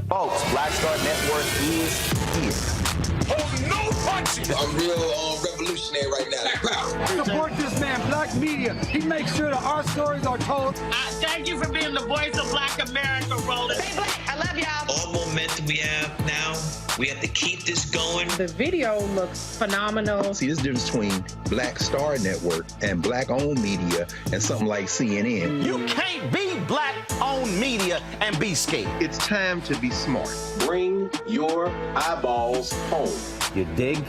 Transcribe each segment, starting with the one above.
Folks, Black Star Network is here. Oh, no punching! I'm real revolutionary right now. Support this man, Black Media. He makes sure that our stories are told. Thank you for being the voice of Black America, Roland. Stay black. I love y'all. All momentum we have now, we have to keep this going. The video looks phenomenal. See, there's a difference between Black Star Network and Black-owned media and something like CNN. You can't be Black-owned media and be scared. It's time to be smart. Bring your eyeballs home. You dig?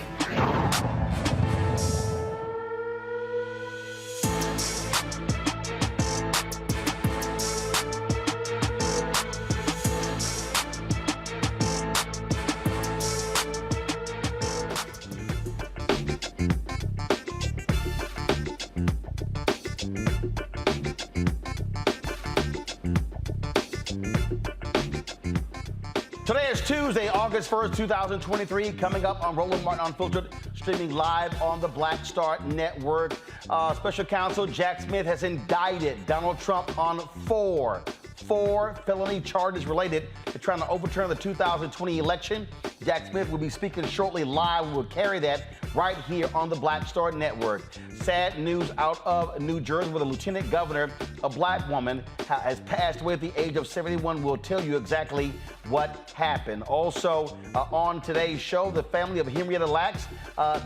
Today is Tuesday, August 1st, 2023. Coming up on Roland Martin Unfiltered, streaming live on the Black Star Network. Special counsel Jack Smith has indicted Donald Trump on four felony charges related to trying to overturn the 2020 election. Jack Smith will be speaking shortly live. We will carry that right here on the Black Star Network. Sad news out of New Jersey, where the lieutenant governor, a black woman, has passed away at the age of 71. We'll tell you exactly what happened. Also, on today's show, the family of Henrietta Lacks,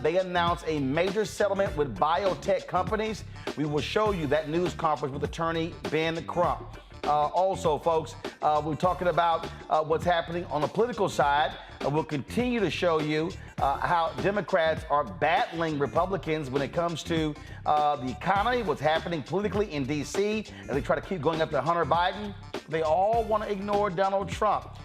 they announced a major settlement with biotech companies. We will show you that news conference with attorney Ben Crump. Also, folks, we're talking about what's happening on the political side. We'll continue to show you how Democrats are battling Republicans when it comes to the economy, what's happening politically in D.C., as they try to keep going after Hunter Biden. They all want to ignore Donald Trump.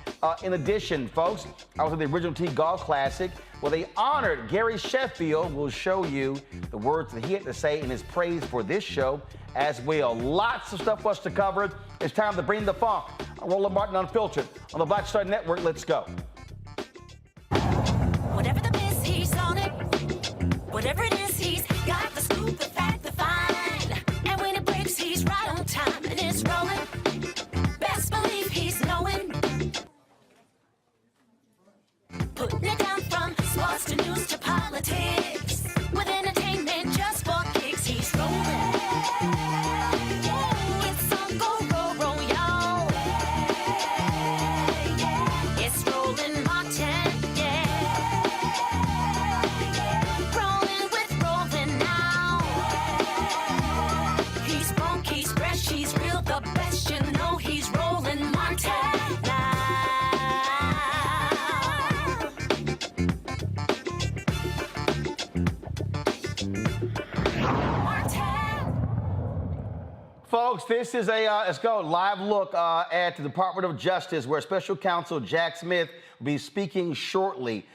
In addition, folks, I was at the Original T Golf Classic where they honored Gary Sheffield. We'll show you the words that he had to say in his praise for this show as well. Lots of stuff for us to cover. It's time to bring the funk. I'm Roland Martin Unfiltered on the Black Star Network. Let's go. Whatever the miss, he's on it. Whatever it is, he's got the scoop, the fact, the find. And when it breaks, he's right on time and it's rolling. Best believe he's knowing. Putting it down from sports to news to politics. With entertainment just for kicks, he's rolling. It's on go, y'all. It's Roland Martin, yeah. Rolling with Folks, this is a, let's go, live look at the Department of Justice, where Special Counsel Jack Smith will be speaking shortly.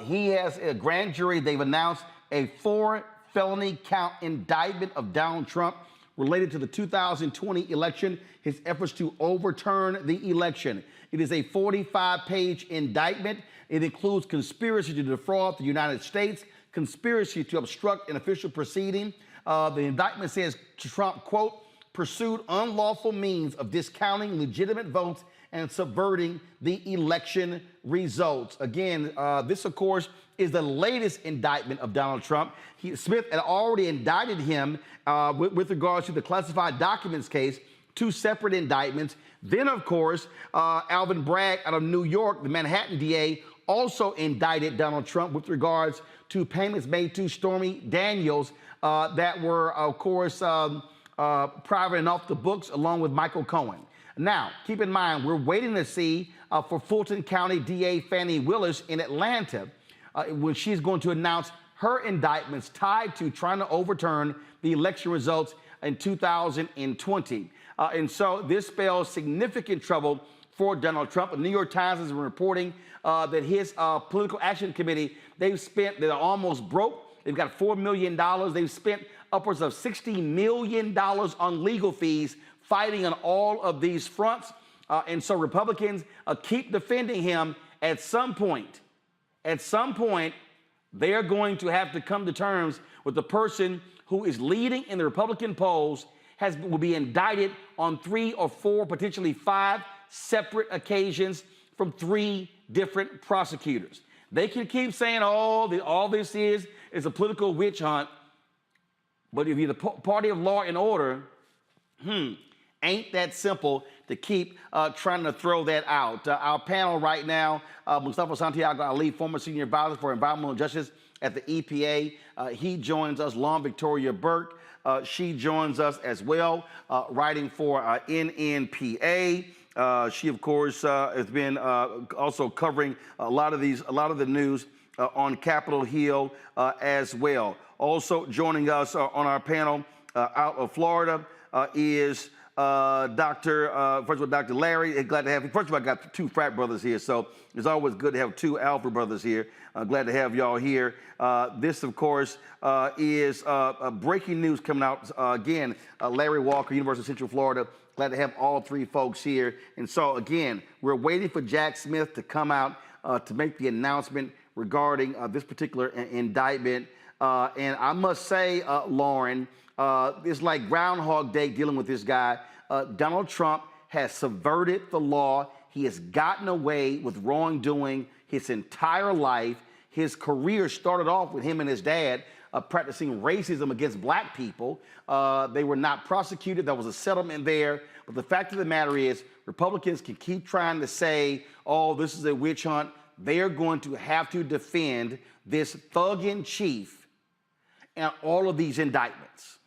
He has a grand jury. They've announced a 4-felony count indictment of Donald Trump related to the 2020 election, his efforts to overturn the election. It is a 45-page indictment. It includes conspiracy to defraud the United States, conspiracy to obstruct an official proceeding. The indictment says Trump, quote, pursued unlawful means of discounting legitimate votes and subverting the election results. Again, this, of course, is the latest indictment of Donald Trump. Smith had already indicted him with regards to the classified documents case, 2 separate indictments. Then, of course, Alvin Bragg out of New York, the Manhattan DA, also indicted Donald Trump with regards to payments made to Stormy Daniels that were, of course, private and off the books, along with Michael Cohen. Now, keep in mind, we're waiting to see for Fulton County DA Fannie Willis in Atlanta when she's going to announce her indictments tied to trying to overturn the election results in 2020. And so this spells significant trouble for Donald Trump. The New York Times has been reporting that his political action committee, they're almost broke. They've got $4 million. They've spent upwards of $60 million on legal fees fighting on all of these fronts. And so Republicans keep defending him. At some point, they're going to have to come to terms with the person who is leading in the Republican polls will be indicted on 3 or 4, potentially 5 separate occasions from 3 different prosecutors. They can keep saying, oh, all this is a political witch hunt. But if you're the party of law and order, ain't that simple to keep trying to throw that out. Our panel right now, Mustafa Santiago Ali, former senior advisor for environmental justice at the EPA. He joins us. Long Victoria Burke, she joins us as well, writing for NNPA. She, of course, has been also covering a lot of the news on Capitol Hill as well. Also joining us on our panel out of Florida is Dr. Larry. Glad to have. First of all, I got 2 frat brothers here, so it's always good to have 2 alpha brothers here. Glad to have y'all here. This, of course, is breaking news coming out again. Larry Walker, University of Central Florida. Glad to have all 3 folks here. And so, again, we're waiting for Jack Smith to come out to make the announcement regarding this particular indictment. And I must say, Lauren, it's like Groundhog Day dealing with this guy. Donald Trump has subverted the law. He has gotten away with wrongdoing his entire life. His career started off with him and his dad practicing racism against black people. They were not prosecuted. There was a settlement there. But the fact of the matter is, Republicans can keep trying to say, oh, this is a witch hunt. They're going to have to defend this thug-in-chief and all of these indictments.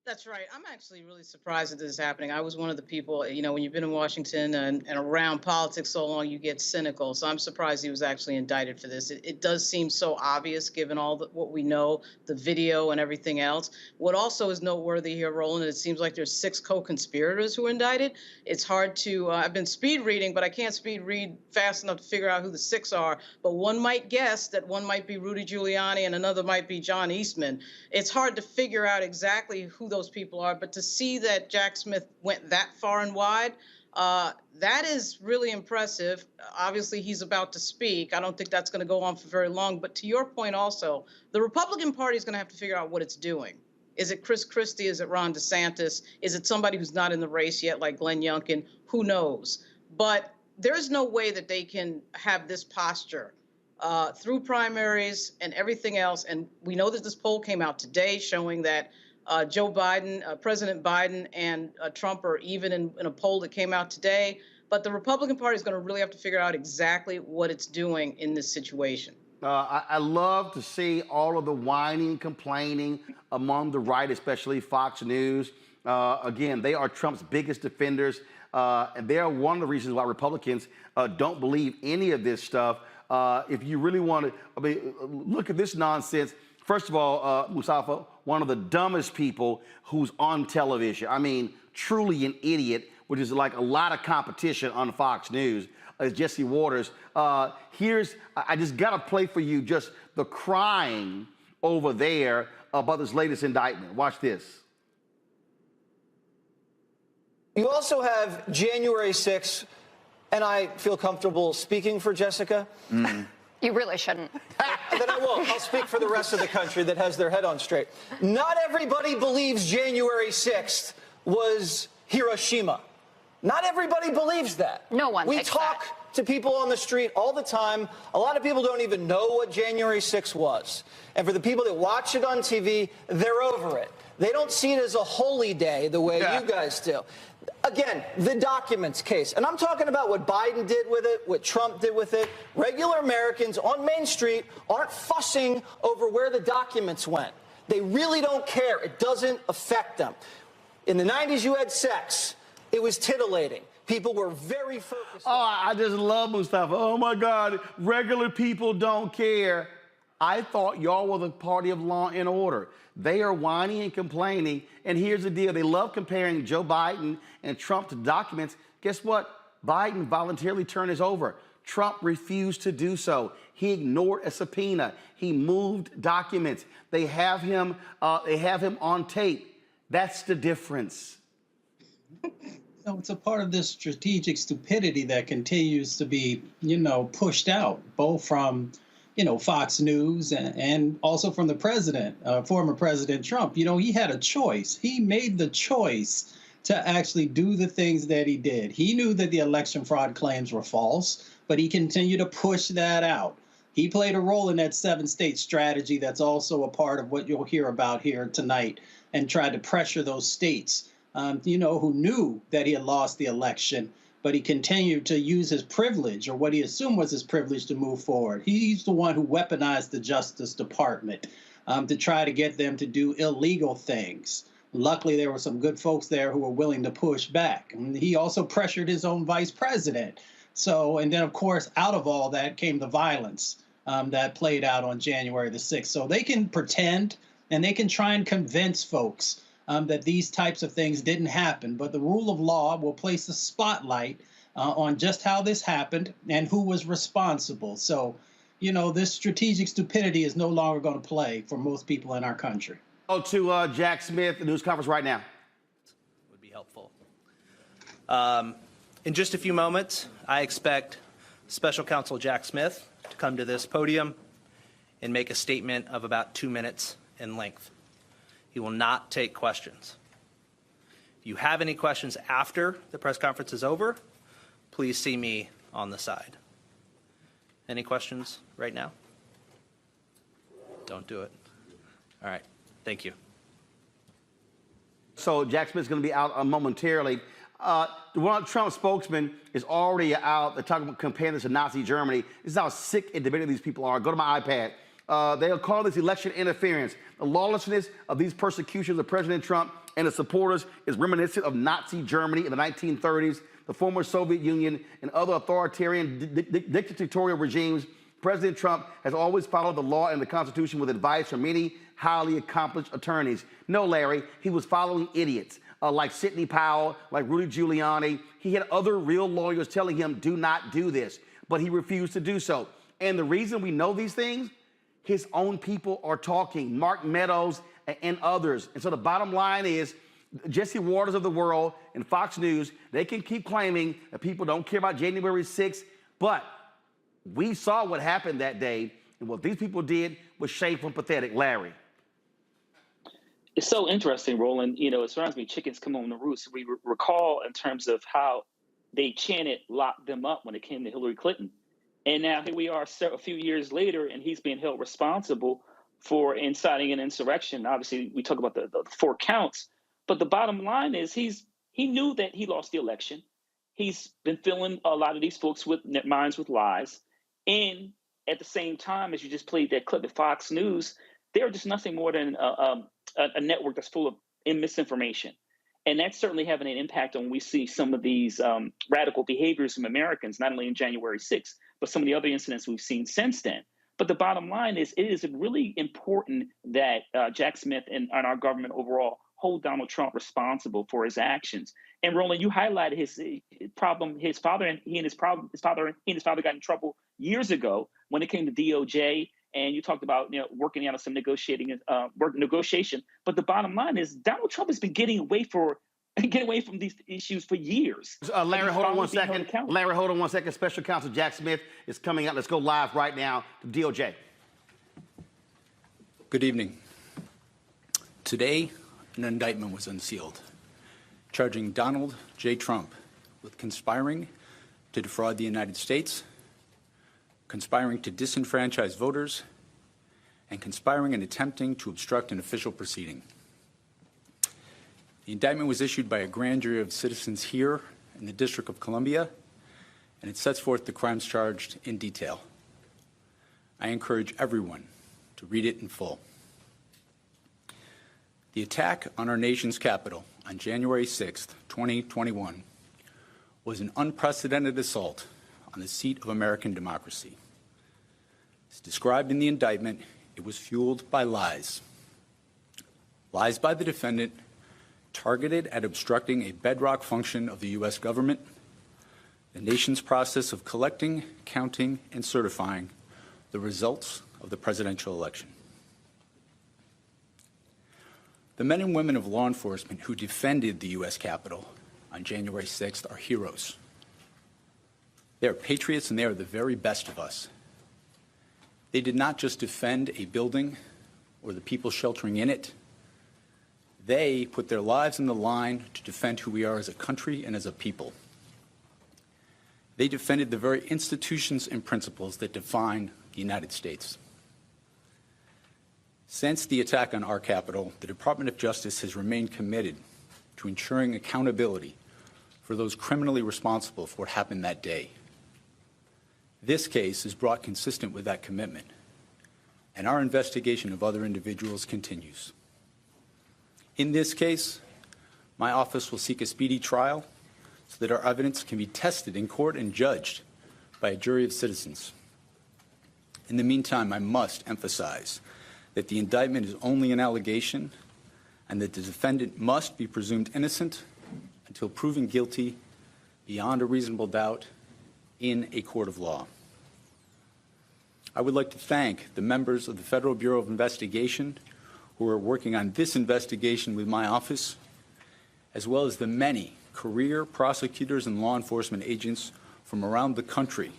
That's right. I'm actually really surprised that this is happening. I was one of the people, you know, when you've been in Washington and around politics so long, you get cynical. So I'm surprised he was actually indicted for this. It does seem so obvious given all what we know, the video and everything else. What also is noteworthy here, Roland, it seems like there's 6 co-conspirators who were indicted. It's hard to, I've been speed reading, but I can't speed read fast enough to figure out who the 6 are. But one might guess that one might be Rudy Giuliani and another might be John Eastman. It's hard to figure out exactly who those people are, but to see that Jack Smith went that far and wide, that is really impressive. Obviously, he's about to speak. I don't think that's going to go on for very long. But to your point also, the Republican Party is going to have to figure out what it's doing. Is it Chris Christie? Is it Ron DeSantis? Is it somebody who's not in the race yet, like Glenn Youngkin? Who knows? But there's no way that they can have this posture through primaries and everything else. And we know that this poll came out today showing that Joe Biden, President Biden and Trump are even in a poll that came out today. But the Republican Party is going to really have to figure out exactly what it's doing in this situation. I love to see all of the whining, complaining among the right, especially Fox News. Again, they are Trump's biggest defenders. And they are one of the reasons why Republicans don't believe any of this stuff. If you really want to, look at this nonsense. First of all, Mustafa, one of the dumbest people who's on television. I mean, truly an idiot, which is like a lot of competition on Fox News, is Jesse Waters. I just got to play for you just the crying over there about this latest indictment. Watch this. You also have January 6th, and I feel comfortable speaking for Jessica. You really shouldn't. Then I won't. I'll speak for the rest of the country that has their head on straight. Not everybody believes January 6th was Hiroshima. Not everybody believes that. No one We thinks talk that. to people on the street all the time. A lot of people don't even know what January 6th was. And for the people that watch it on TV, they're over it. They don't see it as a holy day the way you guys do. Again, the documents case. And I'm talking about what Biden did with it, what Trump did with it. Regular Americans on Main Street aren't fussing over where the documents went. They really don't care. It doesn't affect them. In the 90s, you had sex. It was titillating. People were very focused. Oh, I just love Mustafa. Oh, my God. Regular people don't care. I thought y'all were the party of law and order. They are whining and complaining. And here's the deal. They love comparing Joe Biden and Trump to documents. Guess what? Biden voluntarily turned his over. Trump refused to do so. He ignored a subpoena. He moved documents. They have him on tape. That's the difference. No, it's a part of this strategic stupidity that continues to be, pushed out, both from, Fox News and also from the president, former President Trump. He had a choice. He made the choice to actually do the things that he did. He knew that the election fraud claims were false, but he continued to push that out. He played a role in that 7-state strategy that's also a part of what you'll hear about here tonight, and tried to pressure those states, who knew that he had lost the election, but he continued to use his privilege, or what he assumed was his privilege, to move forward. He's the one who weaponized the Justice Department to try to get them to do illegal things. Luckily, there were some good folks there who were willing to push back. And he also pressured his own vice president. And then, of course, out of all that came the violence that played out on January the 6th. So they can pretend and they can try and convince folks that these types of things didn't happen. But the rule of law will place a spotlight on just how this happened and who was responsible. So, this strategic stupidity is no longer going to play for most people in our country. Oh, to Jack Smith, the news conference right now. Would be helpful. In just a few moments, I expect Special Counsel Jack Smith to come to this podium and make a statement of about 2 minutes in length. He will not take questions. If you have any questions after the press conference is over, please see me on the side. Any questions right now? Don't do it. All right. Thank you. So Jack Smith's going to be out momentarily. Donald Trump's spokesman is already out. They're talking about comparing this to Nazi Germany. This is how sick and debated these people are. Go to my iPad. They'll call this election interference. The lawlessness of these persecutions of President Trump and his supporters is reminiscent of Nazi Germany in the 1930s, the former Soviet Union, and other authoritarian dictatorial regimes. President Trump has always followed the law and the Constitution with advice from many highly accomplished attorneys. No, Larry, he was following idiots like Sidney Powell, like Rudy Giuliani. He had other real lawyers telling him, do not do this, but he refused to do so. And the reason we know these things, his own people are talking, Mark Meadows and others. And so the bottom line is, Jesse Waters of the world and Fox News, they can keep claiming that people don't care about January 6th, but we saw what happened that day, and what these people did was shameful and pathetic. Larry. It's so interesting, Roland. It surrounds me, chickens come home to roost. We recall in terms of how they chanted, lock them up when it came to Hillary Clinton. And now here we are a few years later, and he's being held responsible for inciting an insurrection. Obviously, we talk about the 4 counts, but the bottom line is he knew that he lost the election. He's been filling a lot of these folks with minds with lies. And at the same time, as you just played that clip at Fox News, they're just nothing more than a network that's full of misinformation. And that's certainly having an impact on when we see some of these radical behaviors from Americans, not only in January 6th, but some of the other incidents we've seen since then. But the bottom line is, it is really important that Jack Smith and our government overall hold Donald Trump responsible for his actions. And Roland, you highlighted his problem. His father got in trouble years ago when it came to DOJ, and you talked about working out of some negotiation. But the bottom line is, Donald Trump has been getting away from these issues for years. Larry, hold on one second. Larry, hold on one second. Special Counsel Jack Smith is coming out. Let's go live right now to DOJ. Good evening. Today, an indictment was unsealed, charging Donald J. Trump with conspiring to defraud the United States, conspiring to disenfranchise voters, and conspiring and attempting to obstruct an official proceeding. The indictment was issued by a grand jury of citizens here in the District of Columbia, and it sets forth the crimes charged in detail. I encourage everyone to read it in full. The attack on our nation's capital on January 6th, 2021, was an unprecedented assault on the seat of American democracy. As described in the indictment, it was fueled by lies. Lies by the defendant targeted at obstructing a bedrock function of the U.S. government, the nation's process of collecting, counting, and certifying the results of the presidential election. The men and women of law enforcement who defended the U.S. Capitol on January 6th are heroes. They are patriots, and they are the very best of us. They did not just defend a building or the people sheltering in it. They put their lives on the line to defend who we are as a country and as a people. They defended the very institutions and principles that define the United States. Since the attack on our Capitol, the Department of Justice has remained committed to ensuring accountability for those criminally responsible for what happened that day. This case is brought consistent with that commitment, and our investigation of other individuals continues. In this case, my office will seek a speedy trial so that our evidence can be tested in court and judged by a jury of citizens. In the meantime, I must emphasize that the indictment is only an allegation and that the defendant must be presumed innocent until proven guilty beyond a reasonable doubt in a court of law. I would like to thank the members of the Federal Bureau of Investigation who are working on this investigation with my office, as well as the many career prosecutors and law enforcement agents from around the country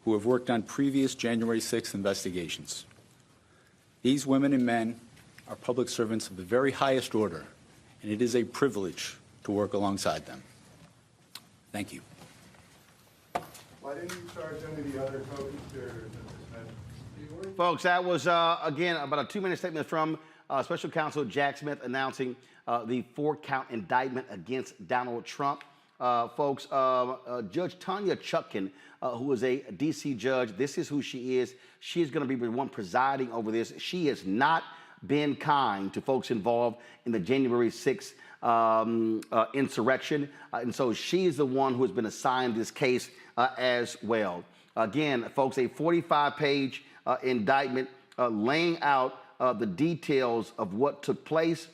who have worked on previous January 6th investigations. These women and men are public servants of the very highest order, and it is a privilege to work alongside them. Thank you. Why didn't you charge any of the other co-conspirators? Folks, that was, again, about a 2-minute statement from Special Counsel Jack Smith announcing the 4-count indictment against Donald Trump. Folks, Judge Tanya Chutkan, who is a D.C. judge, this is who she is. She is going to be the one presiding over this. She has not been kind to folks involved in the January 6th insurrection. And so she is the one who has been assigned this case as well. Again, folks, a 45-page indictment laying out the details of what took place.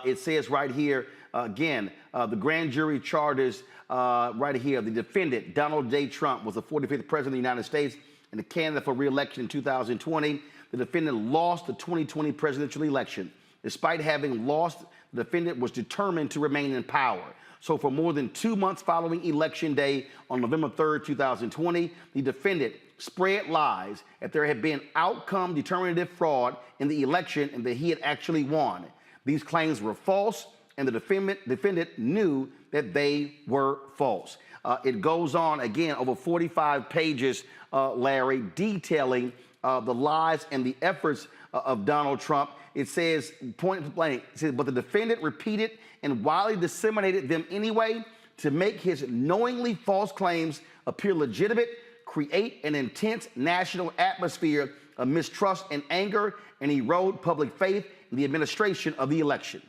It says right here, again, the grand jury charges right here, the defendant, Donald J. Trump, was the 45th president of the United States and a candidate for re-election in 2020. The defendant lost the 2020 presidential election. Despite having lost, the defendant was determined to remain in power. So for more than 2 months following Election Day on November 3rd, 2020, the defendant spread lies that there had been outcome determinative fraud in the election and that he had actually won. These claims were false, and the defendant knew that they were false. It goes on, again, over 45 pages, Larry, detailing the lies and the efforts of Donald Trump. It says, point blank, it says, but the defendant repeated and widely disseminated them anyway to make his knowingly false claims appear legitimate, create an intense national atmosphere of mistrust and anger, and erode public faith in the administration of the election.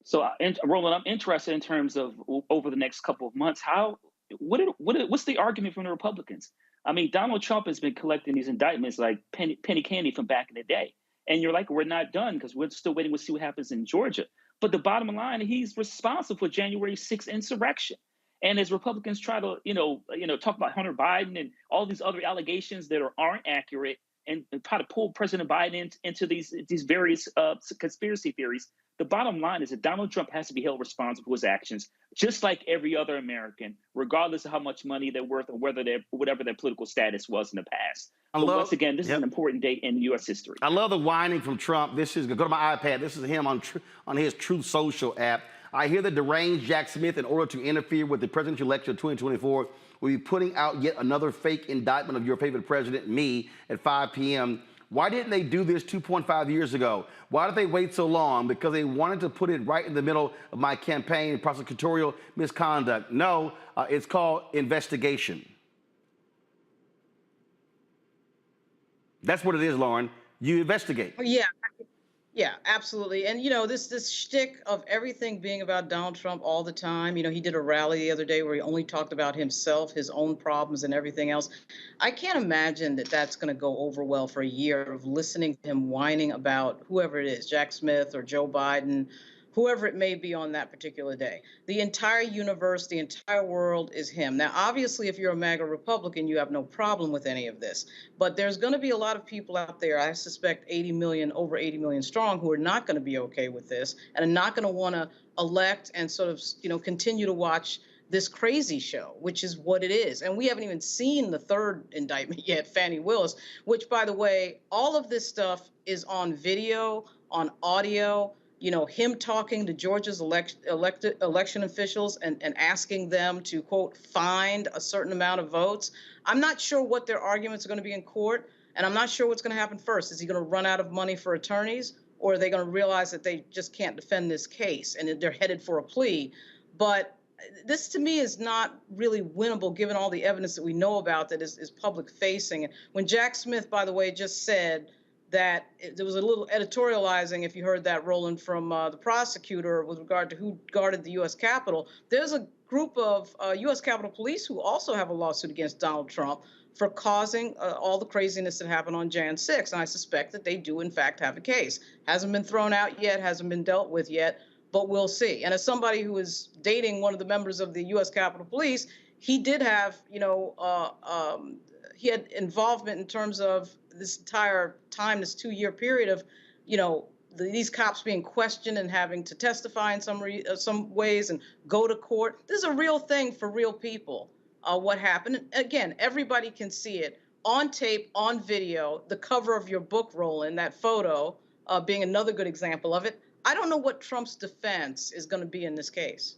So, Roland, I'm interested in terms of over the next couple of months, what's the argument from the Republicans? I mean, Donald Trump has been collecting these indictments like penny candy from back in the day. And you're like, we're not done because we're still waiting to see what happens in Georgia. But the bottom line, he's responsible for January 6th insurrection. And as Republicans try to, talk about Hunter Biden and all these other allegations that aren't accurate and try to pull President Biden into these various conspiracy theories, the bottom line is that Donald Trump has to be held responsible for his actions, just like every other American, regardless of how much money they're worth or whatever their political status was in the past. But once again, this is an important date in U.S. history. I love the whining from Trump. This is, go to my iPad. This is him on his Truth Social app. I hear the deranged Jack Smith, in order to interfere with the presidential election of 2024, will be putting out yet another fake indictment of your favorite president, me, at 5 p.m. Why didn't they do this 2.5 years ago? Why did they wait so long? Because they wanted to put it right in the middle of my campaign, prosecutorial misconduct. No, it's called investigation. That's what it is, Lauren. You investigate. Yeah, absolutely. And, this shtick of everything being about Donald Trump all the time. He did a rally the other day where he only talked about himself, his own problems and everything else. I can't imagine that that's going to go over well for a year of listening to him whining about whoever it is, Jack Smith or Joe Biden, whoever it may be on that particular day. The entire universe, the entire world is him. Now, obviously, if you're a MAGA Republican, you have no problem with any of this. But there's going to be a lot of people out there, I suspect 80 million, over 80 million strong, who are not going to be okay with this and are not going to want to elect and sort of, continue to watch this crazy show, which is what it is. And we haven't even seen the third indictment yet, Fani Willis, which, by the way, all of this stuff is on video, on audio. Him talking to Georgia's election officials and asking them to, quote, find a certain amount of votes. I'm not sure what their arguments are going to be in court, and I'm not sure what's going to happen first. Is he going to run out of money for attorneys, or are they going to realize that they just can't defend this case and they're headed for a plea? But this, to me, is not really winnable, given all the evidence that we know about that is public facing. When Jack Smith, by the way, just said that there was a little editorializing, if you heard that, Roland, from the prosecutor with regard to who guarded the U.S. Capitol. There's a group of U.S. Capitol Police who also have a lawsuit against Donald Trump for causing all the craziness that happened on Jan 6. And I suspect that they do, in fact, have a case. Hasn't been thrown out yet, hasn't been dealt with yet, but we'll see. And as somebody who is dating one of the members of the U.S. Capitol Police, he did have, he had involvement in terms of this entire time, this 2-year period of, these cops being questioned and having to testify in some ways and go to court. This is a real thing for real people, what happened. And again, everybody can see it on tape, on video, the cover of your book, Roland, that photo being another good example of it. I don't know what Trump's defense is going to be in this case.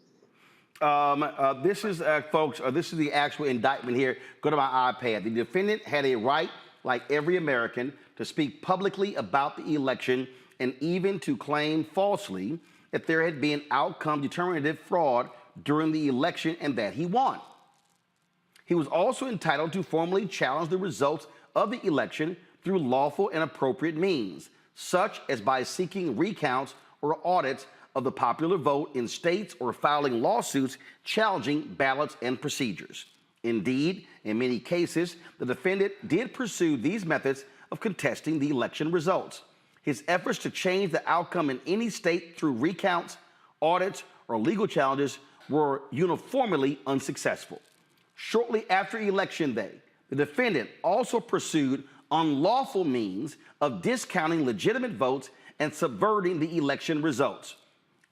This is, folks, this is the actual indictment here. Go to my iPad. The defendant had a right, like every American, to speak publicly about the election and even to claim falsely that there had been outcome determinative fraud during the election and that he won. He was also entitled to formally challenge the results of the election through lawful and appropriate means, such as by seeking recounts or audits of the popular vote in states or filing lawsuits challenging ballots and procedures. Indeed, in many cases, the defendant did pursue these methods of contesting the election results. His efforts to change the outcome in any state through recounts, audits, or legal challenges were uniformly unsuccessful. Shortly after Election Day, the defendant also pursued unlawful means of discounting legitimate votes and subverting the election results.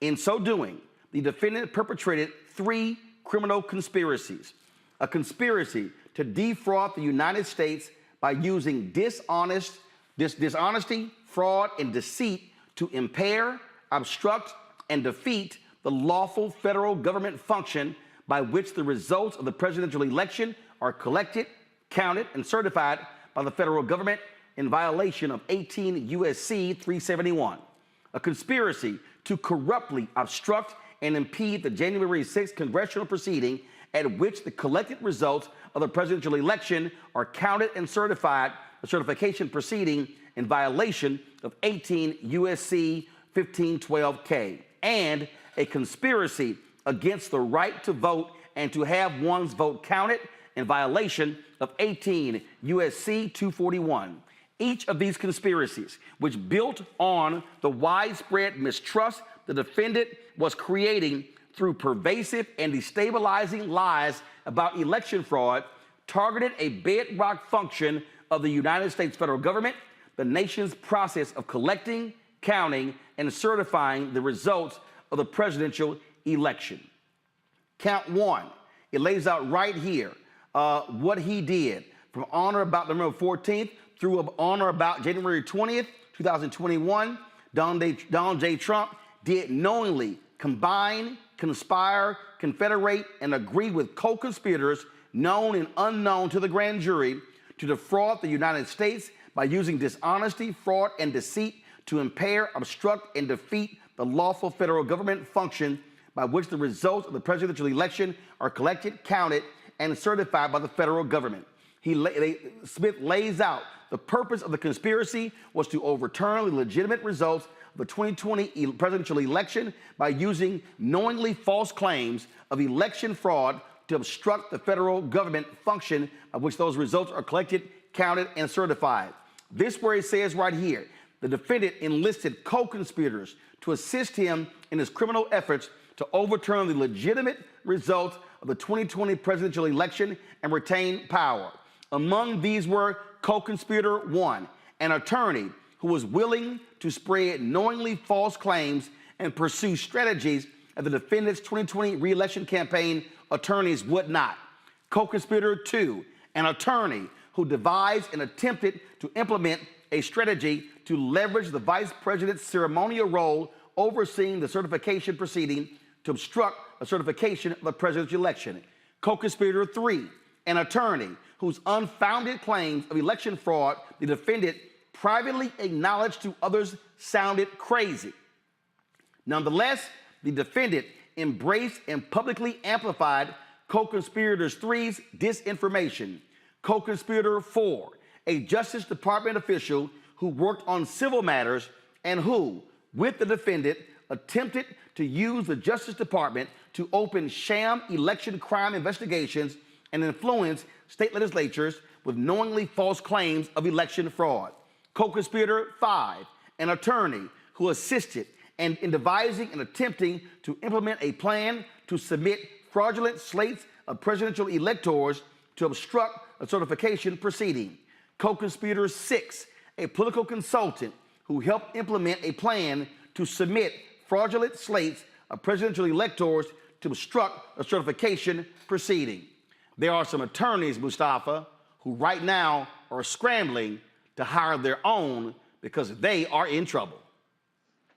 In so doing, the defendant perpetrated 3 criminal conspiracies: a conspiracy to defraud the United States by using dishonesty, fraud, and deceit to impair, obstruct, and defeat the lawful federal government function by which the results of the presidential election are collected, counted, and certified by the federal government in violation of 18 U.S.C. 371. A conspiracy to corruptly obstruct and impede the January 6th congressional proceeding at which the collected results of the presidential election are counted and certified, the certification proceeding in violation of 18 U.S.C. 1512K, and a conspiracy against the right to vote and to have one's vote counted in violation of 18 U.S.C. 241. Each of these conspiracies, which built on the widespread mistrust the defendant was creating through pervasive and destabilizing lies about election fraud, targeted a bedrock function of the United States federal government, the nation's process of collecting, counting, and certifying the results of the presidential election. Count one, it lays out right here what he did from on or about November 14th through on or about January 20th, 2021. Donald J. Trump did knowingly combine, conspire, confederate, and agree with co-conspirators known and unknown to the grand jury to defraud the United States by using dishonesty, fraud, and deceit to impair, obstruct, and defeat the lawful federal government function by which the results of the presidential election are collected, counted, and certified by the federal government. Smith lays out the purpose of the conspiracy was to overturn the legitimate results of the 2020 presidential election by using knowingly false claims of election fraud to obstruct the federal government function by which those results are collected, counted, and certified. This where it says right here, the defendant enlisted co-conspirators to assist him in his criminal efforts to overturn the legitimate results of the 2020 presidential election and retain power. Among these were co-conspirator one, an attorney who was willing to spread knowingly false claims and pursue strategies that the defendant's 2020 re-election campaign attorneys would not. Co-conspirator two, an attorney who devised and attempted to implement a strategy to leverage the vice president's ceremonial role overseeing the certification proceeding to obstruct the certification of the presidential election. Co-conspirator three, an attorney whose unfounded claims of election fraud the defendant privately acknowledged to others sounded crazy. Nonetheless, the defendant embraced and publicly amplified co-conspirator three's disinformation. Co-conspirator four, a Justice Department official who worked on civil matters and who, with the defendant, attempted to use the Justice Department to open sham election crime investigations and influence state legislatures with knowingly false claims of election fraud. Co-conspirator five, an attorney who assisted in devising and attempting to implement a plan to submit fraudulent slates of presidential electors to obstruct a certification proceeding. Co-conspirator six, a political consultant who helped implement a plan to submit fraudulent slates of presidential electors to obstruct a certification proceeding. There are some attorneys, Mustafa, who right now are scrambling to hire their own because they are in trouble.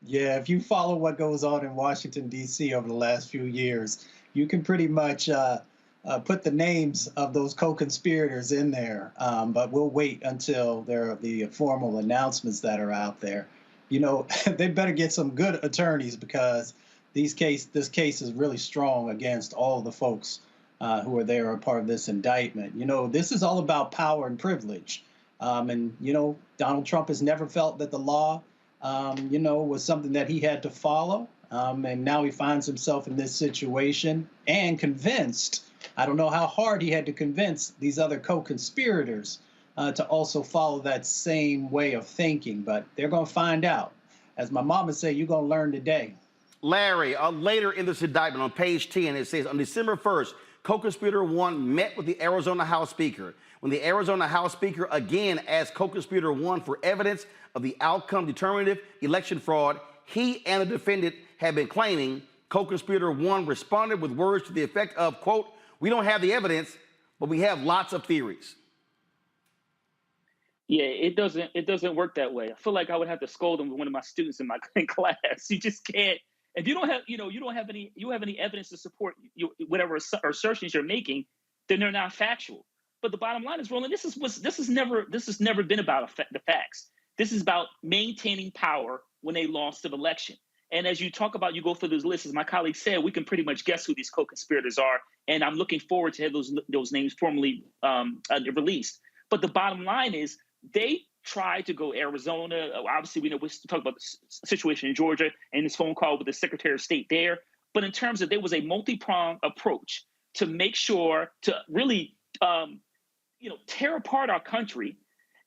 Yeah, if you follow what goes on in Washington, D.C. over the last few years, you can pretty much put the names of those co-conspirators in there. But we'll wait until there are the formal announcements that are out there. You know, they better get some good attorneys because this case is really strong against all the folks who are there, are part of this indictment. You know, this is all about power and privilege. And, you know, Donald Trump has never felt that the law, you know, was something that he had to follow. And now he finds himself in this situation and convinced, I don't know how hard he had to convince these other co-conspirators to also follow that same way of thinking. But they're going to find out. As my mama said, you're going to learn today. Larry, later in this indictment on page 10, it says on December 1st, co-conspirator one met with the Arizona House Speaker. When the Arizona House Speaker again asked co-conspirator one for evidence of the outcome determinative election fraud he and the defendant had been claiming, co-conspirator one responded with words to the effect of, quote, "We don't have the evidence, but we have lots of theories." Yeah, it doesn't work that way. I feel like I would have to scold him with one of my students in my class. You just can't. If you don't have, you don't have any evidence to support whatever assertions you're making, then they're not factual. But the bottom line is, Roland, this has never been about the facts. This is about maintaining power when they lost the election. And as you talk about, you go through those lists, as my colleague said, we can pretty much guess who these co-conspirators are. And I'm looking forward to have those names formally released. But the bottom line is, they tried to go Arizona. Obviously, we know we talk about the situation in Georgia and this phone call with the Secretary of State there. But in terms of, there was a multi-pronged approach to make sure to really tear apart our country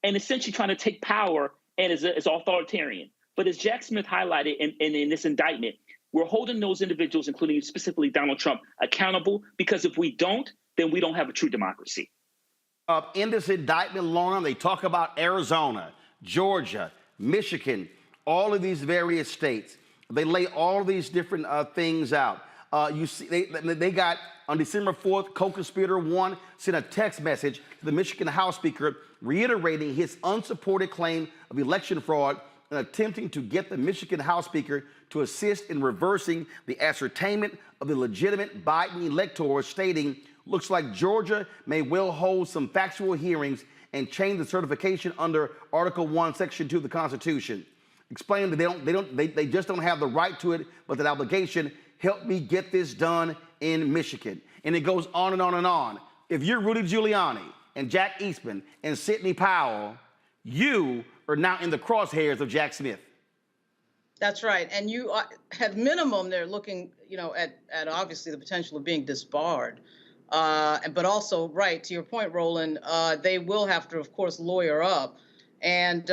and essentially trying to take power and is authoritarian. But as Jack Smith highlighted in this indictment, we're holding those individuals, including specifically Donald Trump, accountable, because if we don't, then we don't have a true democracy. In this indictment, Lorna, they talk about Arizona, Georgia, Michigan, all of these various states. They lay all of these different things out. You see, they got, on December 4th, co-conspirator 1 sent a text message to the Michigan House Speaker reiterating his unsupported claim of election fraud and attempting to get the Michigan House Speaker to assist in reversing the ascertainment of the legitimate Biden electors, stating, looks like Georgia may well hold some factual hearings and change the certification under Article 1, Section 2 of the Constitution. Explaining that they just don't have the right to it, but that obligation. Help me get this done in Michigan. And it goes on and on and on. If you're Rudy Giuliani and Jack Eastman and Sidney Powell, you are now in the crosshairs of Jack Smith. That's right. And you at minimum, they're looking, at obviously the potential of being disbarred. But also, right, to your point, Roland, they will have to, of course, lawyer up. And,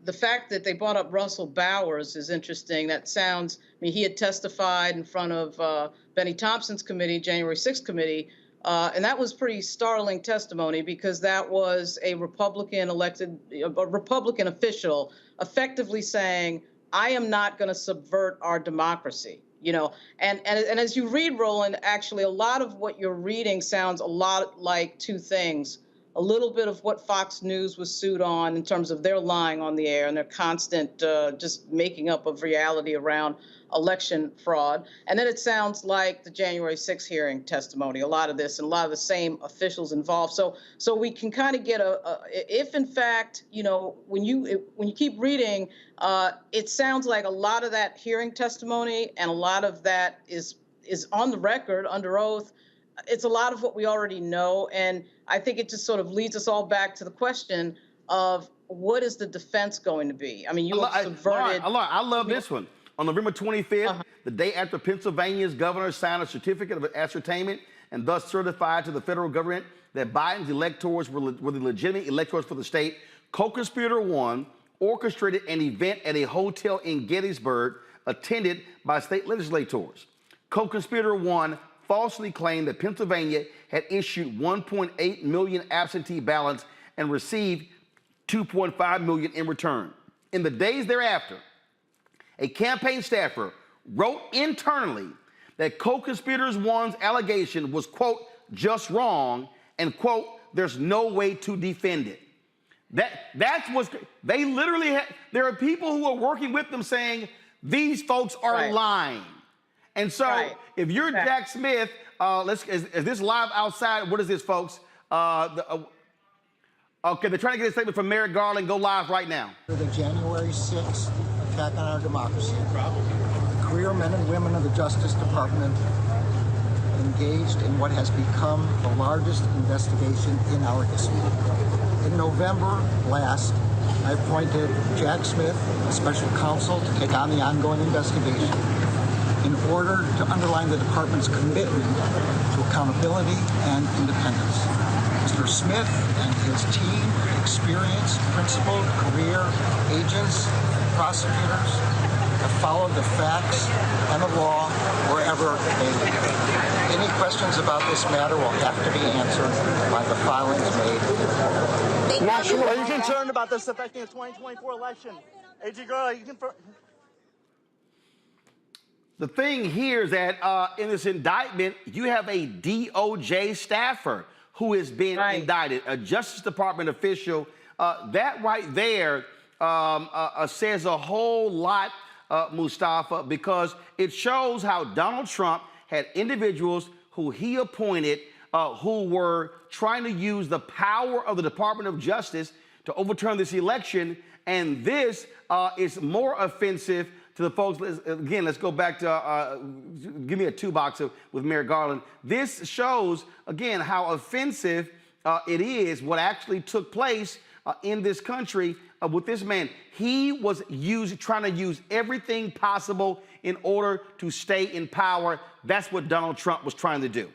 the fact that they brought up Russell Bowers is interesting. That sounds, he had testified in front of Benny Thompson's committee, January 6th committee, and that was pretty startling testimony because that was a Republican official effectively saying, I am not going to subvert our democracy. And as you read, Roland, actually, a lot of what you're reading sounds a lot like two things. A little bit of what Fox News was sued on in terms of their lying on the air and their constant just making up of reality around election fraud. And then it sounds like the January 6th hearing testimony, a lot of this and a lot of the same officials involved. So we can kind of get if in fact, when you keep reading, it sounds like a lot of that hearing testimony and a lot of that is on the record under oath. It's a lot of what we already know. And I think it just sort of leads us all back to the question of what is the defense going to be? You have subverted. I love this one. On November 25th, the day after Pennsylvania's governor signed a certificate of ascertainment and thus certified to the federal government that Biden's electors were the legitimate electors for the state, co-conspirator 1 orchestrated an event at a hotel in Gettysburg attended by state legislators. Co-conspirator 1 falsely claimed that Pennsylvania had issued 1.8 million absentee ballots and received 2.5 million in return. In the days thereafter, a campaign staffer wrote internally that co-conspirators 1's allegation was, quote, just wrong, and, quote, there's no way to defend it. That's what's, they literally, there are people who are working with them saying, these folks are lying. And so if you're Jack Smith, is this live outside? What is this, folks? Okay, they're trying to get a statement from Merrick Garland. Go live right now. The January 6th attack on our democracy. The career men and women of the Justice Department engaged in what has become the largest investigation in our history. In November last, I appointed Jack Smith, a special counsel, to take on the ongoing investigation in order to underline the department's commitment to accountability and independence. Mr. Smith and his team, experienced, principled, career agents, prosecutors, have followed the facts and the law wherever they lead. Any questions about this matter will have to be answered by the filings made. Are you concerned about this affecting the 2024 election? AG Girl, are you confirm? The thing here is that in this indictment, you have a DOJ staffer who is being indicted, a Justice Department official. That right there says a whole lot, Mustafa, because it shows how Donald Trump had individuals who he appointed who were trying to use the power of the Department of Justice to overturn this election. And this is more offensive to the folks. Again, let's go back to, give me a 2-box with Merrick Garland. This shows, again, how offensive it is what actually took place in this country with this man. He was trying to use everything possible in order to stay in power. That's what Donald Trump was trying to do.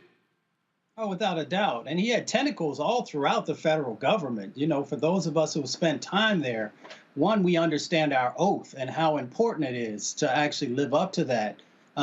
Oh, without a doubt. And he had tentacles all throughout the federal government. You know, for those of us who have spent time there, one, we understand our oath and how important it is to actually live up to that.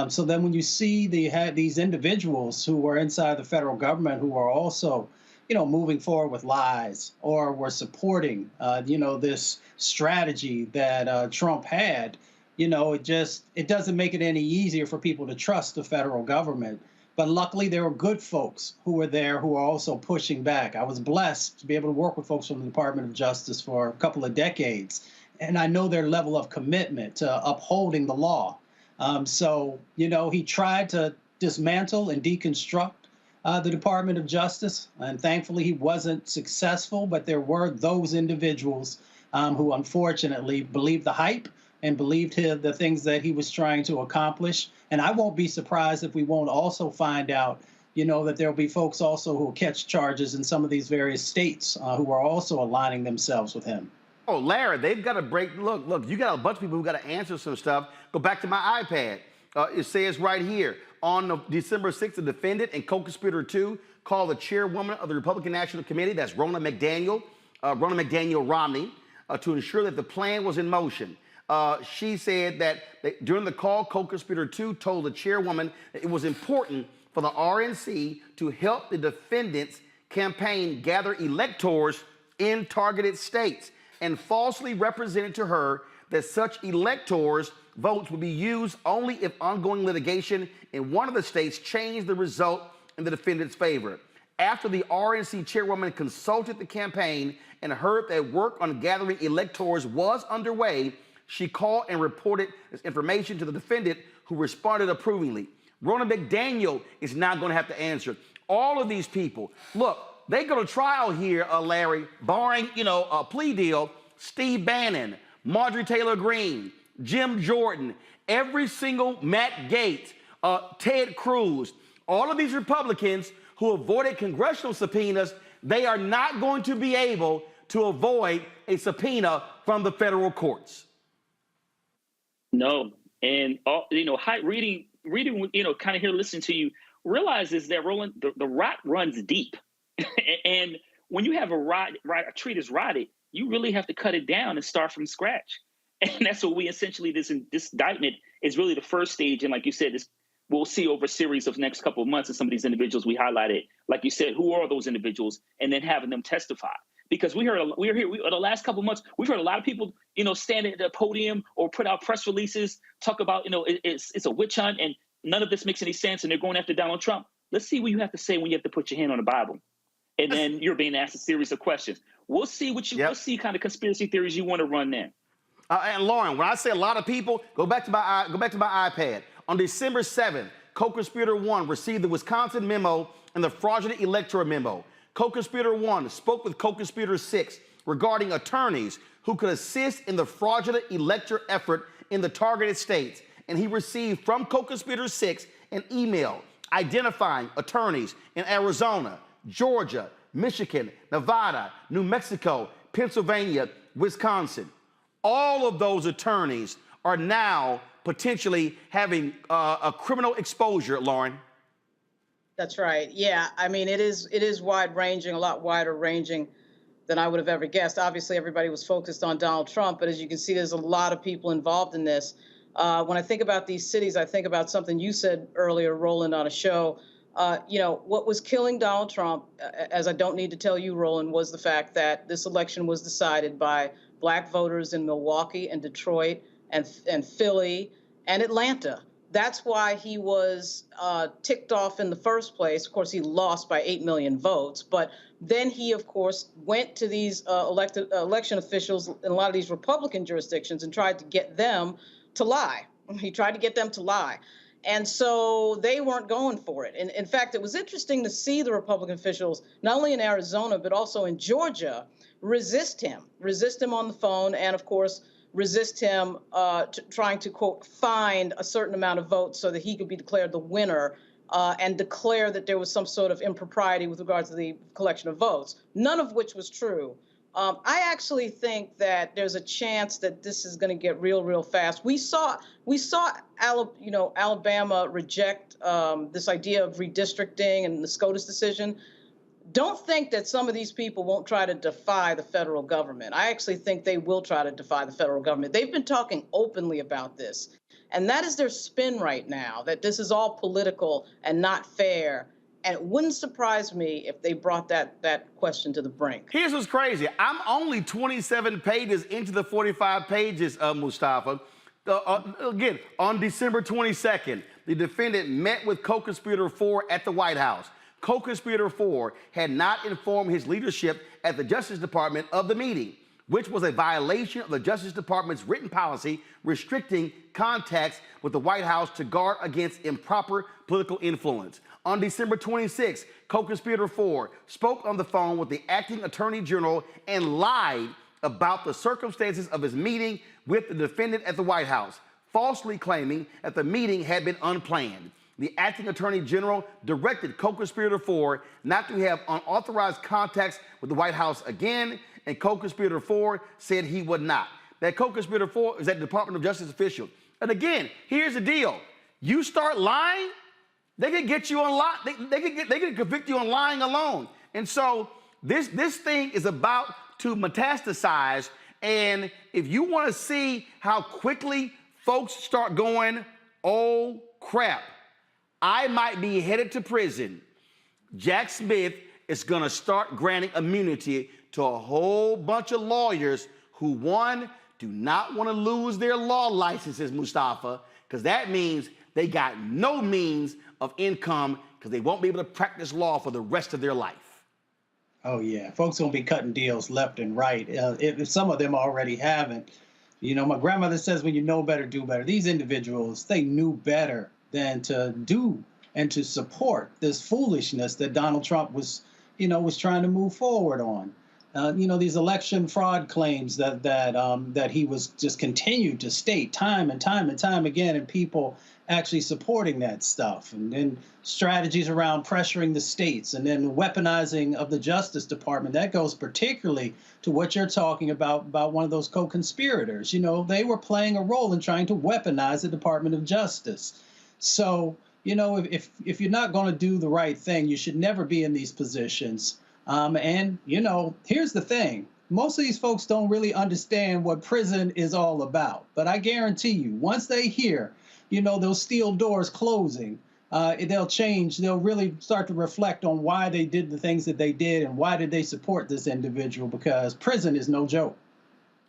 So then when you see these individuals who were inside the federal government who are also, you know, moving forward with lies or were supporting, you know, this strategy that Trump had, you know, it doesn't make it any easier for people to trust the federal government. But luckily, there were good folks who were there who were also pushing back. I was blessed to be able to work with folks from the Department of Justice for a couple of decades. And I know their level of commitment to upholding the law. So, you know, he tried to dismantle and deconstruct the Department of Justice. And thankfully, he wasn't successful. But there were those individuals who unfortunately believed the hype and believed the things that he was trying to accomplish. And I won't be surprised if we won't also find out, you know, that there'll be folks also who will catch charges in some of these various states who are also aligning themselves with him. Oh, Larry, they've got to break. Look, you got a bunch of people who got to answer some stuff. Go back to my iPad. It says right here, on December 6th, the defendant and co-conspirator 2 called the chairwoman of the Republican National Committee, that's Ronna McDaniel Romney, to ensure that the plan was in motion. She said that during the call, co-conspirator 2 told the chairwoman that it was important for the RNC to help the defendant's campaign gather electors in targeted states, and falsely represented to her that such electors' votes would be used only if ongoing litigation in one of the states changed the result in the defendant's favor. After the RNC chairwoman consulted the campaign and heard that work on gathering electors was underway, she called and reported this information to the defendant, who responded approvingly. Ronna McDaniel is now going to have to answer. All of these people, look, they go to trial here, Larry, barring, you know, a plea deal. Steve Bannon, Marjorie Taylor Greene, Jim Jordan, every single Matt Gaetz, Ted Cruz, all of these Republicans who avoided congressional subpoenas, they are not going to be able to avoid a subpoena from the federal courts. No, and you know, reading, you know, kind of here, listening to you, realizes that Roland, the rot runs deep, and when you have a tree that's rotted, you really have to cut it down and start from scratch, and that's what we essentially this indictment is really the first stage, and like you said, we'll see over a series of next couple of months of some of these individuals we highlighted, like you said, who are those individuals, and then having them testify. Because we in the last couple of months, we've heard a lot of people, you know, stand at the podium or put out press releases, talk about, you know, it's a witch hunt and none of this makes any sense and they're going after Donald Trump. Let's see what you have to say when you have to put your hand on the Bible. And then you're being asked a series of questions. We'll see we'll see kind of conspiracy theories you want to run then. And Lauren, when I say a lot of people, go back to my iPad. On December 7th, co-conspirator 1 received the Wisconsin memo and the fraudulent electoral memo. Co-conspirator 1 spoke with co-conspirator 6 regarding attorneys who could assist in the fraudulent electoral effort in the targeted states, and he received from co-conspirator 6 an email identifying attorneys in Arizona, Georgia, Michigan, Nevada, New Mexico, Pennsylvania, Wisconsin. All of those attorneys are now potentially having a criminal exposure, Lauren. That's right. Yeah, I mean, it is wide-ranging, a lot wider-ranging than I would have ever guessed. Obviously, everybody was focused on Donald Trump, but as you can see, there's a lot of people involved in this. When I think about these cities, I think about something you said earlier, Roland, on a show. You know, what was killing Donald Trump, as I don't need to tell you, Roland, was the fact that this election was decided by Black voters in Milwaukee and Detroit and Philly and Atlanta. That's why he was ticked off in the first place. Of course, he lost by 8 million votes. But then he, of course, went to these election officials in a lot of these Republican jurisdictions and tried to get them to lie. He tried to get them to lie. And so they weren't going for it. And in fact, it was interesting to see the Republican officials, not only in Arizona, but also in Georgia, resist him on the phone and, of course, resist him trying to, quote, find a certain amount of votes so that he could be declared the winner and declare that there was some sort of impropriety with regard to the collection of votes, none of which was true. I actually think that there's a chance that this is going to get real fast. We saw Alabama reject this idea of redistricting and the SCOTUS decision. Don't think that some of these people won't try to defy the federal government. I actually think they will try to defy the federal government. They've been talking openly about this. And that is their spin right now, that this is all political and not fair. And it wouldn't surprise me if they brought that question to the brink. Here's what's crazy. I'm only 27 pages into the 45 pages of Mustafa. Again, on December 22nd, the defendant met with co-conspirator 4 at the White House. Co-conspirator 4 had not informed his leadership at the Justice Department of the meeting, which was a violation of the Justice Department's written policy restricting contacts with the White House to guard against improper political influence. On December 26, co-conspirator 4 spoke on the phone with the acting attorney general and lied about the circumstances of his meeting with the defendant at the White House, falsely claiming that the meeting had been unplanned. The acting attorney general directed co-conspirator 4 not to have unauthorized contacts with the White House again, and co-conspirator 4 said he would not. That co-conspirator 4 is at the Department of Justice official. And again, here's the deal. You start lying, they could get you on they could convict you on lying alone. And so this thing is about to metastasize. And if you want to see how quickly folks start going, oh crap, I might be headed to prison, Jack Smith is going to start granting immunity to a whole bunch of lawyers who, one, do not want to lose their law licenses, Mustafa, because that means they got no means of income because they won't be able to practice law for the rest of their life. Oh, yeah. Folks going to be cutting deals left and right. If some of them already haven't. You know, my grandmother says when you know better, do better. These individuals, they knew better than to do and to support this foolishness that Donald Trump was trying to move forward on. These election fraud claims that he was just continued to state time and time again, and people actually supporting that stuff, and then strategies around pressuring the states, and then weaponizing of the Justice Department. That goes particularly to what you're talking about one of those co-conspirators. They were playing a role in trying to weaponize the Department of Justice. So, if you're not going to do the right thing, you should never be in these positions. Here's the thing. Most of these folks don't really understand what prison is all about. But I guarantee you, once they hear, those steel doors closing, they'll change. They'll really start to reflect on why they did the things that they did and why did they support this individual, because prison is no joke.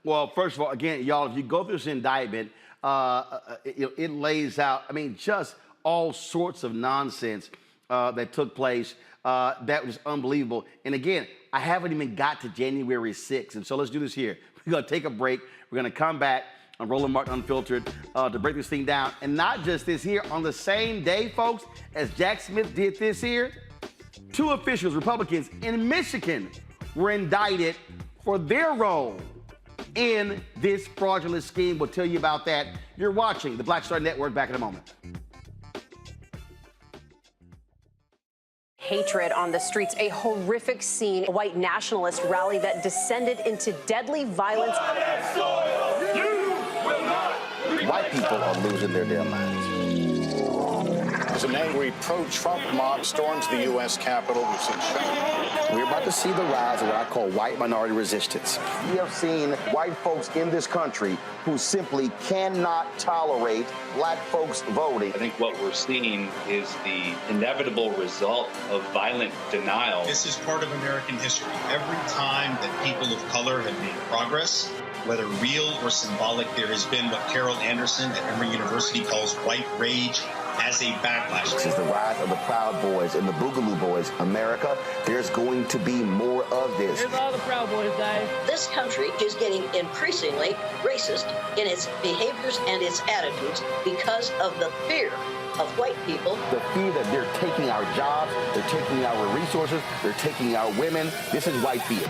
Well, first of all, again, y'all, if you go through this indictment, it lays out, just all sorts of nonsense that took place. That was unbelievable. And again, I haven't even got to January 6th. And so let's do this here. We're going to take a break. We're going to come back on Roland Martin Unfiltered to break this thing down. And not just this here, on the same day, folks, as Jack Smith did this here, 2 officials, Republicans in Michigan, were indicted for their role in this fraudulent scheme. We'll tell you about that. You're watching the Black Star Network. Back in a moment. Hatred on the streets, a horrific scene, a white nationalist rally that descended into deadly violence. White people are losing their damn minds. As an angry pro-Trump mob storms the U.S. Capitol, we're about to see the rise of what I call white minority resistance. We have seen white folks in this country who simply cannot tolerate black folks voting. I think what we're seeing is the inevitable result of violent denial. This is part of American history. Every time that people of color have made progress, whether real or symbolic, there has been what Carol Anderson at Emory University calls white rage as a backlash. This is the rise of the Proud Boys and the Boogaloo Boys. America, there's going to be more of this. Here's all the Proud Boys, Dave. This country is getting increasingly racist in its behaviors and its attitudes because of the fear of white people. The fear that they're taking our jobs, they're taking our resources, they're taking our women. This is white fear.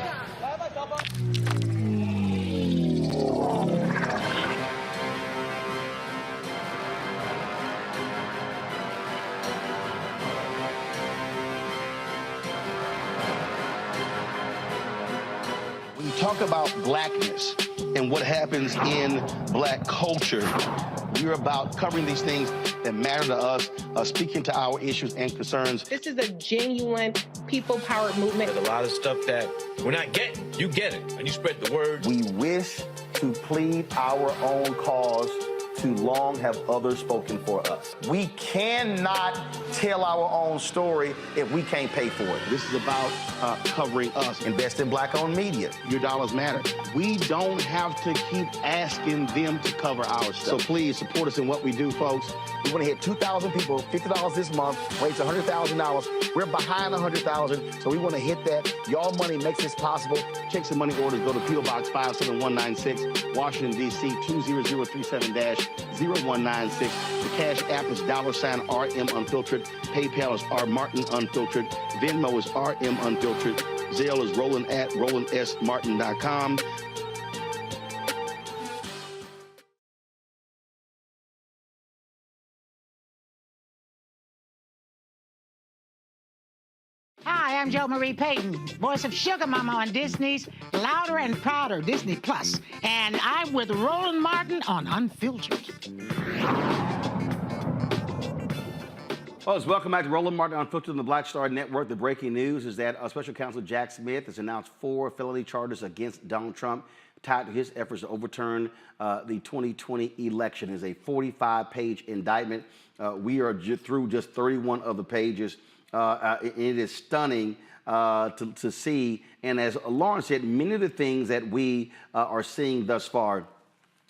Talk talk about blackness and what happens in black culture, we're about covering these things that matter to us, speaking to our issues and concerns. This is a genuine people-powered movement. There's a lot of stuff that we're not getting. You get it, and you spread the word. We wish to plead our own cause. Too long have others spoken for us. We cannot tell our own story if we can't pay for it. This is about covering us. Invest in black-owned media. Your dollars matter. We don't have to keep asking them to cover our stuff. So please support us in what we do, folks. We want to hit 2,000 people, $50 this month, raise $100,000. We're behind $100,000, so we want to hit that. Y'all money makes this possible. Check some money orders. Go to P.O. Box 57196, Washington, D.C. 20037-0196. The Cash App is $RM Unfiltered. PayPal is R Martin Unfiltered. Venmo is RM Unfiltered. Zelle is Roland at RolandSMartin.com. Hi, I'm Jo Marie Payton, voice of Sugar Mama on Disney's Louder and Prouder Disney Plus, and I'm with Roland Martin on Unfiltered. Well, welcome back to Roland Martin Unfiltered on the Black Star Network. The breaking news is that Special Counsel Jack Smith has announced 4 felony charges against Donald Trump tied to his efforts to overturn the 2020 election. It's a 45-page indictment. We are through just 31 of the pages. It is stunning to see. And as Lauren said, many of the things that we are seeing thus far,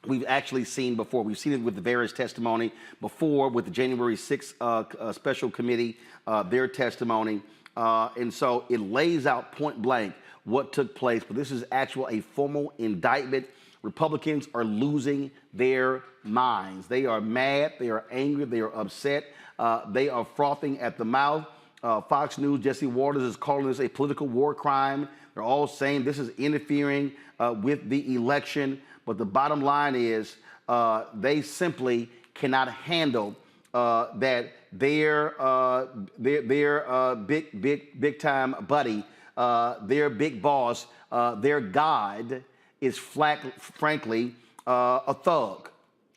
we've actually seen before. We've seen it with the various testimony before, with the January 6th special committee, their testimony. And so it lays out point blank what took place. But this is a formal indictment. Republicans are losing their minds. They are mad. They are angry. They are upset. They are frothing at the mouth. Fox News, Jesse Waters is calling this a political war crime. They're all saying this is interfering with the election. But the bottom line is they simply cannot handle that their big time buddy, their big boss, their God is frankly a thug.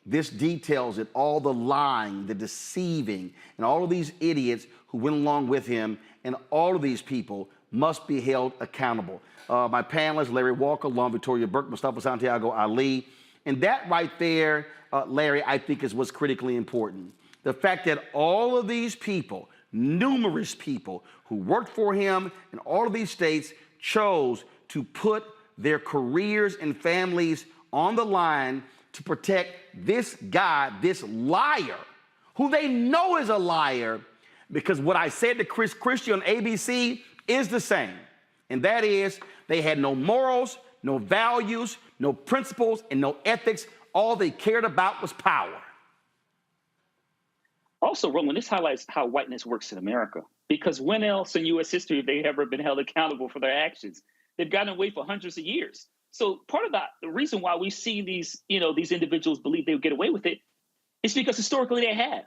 This details it, all the lying, the deceiving, and all of these idiots who went along with him, and all of these people must be held accountable. My panelists, Larry Walker, Lon Victoria Burke, Mustafa Santiago Ali, and that right there, Larry, I think is what's critically important. The fact that all of these people, numerous people who worked for him in all of these states, chose to put their careers and families on the line to protect this guy, this liar, who they know is a liar, because what I said to Chris Christie on ABC is the same. And that is, they had no morals, no values, no principles, and no ethics. All they cared about was power. Also, Roland, this highlights how whiteness works in America. Because when else in U.S. history have they ever been held accountable for their actions? They've gotten away for hundreds of years. So part of the reason why we see these individuals believe they would get away with it is because historically they have.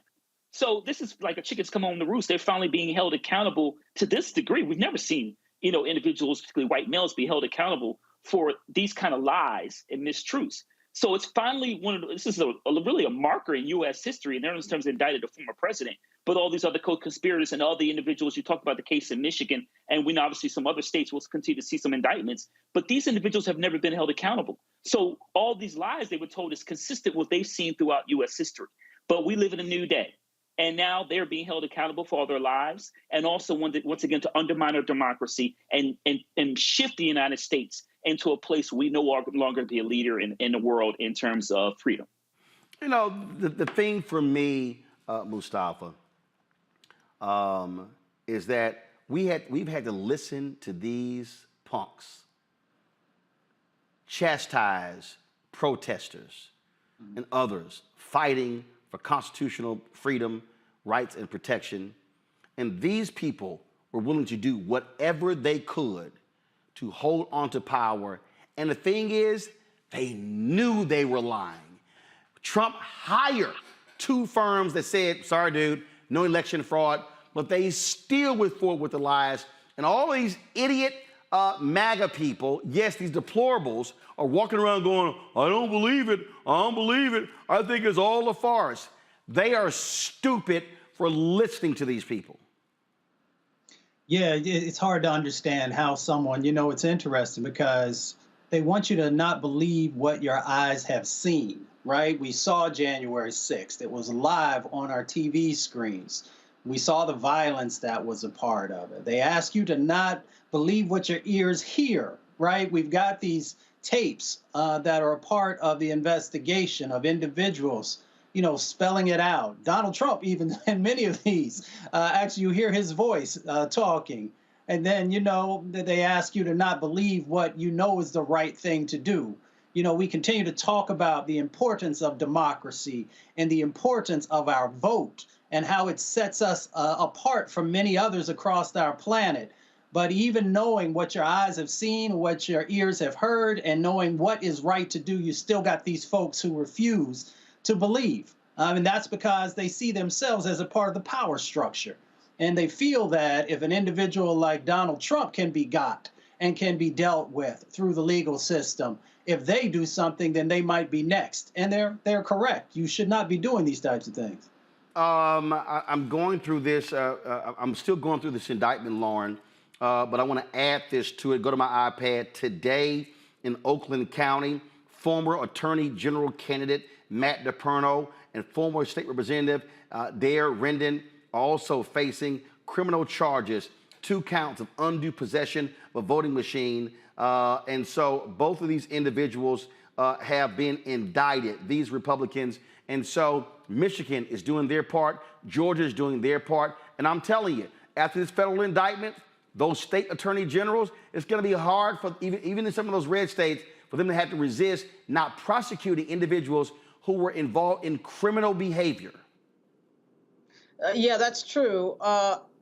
So this is like a chickens come home to roost. They're finally being held accountable to this degree. We've never seen, individuals, particularly white males, be held accountable for these kind of lies and mistruths. So it's finally this is really a marker in U.S. history, and in terms of indicted a former president, but all these other co-conspirators and all the individuals. You talked about the case in Michigan, and we know obviously some other states will continue to see some indictments, but these individuals have never been held accountable. So all these lies they were told is consistent with what they've seen throughout U.S. history. But we live in a new day. And now they're being held accountable for all their lives, and also once again to undermine our democracy and shift the United States into a place we no longer be a leader in the world in terms of freedom. The thing for me, Mustafa, is that we've had to listen to these punks chastise protesters and others fighting for constitutional freedom, rights, and protection. And these people were willing to do whatever they could to hold on to power. And the thing is, they knew they were lying. Trump hired 2 firms that said, sorry, dude, no election fraud, but they still went forward with the lies. And all these idiot MAGA people, yes, these deplorables, are walking around going, I don't believe it, I don't believe it, I think it's all a farce. They are stupid for listening to these people. Yeah, it's hard to understand how someone, you know, it's interesting because they want you to not believe what your eyes have seen, right? We saw January 6th. It was live on our TV screens. We saw the violence that was a part of it. They ask you to not believe what your ears hear, right? We've got these tapes that are a part of the investigation of individuals, you know, spelling it out. Donald Trump, even in many of these, actually you hear his voice talking. And then, you know, they ask you to not believe what you know is the right thing to do. You know, we continue to talk about the importance of democracy and the importance of our vote and how it sets us apart from many others across our planet. But even knowing what your eyes have seen, what your ears have heard, and knowing what is right to do, you still got these folks who refuse to believe. And that's because they see themselves as a part of the power structure. And they feel that if an individual like Donald Trump can be got and can be dealt with through the legal system, if they do something, then they might be next. And they're correct. You should not be doing these types of things. I'm going through this. I'm still going through this indictment, Lauren, but I want to add this to it. Go to my iPad. Today in Oakland County, former Attorney General candidate Matt DePerno and former state representative Dare Rendon also facing criminal charges, 2 counts of undue possession of a voting machine. And so both of these individuals have been indicted, these Republicans. And so Michigan is doing their part, Georgia is doing their part. And I'm telling you, after this federal indictment, those state attorney generals, it's going to be hard for even in some of those red states for them to have to resist not prosecuting individuals who were involved in criminal behavior. Yeah, that's true.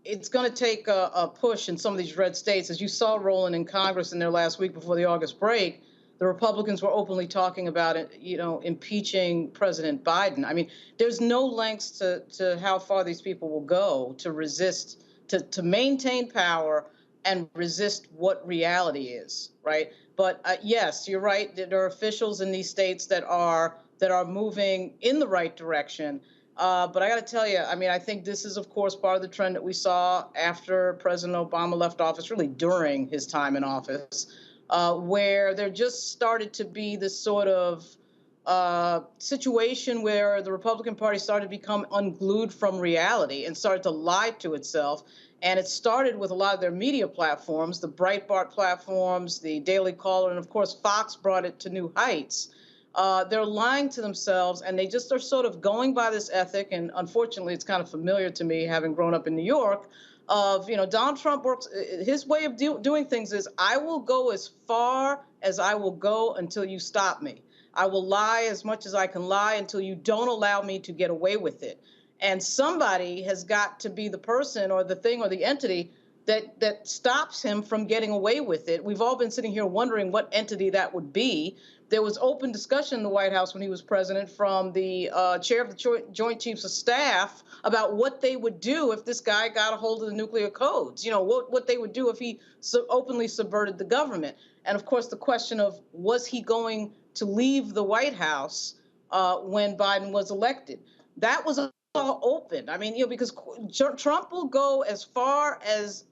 It's going to take a push in some of these red states. As you saw, Roland, in Congress in their last week before the August break, the Republicans were openly talking about it, you know, impeaching President Biden. I mean, there's no lengths to how far these people will go to resist, to maintain power and resist what reality is, right? But yes, you're right. There are officials in these states that are moving in the right direction. But I got to tell you, I mean, I think this is, of course, part of the trend that we saw after President Obama left office, really during his time in office, where there just started to be this sort of situation where the Republican Party started to become unglued from reality and started to lie to itself. And it started with a lot of their media platforms, the Breitbart platforms, the Daily Caller, and of course, Fox brought it to new heights. They're lying to themselves, and they just are sort of going by this ethic. And unfortunately, it's kind of familiar to me, having grown up in New York, of, you know, Donald Trump works, his way of doing things is, I will go as far as I will go until you stop me. I will lie as much as I can lie until you don't allow me to get away with it. And somebody has got to be the person or the thing or the entity that stops him from getting away with it. We've all been sitting here wondering what entity that would be. There was open discussion in the White House when he was president from the chair of the Joint Chiefs of Staff about what they would do if this guy got a hold of the nuclear codes, you know, what they would do if he openly subverted the government. And of course, the question of, was he going to leave the White House when Biden was elected? That was all open. I mean, you know, because Trump will go as far as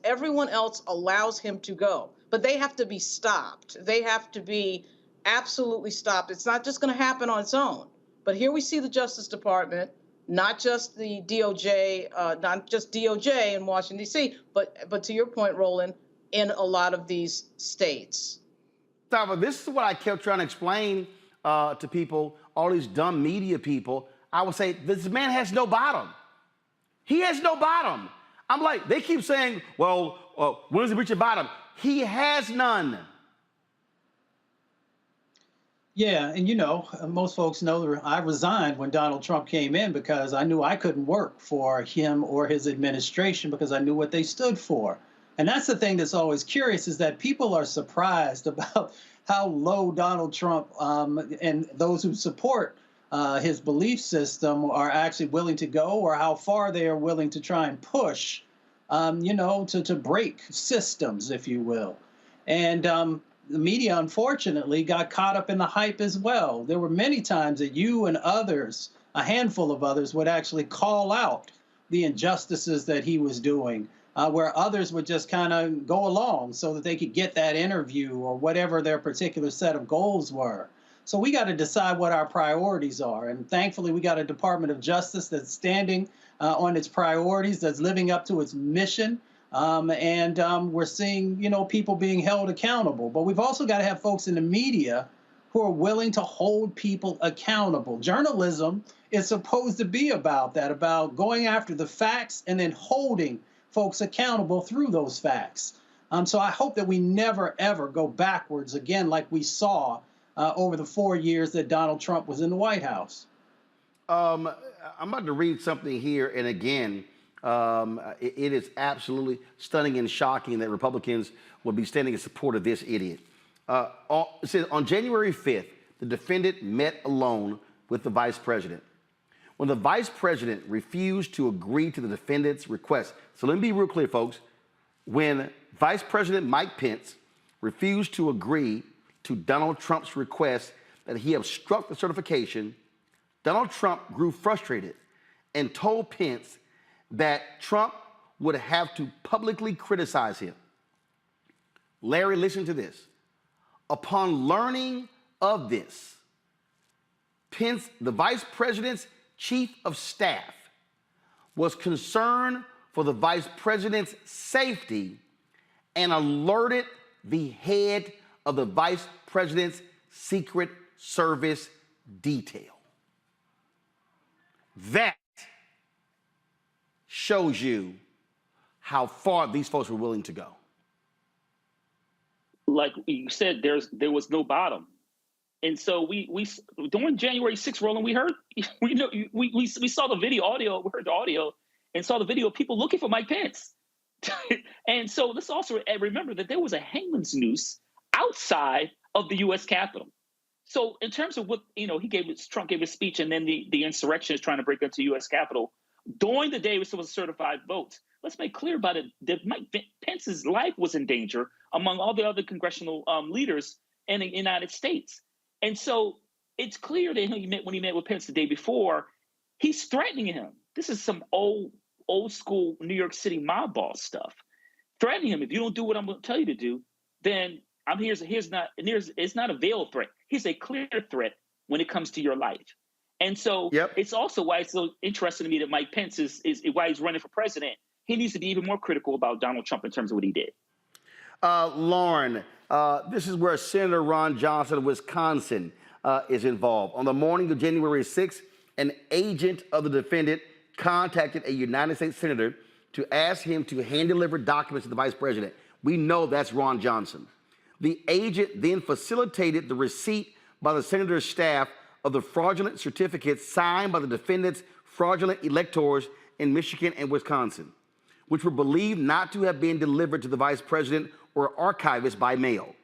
everyone else allows him to go, but they have to be stopped. They have to be absolutely stopped. It's not just going to happen on its own. But here we see the Justice Department, not just the DOJ, not just DOJ in Washington, D.C., but to your point, Roland, in a lot of these states. But this is what I kept trying to explain to people, all these dumb media people. I would say, this man has no bottom. He has no bottom. I'm like, they keep saying, well, when does he reach a bottom? He has none. Yeah, and you know, most folks know I resigned when Donald Trump came in because I knew I couldn't work for him or his administration because I knew what they stood for. And that's the thing that's always curious, is that people are surprised about how low Donald Trump and those who support his belief system are actually willing to go, or how far they are willing to try and push, you know, to break systems, if you will. And the media, unfortunately, got caught up in the hype as well. There were many times that you and others, a handful of others, would actually call out the injustices that he was doing, where others would just kind of go along so that they could get that interview or whatever their particular set of goals were. So we got to decide what our priorities are. And thankfully, we got a Department of Justice that's standing on its priorities, that's living up to its mission. And we're seeing, people being held accountable. But we've also got to have folks in the media who are willing to hold people accountable. Journalism is supposed to be about that, about going after the facts and then holding folks accountable through those facts. So I hope that we never, ever go backwards again like we saw over the 4 years that Donald Trump was in the White House. I'm about to read something here, and again, it is absolutely stunning and shocking that Republicans will be standing in support of this idiot. It says, on January 5th, the defendant met alone with the vice president. When the vice president refused to agree to the defendant's request, so let me be real clear, folks. When Vice President Mike Pence refused to agree to Donald Trump's request that he obstruct the certification, Donald Trump grew frustrated and told Pence that Trump would have to publicly criticize him. Larry, listen to this. Upon learning of this, Pence, the vice president's chief of staff, was concerned for the vice president's safety and alerted the head of the vice president's Secret Service detail. That shows you how far these folks were willing to go. Like you said, there was no bottom. And so we during January 6th, Roland, we saw the video audio, we heard the audio and saw the video of people looking for Mike Pence. And so let's also remember that there was a hangman's noose outside of the U.S. Capitol. So in terms of what, Trump gave his speech and then the insurrection is trying to break into U.S. Capitol, during the day, it was certified votes. Let's make clear about it that Mike Pence's life was in danger among all the other congressional leaders in the United States. And so it's clear that when he met with Pence the day before, he's threatening him. This is some old school New York City mob boss stuff. Threatening him, if you don't do what I'm going to tell you to do, then it's not a veiled threat. Here's a clear threat when it comes to your life. And so It's also why it's so interesting to me that Mike Pence is why he's running for president. He needs to be even more critical about Donald Trump in terms of what he did. Lauren, this is where Senator Ron Johnson of Wisconsin is involved. On the morning of January 6th, an agent of the defendant contacted a United States senator to ask him to hand-deliver documents to the vice president. We know that's Ron Johnson. The agent then facilitated the receipt by the senator's staff of the fraudulent certificates signed by the defendant's fraudulent electors in Michigan and Wisconsin, which were believed not to have been delivered to the vice president or archivist by mail.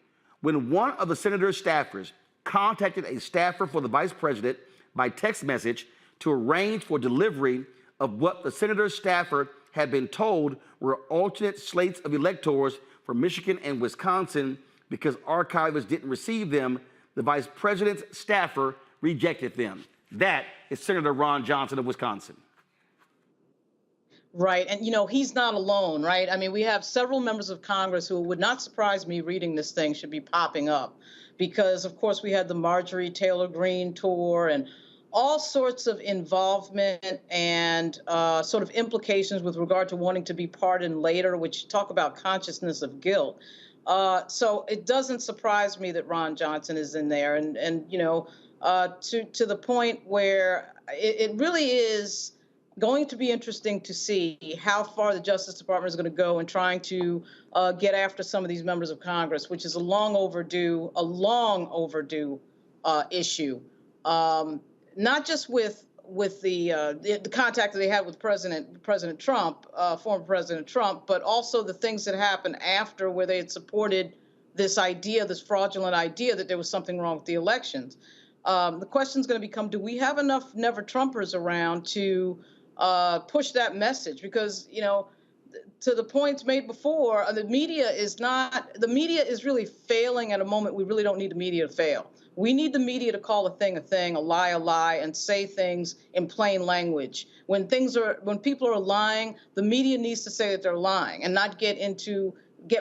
When one of the senator's staffers contacted a staffer for the vice president by text message to arrange for delivery of what the senator's staffer had been told were alternate slates of electors for Michigan and Wisconsin, because archivists didn't receive them, the vice president's staffer rejected them. That is Senator Ron Johnson of Wisconsin. Right. And, he's not alone, right? I mean, we have several members of Congress who would not surprise me reading this thing should be popping up because, of course, we had the Marjorie Taylor Greene tour and all sorts of involvement and sort of implications with regard to wanting to be pardoned later, which talk about consciousness of guilt. So it doesn't surprise me that Ron Johnson is in there. And to the point where it really is going to be interesting to see how far the Justice Department is going to go in trying to get after some of these members of Congress, which is a long overdue issue. Not just with the contact that they had with President Trump, former President Trump, but also the things that happened after, where they had supported this fraudulent idea that there was something wrong with the elections. The question is going to become: do we have enough Never Trumpers around to push that message? Because to the points made before, the media is really failing at a moment we really don't need the media to fail. We need the media to call a thing, a lie, and say things in plain language. When people are lying, the media needs to say that they're lying and not get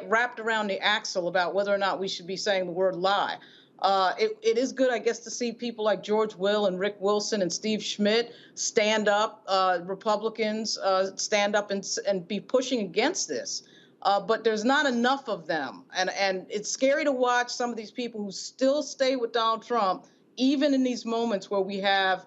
wrapped around the axle about whether or not we should be saying the word lie. It is good, I guess, to see people like George Will and Rick Wilson and Steve Schmidt stand up, Republicans stand up and be pushing against this. But there's not enough of them. And it's scary to watch some of these people who still stay with Donald Trump, even in these moments where we have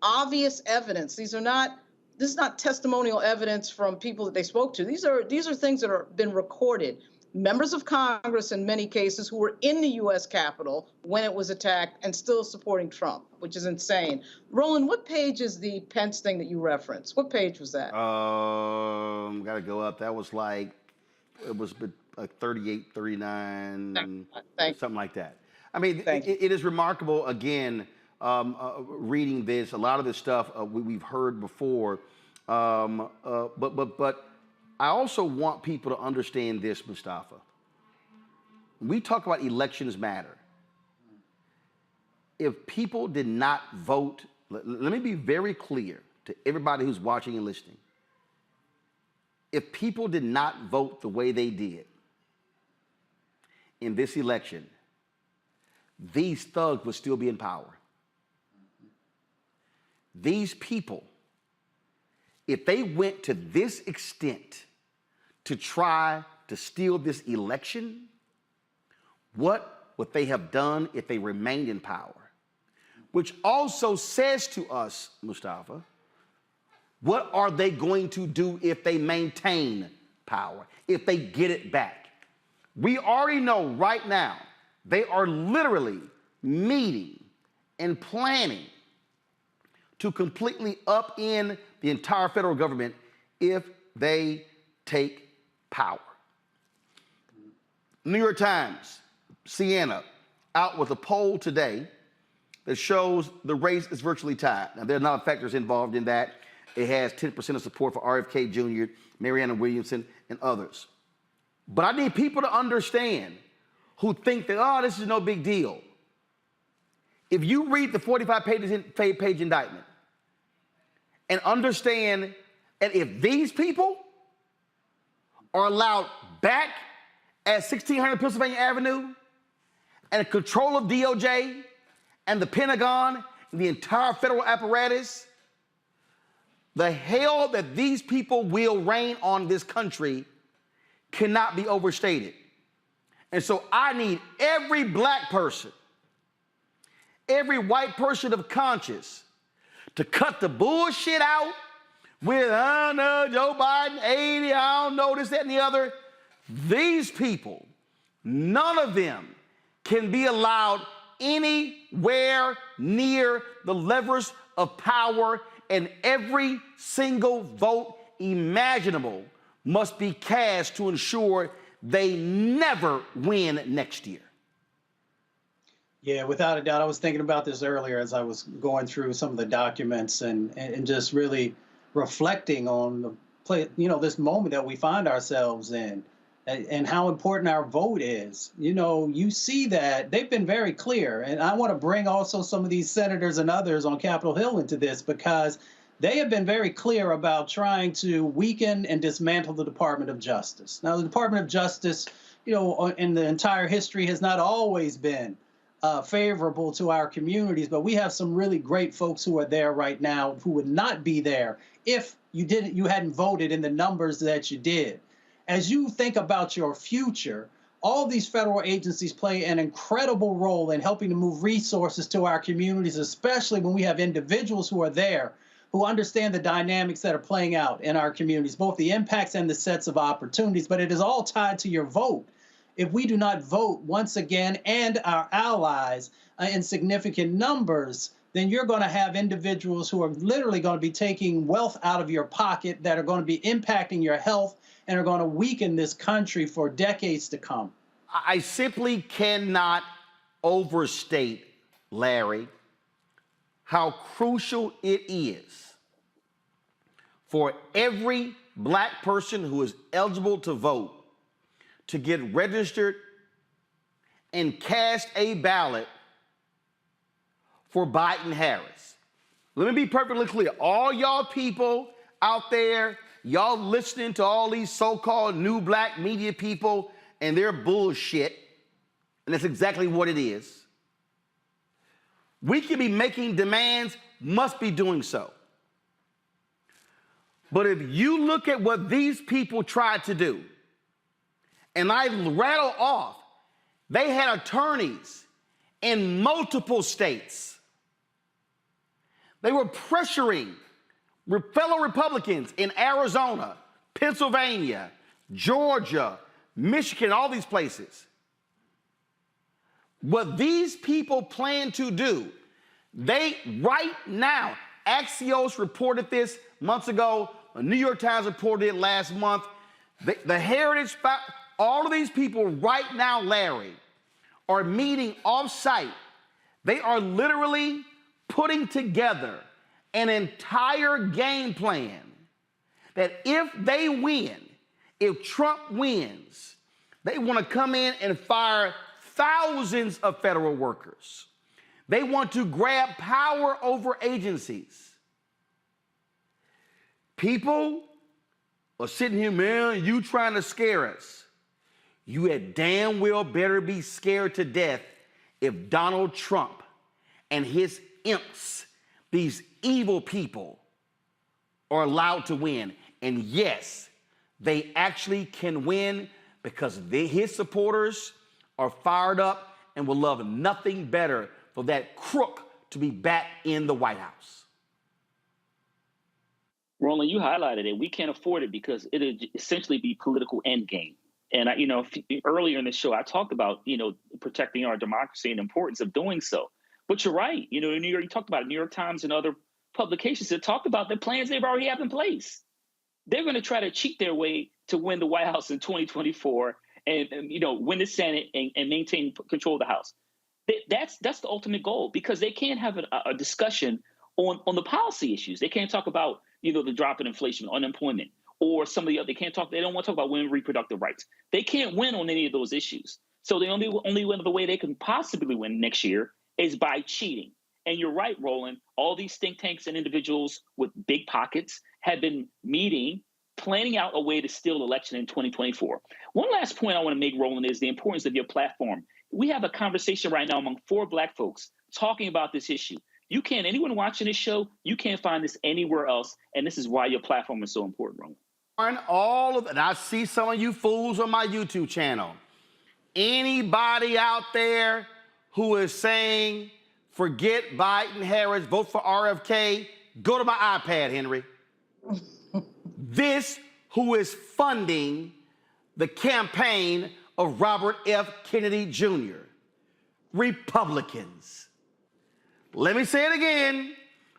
obvious evidence. This is not testimonial evidence from people that they spoke to. These are things that have been recorded. Members of Congress, in many cases, who were in the U.S. Capitol when it was attacked and still supporting Trump, which is insane. Roland, what page is the Pence thing that you referenced? What page was that? Got to go up. That was it was 38, 39, something like that. I mean, it is remarkable, again, reading this. A lot of this stuff we've heard before. But I also want people to understand this, Mustafa. We talk about elections matter. If people did not vote, let me be very clear to everybody who's watching and listening. If people did not vote the way they did in this election, these thugs would still be in power. These people, if they went to this extent to try to steal this election, what would they have done if they remained in power? Which also says to us, Mustafa, what are they going to do if they maintain power, if they get it back? We already know right now they are literally meeting and planning to completely upend the entire federal government if they take power. New York Times, Siena, out with a poll today that shows the race is virtually tied. Now, there are not factors involved in that. It has 10% of support for RFK Jr., Marianne Williamson, and others. But I need people to understand who think that, oh, this is no big deal. If you read the 45-page indictment and understand that if these people are allowed back at 1600 Pennsylvania Avenue and in control of DOJ and the Pentagon and the entire federal apparatus, the hell that these people will reign on this country cannot be overstated. And so I need every black person, every white person of conscience to cut the bullshit out with, I don't know, Joe Biden, 80, I don't know, this, that, and the other. These people, none of them can be allowed anywhere near the levers of power, and every single vote imaginable must be cast to ensure they never win next year. Yeah, without a doubt. I was thinking about this earlier as I was going through some of the documents and just really reflecting on this moment that we find ourselves in and how important our vote is. You see that they've been very clear. And I want to bring also some of these senators and others on Capitol Hill into this, because they have been very clear about trying to weaken and dismantle the Department of Justice. Now, the Department of Justice, in the entire history has not always been favorable to our communities, but we have some really great folks who are there right now who would not be there if you hadn't voted in the numbers that you did. As you think about your future, all these federal agencies play an incredible role in helping to move resources to our communities, especially when we have individuals who are there who understand the dynamics that are playing out in our communities, both the impacts and the sets of opportunities, but it is all tied to your vote. If we do not vote once again, and our allies in significant numbers, then you're going to have individuals who are literally going to be taking wealth out of your pocket, that are going to be impacting your health and are going to weaken this country for decades to come. I simply cannot overstate, Larry, how crucial it is for every black person who is eligible to vote to get registered and cast a ballot for Biden-Harris. Let me be perfectly clear. All y'all people out there, y'all listening to all these so-called new black media people and their bullshit, and that's exactly what it is. We can be making demands, must be doing so. But if you look at what these people tried to do, and I rattle off, they had attorneys in multiple states. They were pressuring fellow Republicans in Arizona, Pennsylvania, Georgia, Michigan, all these places. What these people plan to do, they right now, Axios reported this months ago, the New York Times reported it last month, the Heritage, all of these people right now, Larry, are meeting off-site. They are literally putting together an entire game plan that if they win, if Trump wins, they want to come in and fire thousands of federal workers. They want to grab power over agencies. People are sitting here, man, you trying to scare us. You had damn well better be scared to death if Donald Trump and his imps, these evil people, are allowed to win. And yes, they actually can win because his supporters are fired up and will love nothing better for that crook to be back in the White House. Roland, you highlighted it. We can't afford it because it'd essentially be political endgame. And earlier in the show, I talked about protecting our democracy and the importance of doing so. But you're right. In New York, you talked about it, New York Times and other publications that talked about the plans they've already have in place. They're going to try to cheat their way to win the White House in 2024 and win the Senate and maintain control of the House. That's the ultimate goal, because they can't have a discussion on the policy issues. They can't talk about the drop in inflation, unemployment, or some of the other. They don't want to talk about women's reproductive rights. They can't win on any of those issues. So the only way they can possibly win next year is by cheating. And you're right, Roland. All these think tanks and individuals with big pockets have been meeting, planning out a way to steal the election in 2024. One last point I want to make, Roland, is the importance of your platform. We have a conversation right now among 4 black folks talking about this issue. Anyone watching this show, you can't find this anywhere else. And this is why your platform is so important, Roland. And I see some of you fools on my YouTube channel. Anybody out there who is saying, forget Biden-Harris, vote for RFK, go to my iPad, Henry. This who is funding the campaign of Robert F. Kennedy Jr. Republicans. Let me say it again.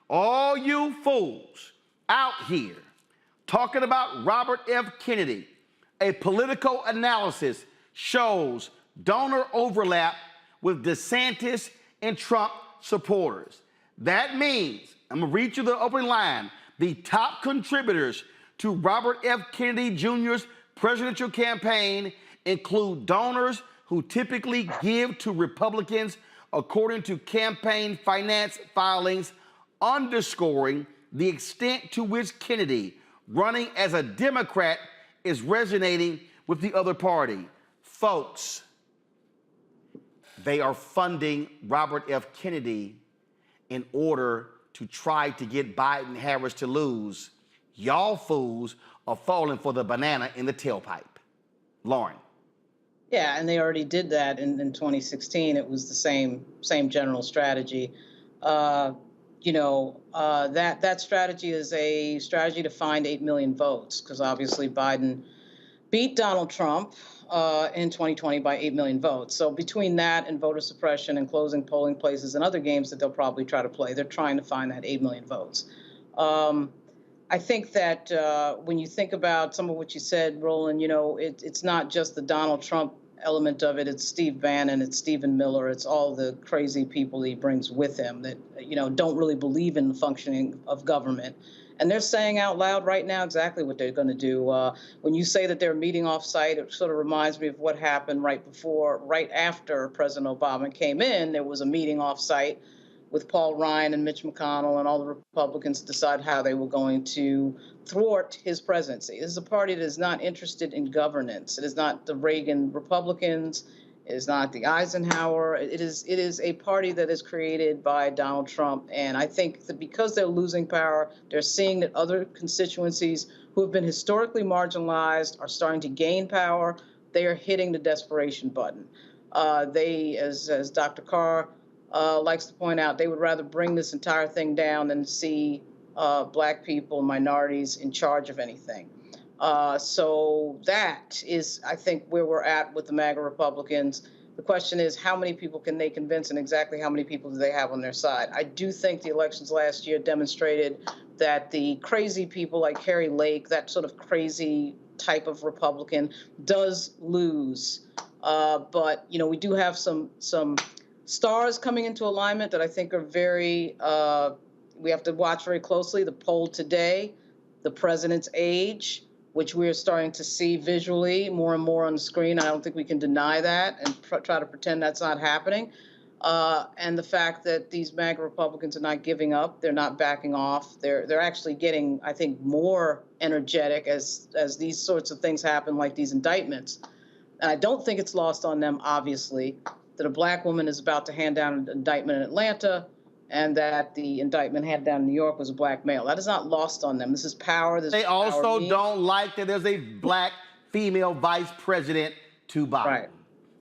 All you fools out here talking about Robert F. Kennedy, a political analysis shows donor overlap with DeSantis and Trump supporters. That means, I'm going to read you the opening line, the top contributors to Robert F. Kennedy Jr.'s presidential campaign include donors who typically give to Republicans according to campaign finance filings, underscoring the extent to which Kennedy, running as a Democrat, is resonating with the other party. Folks, they are funding Robert F. Kennedy in order to try to get Biden-Harris to lose. Y'all fools are falling for the banana in the tailpipe. Lauren. Yeah, and they already did that in 2016. It was the same general strategy. That strategy is a strategy to find 8 million votes, because obviously Biden beat Donald Trump in 2020 by 8 million votes. So between that and voter suppression and closing polling places and other games that they'll probably try to play, they're trying to find that 8 million votes. I think that when you think about some of what you said, Roland, it's not just the Donald Trump element of it. It's Steve Bannon, it's Stephen Miller, it's all the crazy people he brings with him that, don't really believe in the functioning of government. And they're saying out loud right now exactly what they're going to do. When you say that they're meeting off-site, it sort of reminds me of what happened right after President Obama came in. There was a meeting off-site with Paul Ryan and Mitch McConnell and all the Republicans to decide how they were going to thwart his presidency. This is a party that is not interested in governance. It is not the Reagan Republicans. It is not the Eisenhower. It is a party that is created by Donald Trump. And I think that because they're losing power, they're seeing that other constituencies who have been historically marginalized are starting to gain power. They are hitting the desperation button. They, as Dr. Carr likes to point out, they would rather bring this entire thing down than see Black people, minorities in charge of anything. So that is, I think, where we're at with the MAGA Republicans. The question is, how many people can they convince, and exactly how many people do they have on their side? I do think the elections last year demonstrated that the crazy people like Carrie Lake, that sort of crazy type of Republican, does lose. But, you know, we do have some stars coming into alignment that I think are very, we have to watch very closely. The poll today, the president's age, which we're starting to see visually more and more on the screen. I don't think we can deny that and try to pretend that's not happening. And the fact that these MAGA Republicans are not giving up, they're not backing off. They're actually getting, I think, more energetic as these sorts of things happen, like these indictments. And I don't think it's lost on them, obviously, that a Black woman is about to hand down an indictment in Atlanta, and that the indictment handed down in New York was a Black male. That is not lost on them. This is power. They also don't like that there's a Black female vice president to Biden. Right.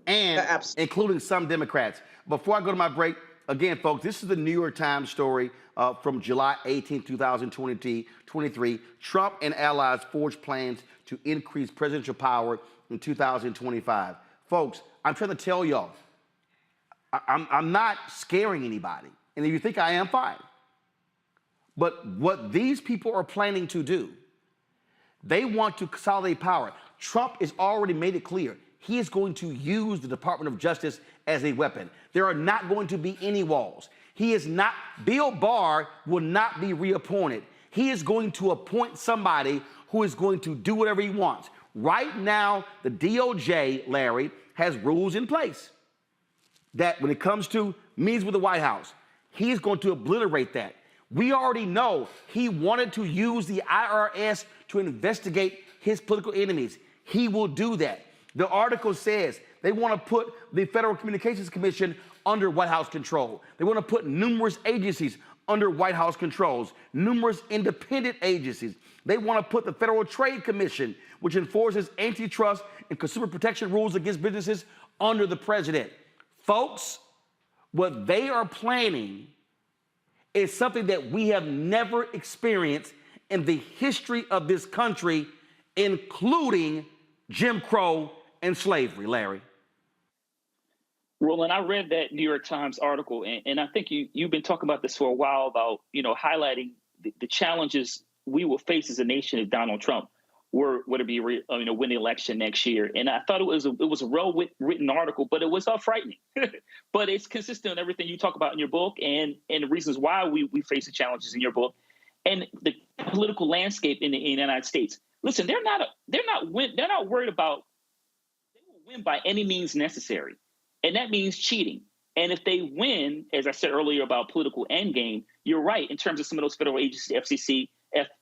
And including some Democrats. Before I go to my break, again, folks, this is the New York Times story from July 18, 2023. Trump and allies forge plans to increase presidential power in 2025. Folks, I'm trying to tell y'all, I'm not scaring anybody. And if you think I am, fine. But what these people are planning to do, they want to consolidate power. Trump has already made it clear he is going to use the Department of Justice as a weapon. There are not going to be any walls. Bill Barr will not be reappointed. He is going to appoint somebody who is going to do whatever he wants. Right now, the DOJ, Larry, has rules in place that when it comes to meetings with the White House, he is going to obliterate that. We already know he wanted to use the IRS to investigate his political enemies. He will do that. The article says they want to put the Federal Communications Commission under White House control. They want to put numerous agencies under White House controls, numerous independent agencies. They want to put the Federal Trade Commission, which enforces antitrust and consumer protection rules against businesses, under the president. Folks, what they are planning is something that we have never experienced in the history of this country, including Jim Crow and slavery, Larry. Roland, I read that New York Times article, and I think you've been talking about this for a while about, highlighting the challenges we will face as a nation if Donald Trump were to be win the election next year. And I thought it was a well-written article, but it was frightening. But it's consistent with everything you talk about in your book and the reasons why we face the challenges in your book and the political landscape in the United States. Listen, they're not worried about, they will win by any means necessary. And that means cheating. And if they win, as I said earlier about political endgame, you're right in terms of some of those federal agencies, FCC,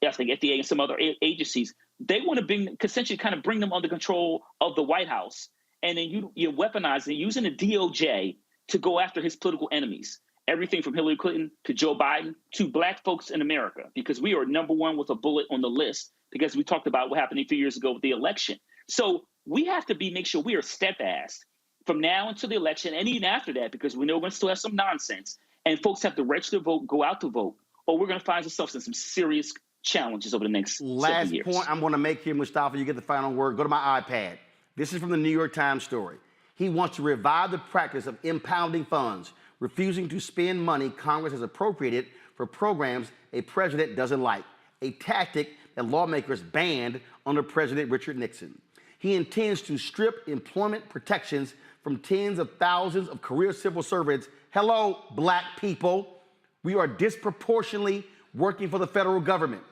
FDA, and some other agencies. They want to essentially kind of bring them under control of the White House. And then you're weaponizing, using the DOJ to go after his political enemies. Everything from Hillary Clinton to Joe Biden to Black folks in America, because we are number one with a bullet on the list, because we talked about what happened a few years ago with the election. So we have to make sure we are steadfast from now until the election and even after that, because we know we're going to still have some nonsense. And folks have to register to vote, go out to vote, or we're going to find ourselves in some serious challenges over the next 7 years. Last point I'm going to make here, Mustafa, you get the final word. Go to my iPad. This is from the New York Times story. He wants to revive the practice of impounding funds, refusing to spend money Congress has appropriated for programs a president doesn't like, a tactic that lawmakers banned under President Richard Nixon. He intends to strip employment protections from tens of thousands of career civil servants. Hello, Black people. We are disproportionately working for the federal government.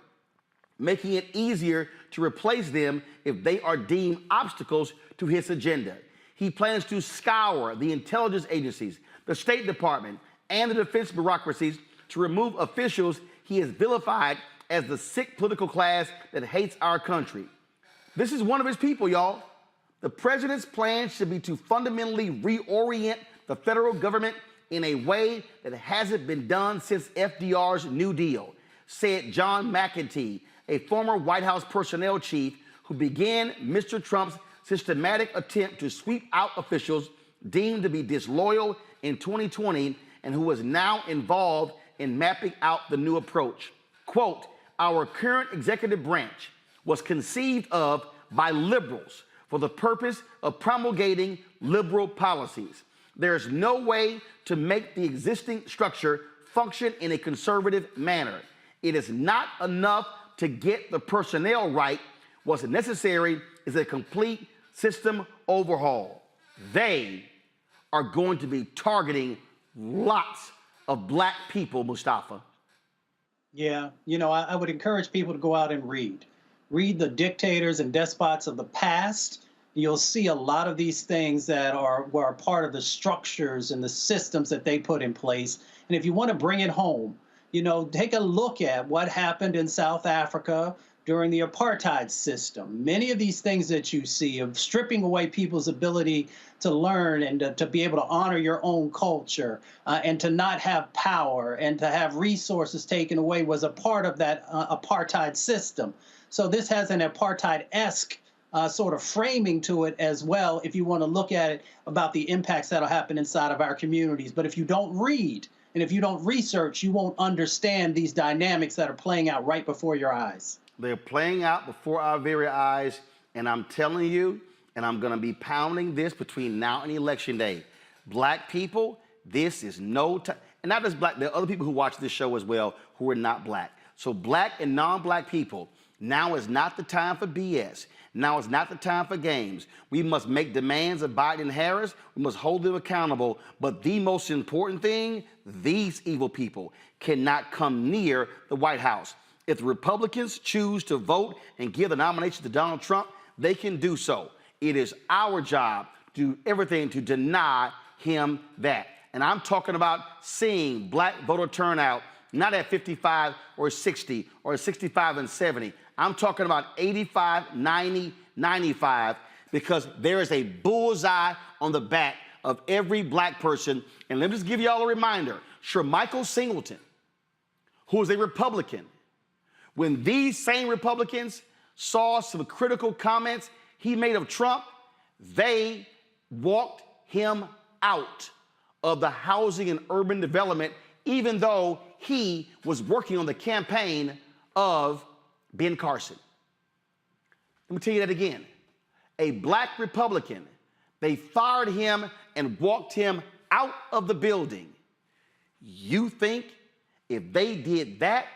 making it easier to replace them if they are deemed obstacles to his agenda. He plans to scour the intelligence agencies, the State Department, and the defense bureaucracies to remove officials he has vilified as the sick political class that hates our country. This is one of his people, y'all. The president's plan should be to fundamentally reorient the federal government in a way that hasn't been done since FDR's New Deal, said John McEntee, a former White House personnel chief who began Mr. Trump's systematic attempt to sweep out officials deemed to be disloyal in 2020 and who is now involved in mapping out the new approach. Quote, our current executive branch was conceived of by liberals for the purpose of promulgating liberal policies. There's no way to make the existing structure function in a conservative manner. It is not enough to get the personnel right. What's necessary is a complete system overhaul. They are going to be targeting lots of black people, Mustafa. Yeah, you know, I would encourage people to go out and read. Read the dictators and despots of the past. You'll see a lot of these things that were part of the structures and the systems that they put in place. And if you want to bring it home, you know, take a look at what happened in South Africa during the apartheid system. Many of these things that you see of stripping away people's ability to learn and to be able to honor your own culture and to not have power and to have resources taken away was a part of that apartheid system. So this has an apartheid-esque sort of framing to it as well, if you want to look at it about the impacts that'll happen inside of our communities. But if you don't read and if you don't research, you won't understand these dynamics that are playing out right before your eyes. They're playing out before our very eyes, and I'm telling you, and I'm going to be pounding this between now and Election Day. Black people, this is no time. And not just black, there are other people who watch this show as well who are not black. So black and non-black people, now is not the time for BS. Now is not the time for games. We must make demands of Biden and Harris. We must hold them accountable. But the most important thing, these evil people cannot come near the White House. If the Republicans choose to vote and give the nomination to Donald Trump, they can do so. It is our job to do everything to deny him that. And I'm talking about seeing black voter turnout not at 55 or 60 or 65 and 70. I'm talking about 85, 90, 95, because there is a bullseye on the back of every black person. And let me just give y'all a reminder. Michael Singleton, who is a Republican, when these same Republicans saw some critical comments he made of Trump, they walked him out of the housing and urban development, even though he was working on the campaign of Ben Carson. Let me tell you that again. A black Republican, they fired him and walked him out of the building. You think if they did that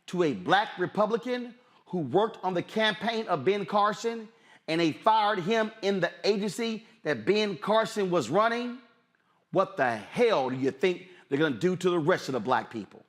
to a black Republican who worked on the campaign of Ben Carson and they fired him in the agency that Ben Carson was running, what the hell do you think they're going to do to the rest of the black people?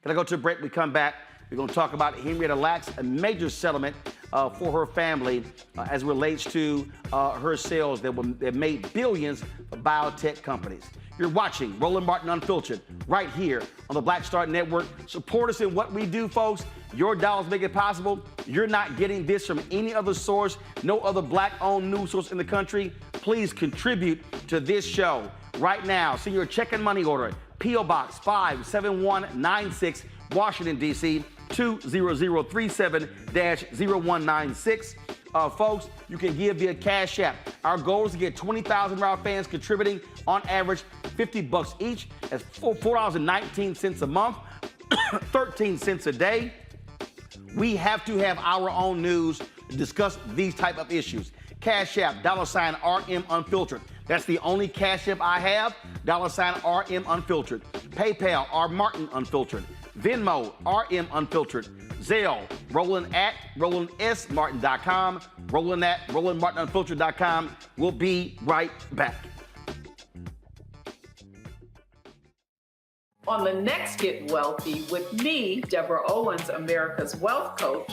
Can I go to a break? We come back. We're going to talk about Henrietta Lacks, a major settlement for her family as it relates to her sales that made billions for biotech companies. You're watching Roland Martin Unfiltered right here on the Black Star Network. Support us in what we do, folks. Your dollars make it possible. You're not getting this from any other source, no other black-owned news source in the country. Please contribute to this show right now. Send your check and money order, P.O. Box 57196, Washington, D.C., 20037-0196. Folks, you can give via Cash App. Our goal is to get 20,000 of our fans contributing on average $50 each. That's $4.19 a month, 13 cents a day. We have to have our own news to discuss these type of issues. Cash App, $RM Unfiltered. That's the only Cash App I have, $RM Unfiltered. PayPal, R Martin Unfiltered. Venmo, RM Unfiltered. Zelle, Roland at RolandSMartin.com. Roland at RolandMartinUnfiltered.com. We'll be right back. On the next Get Wealthy with me, Deborah Owens, America's Wealth Coach,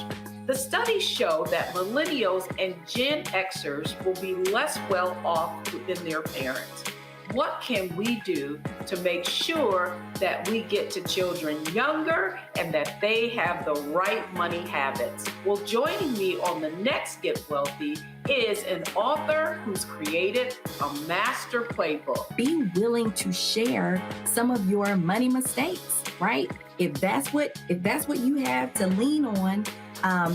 the studies show that millennials and Gen Xers will be less well off than their parents. What can we do to make sure that we get to children younger and that they have the right money habits? Well, joining me on the next Get Wealthy is an author who's created a master playbook. Be willing to share some of your money mistakes, right? If that's what you have to lean on,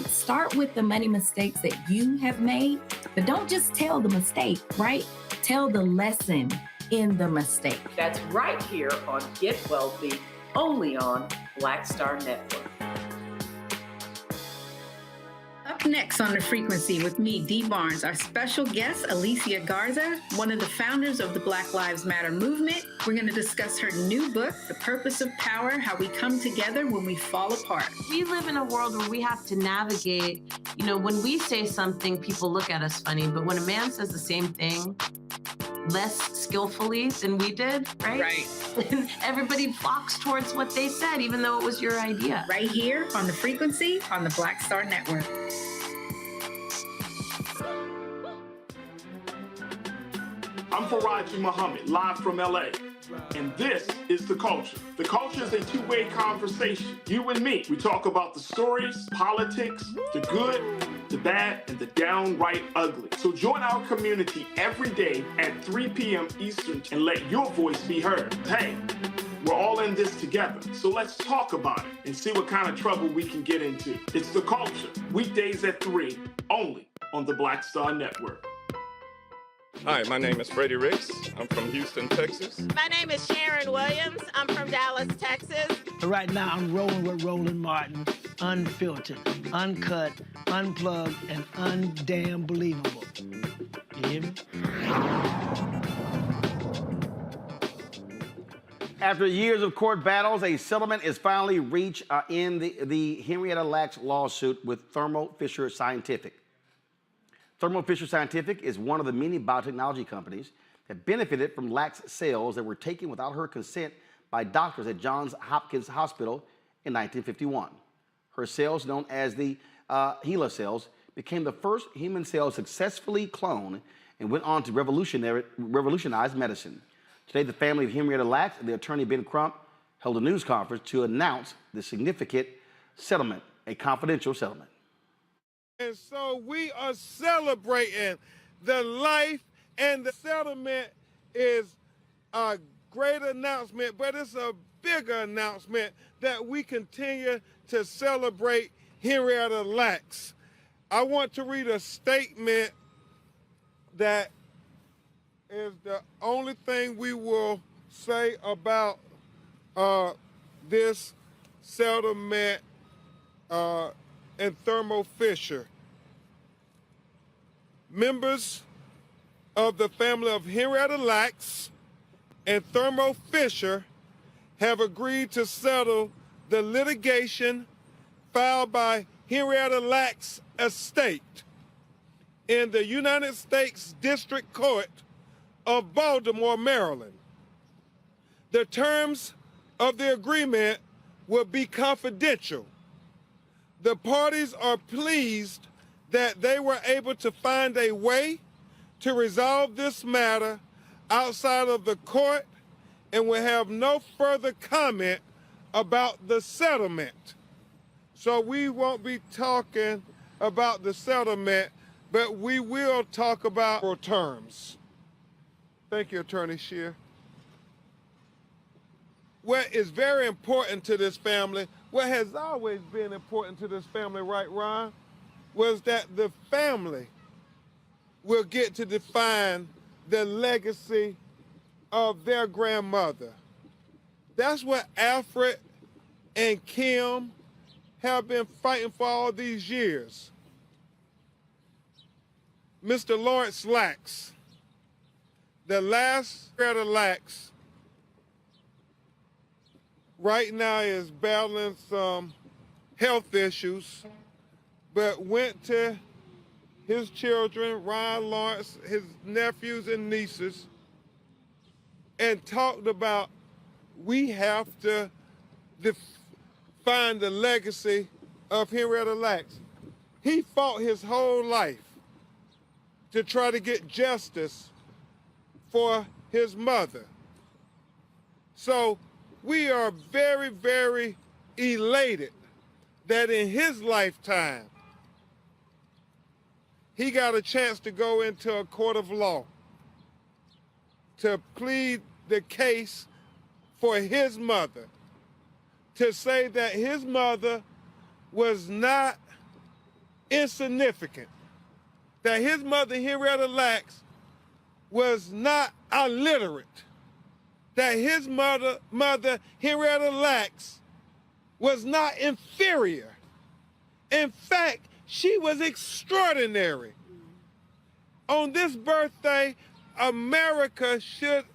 start with the money mistakes that you have made, but don't just tell the mistake, right? Tell the lesson in the mistake. That's right here on Get Wealthy, only on Black Star Network. Up next on The Frequency with me, Dee Barnes, our special guest, Alicia Garza, one of the founders of the Black Lives Matter movement. We're going to discuss her new book, The Purpose of Power, How We Come Together When We Fall Apart. We live in a world where we have to navigate, when we say something, people look at us funny, but when a man says the same thing, less skillfully than we did, right? Right. And everybody flocks towards what they said, even though it was your idea. Right here on The Frequency on the Black Star Network. I'm Faraji Muhammad, live from LA. And this is The Culture. The Culture is a two-way conversation. You and me. We talk about the stories, politics, the good, the bad, and the downright ugly. So join our community every day at 3 p.m. Eastern and let your voice be heard. Hey, we're all in this together. So let's talk about it and see what kind of trouble we can get into. It's The Culture, weekdays at 3, only on the Black Star Network. Hi, my name is Freddie Ricks. I'm from Houston, Texas. My name is Sharon Williams. I'm from Dallas, Texas. Right now, I'm rolling with Roland Martin, unfiltered, uncut, unplugged, and undamn believable. You hear me? After years of court battles, a settlement is finally reached in the Henrietta Lacks lawsuit with Thermo Fisher Scientific. Thermo Fisher Scientific is one of the many biotechnology companies that benefited from Lacks' cells that were taken without her consent by doctors at Johns Hopkins Hospital in 1951. Her cells, known as the Sheila cells, became the first human cells successfully cloned and went on to revolutionize medicine. Today, the family of Henrietta Lacks and the attorney Ben Crump held a news conference to announce the significant settlement, a confidential settlement. And so we are celebrating the life, and the settlement is a great announcement, but it's a bigger announcement that we continue to celebrate Henrietta Lacks. I want to read a statement that is the only thing we will say about this settlement and Thermo Fisher. Members of the family of Henrietta Lacks and Thermo Fisher have agreed to settle the litigation filed by Henrietta Lacks' estate in the United States District Court of Baltimore, Maryland. The terms of the agreement will be confidential. The parties are pleased that they were able to find a way to resolve this matter outside of the court and will have no further comment about the settlement. So we won't be talking about the settlement, but we will talk about terms. Thank you, Attorney Shear. What is very important to this family, what has always been important to this family, right, Ron, was that the family will get to define the legacy of their grandmother. That's what Alfred and Kim have been fighting for all these years. Mr. Lawrence Lacks, the last Henrietta Lacks, right now is battling some health issues, but went to his children, Ron Lawrence, his nephews and nieces, and talked about we have to find the legacy of Henrietta Lacks. He fought his whole life to try to get justice for his mother. So we are very, very elated that in his lifetime, he got a chance to go into a court of law to plead the case for his mother, to say that his mother was not insignificant, that his mother, Henrietta Lacks, was not illiterate, that his mother, Henrietta Lacks, was not inferior. In fact, she was extraordinary. On this birthday, America should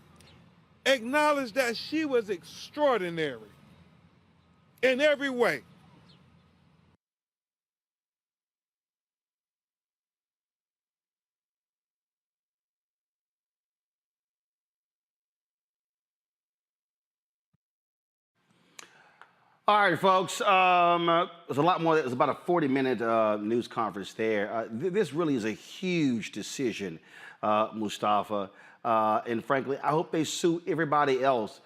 acknowledge that she was extraordinary in every way. All right, folks. There's a lot more. There's about a 40-minute news conference there. This really is a huge decision, Mustafa. And frankly, I hope they sue everybody else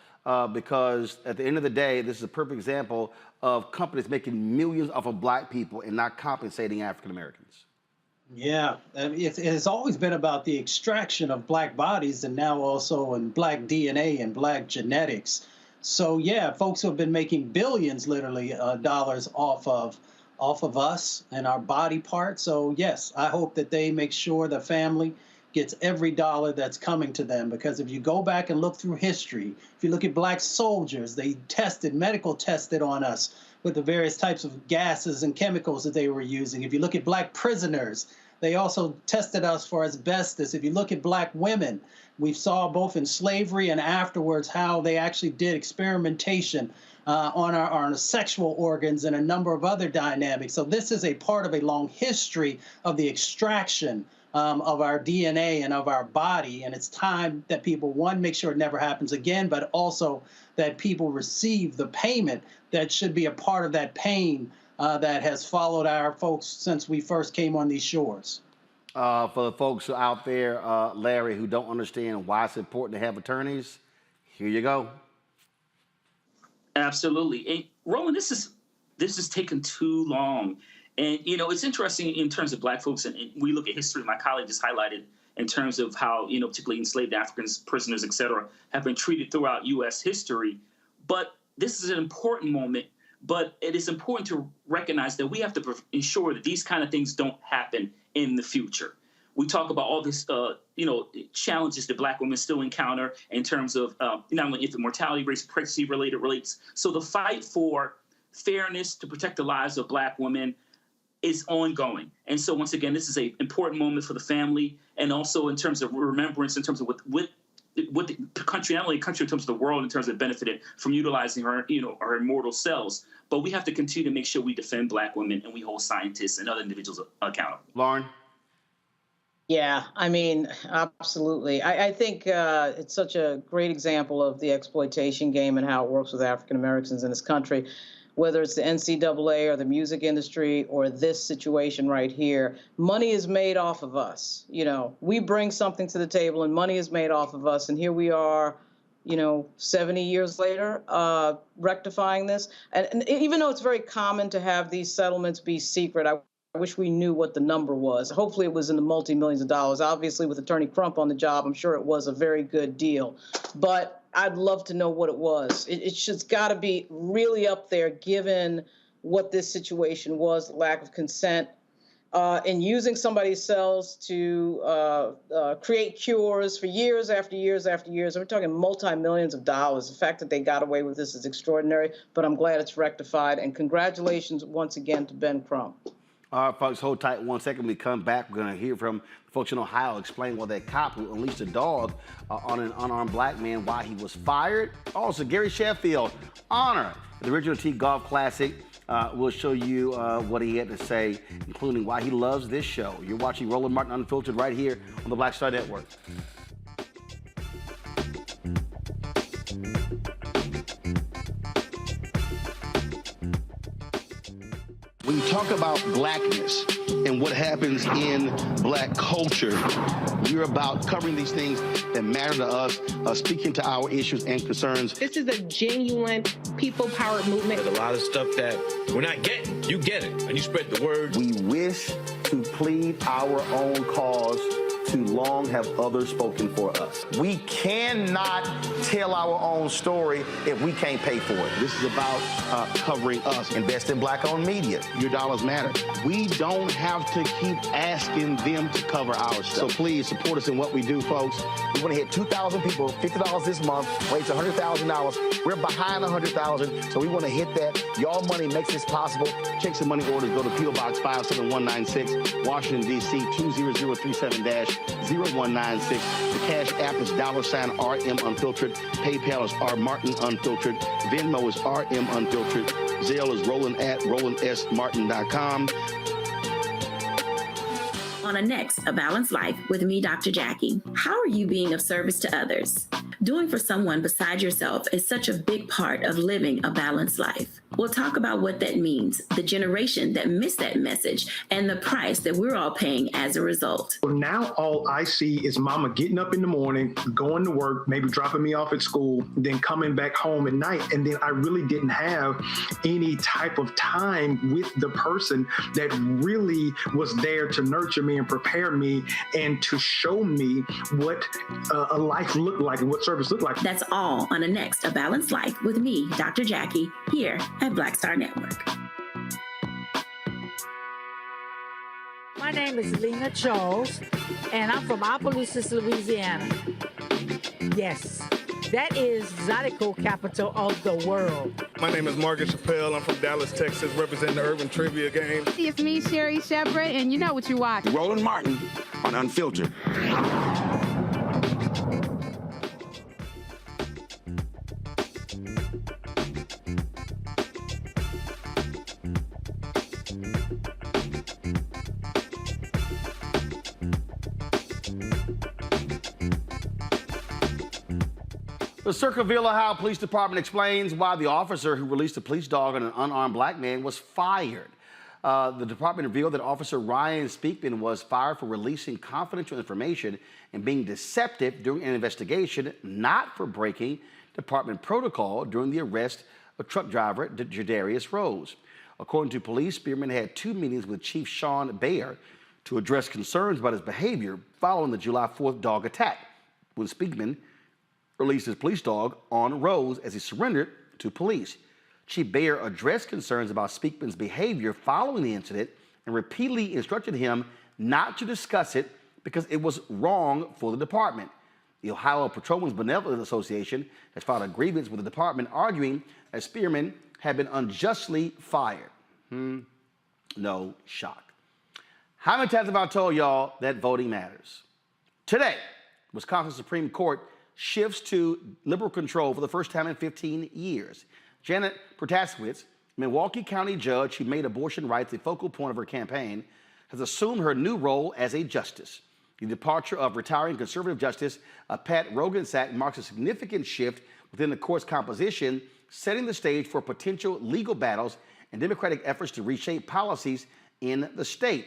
because at the end of the day, this is a perfect example of companies making millions off of black people and not compensating African Americans. Yeah, it has always been about the extraction of black bodies and now also in black DNA and black genetics. So yeah, folks who have been making billions, literally, dollars off of us and our body parts. So yes, I hope that they make sure the family gets every dollar that's coming to them. Because if you go back and look through history, if you look at black soldiers, they medical tested on us with the various types of gases and chemicals that they were using. If you look at black prisoners, they also tested us for asbestos. If you look at black women, we saw both in slavery and afterwards how they actually did experimentation on our sexual organs and a number of other dynamics. So this is a part of a long history of the extraction of our DNA and of our body. And it's time that people, one, make sure it never happens again, but also that people receive the payment that should be a part of that pain that has followed our folks since we first came on these shores. For the folks out there, Larry, who don't understand why it's important to have attorneys, here you go. Absolutely. And Roland, this is taken too long. And, you know, it's interesting in terms of black folks, and we look at history, my colleague just highlighted, in terms of how, you know, particularly enslaved Africans, prisoners, et cetera, have been treated throughout U.S. history. But this is an important moment. But it is important to recognize that we have to ensure that these kind of things don't happen in the future. We talk about all this, you know, challenges that black women still encounter in terms of not only infant mortality rates, pregnancy-related rates. So the fight for fairness to protect the lives of black women is ongoing. And so once again, this is an important moment for the family, and also in terms of remembrance, in terms of what the country, not only the country, in terms of the world, in terms of benefited from utilizing her, you know, our immortal cells. But we have to continue to make sure we defend black women and we hold scientists and other individuals accountable. Lauren? Yeah, I mean, absolutely. I think it's such a great example of the exploitation game and how it works with African Americans in this country. Whether it's the NCAA or the music industry or this situation right here, money is made off of us. You know, we bring something to the table and money is made off of us. And here we are, you know, 70 years later, rectifying this. And even though it's very common to have these settlements be secret, I wish we knew what the number was. Hopefully it was in the multi-millions of dollars. Obviously, with Attorney Crump on the job, I'm sure it was a very good deal. But I'd love to know what it was. It's just got to be really up there, given what this situation was, the lack of consent, and using somebody's cells to create cures for years after years after years. We're talking multi-millions of dollars. The fact that they got away with this is extraordinary, but I'm glad it's rectified. And congratulations once again to Ben Crump. All right, folks, hold tight 1 second. When we come back, we're going to hear from folks in Ohio explain why that cop who unleashed a dog on an unarmed black man, why he was fired. Also, Gary Sheffield, Honor, the original T Golf Classic. We'll show you what he had to say, including why he loves this show. You're watching Roland Martin Unfiltered right here on the Black Star Network. talk about blackness and what happens in black culture, you're about covering these things that matter to us, speaking to our issues and concerns. This is a genuine people-powered movement. There's a lot of stuff that we're not getting. You get it, and you spread the word. We wish to plead our own cause. Too long have others spoken for us. We cannot tell our own story if we can't pay for it. This is about covering us. Invest in black-owned media. Your dollars matter. We don't have to keep asking them to cover our stuff. So please support us in what we do, folks. We want to hit 2,000 people, $50 this month, raise $100,000. We're behind $100,000, so we want to hit that. Y'all money makes this possible. Check some money orders. Go to P.O. Box 57196, Washington, D.C. 20037-0196. The Cash App is $RM Unfiltered. PayPal is R Martin Unfiltered. Venmo is RM Unfiltered. Zelle is Roland@RolandSMartin.com. On a next, A Balanced Life with me, Dr. Jackie. How are you being of service to others? Doing for someone beside yourself is such a big part of living a balanced life. We'll talk about what that means, the generation that missed that message, and the price that we're all paying as a result. Now all I see is mama getting up in the morning, going to work, maybe dropping me off at school, then coming back home at night. And then I really didn't have any type of time with the person that really was there to nurture me and prepare me and to show me what a life looked like and what service looked like. That's all on a next, A Balanced Life with me, Dr. Jackie, here at Black Star Network. My name is Lena Charles, and I'm from Opelousas, Louisiana. Yes, that is Zydeco capital of the world. My name is Margaret Chappelle. I'm from Dallas, Texas, representing the Urban Trivia Game. It's me, Sherry Shepard, and you know what you watch. Roland Martin on Unfiltered. The Circleville, Ohio Police Department explains why the officer who released a police dog on an unarmed black man was fired. The department revealed that Officer Ryan Speakman was fired for releasing confidential information and being deceptive during an investigation, not for breaking department protocol during the arrest of truck driver Jadarius Rose. According to police, Spearman had 2 meetings with Chief Sean Bayer to address concerns about his behavior following the July 4th dog attack, when Speakman released his police dog on Rose as he surrendered to police. Chief Bayer addressed concerns about Speakman's behavior following the incident and repeatedly instructed him not to discuss it because it was wrong for the department. The Ohio Patrolmen's Benevolent Association has filed a grievance with the department arguing that Spearman had been unjustly fired. No shock. How many times have I told y'all that voting matters? Today, Wisconsin Supreme Court shifts to liberal control for the first time in 15 years. Janet Protasewicz, Milwaukee County judge who made abortion rights a focal point of her campaign, has assumed her new role as a justice. The departure of retiring conservative justice Pat Rogensack marks a significant shift within the court's composition, setting the stage for potential legal battles and Democratic efforts to reshape policies in the state.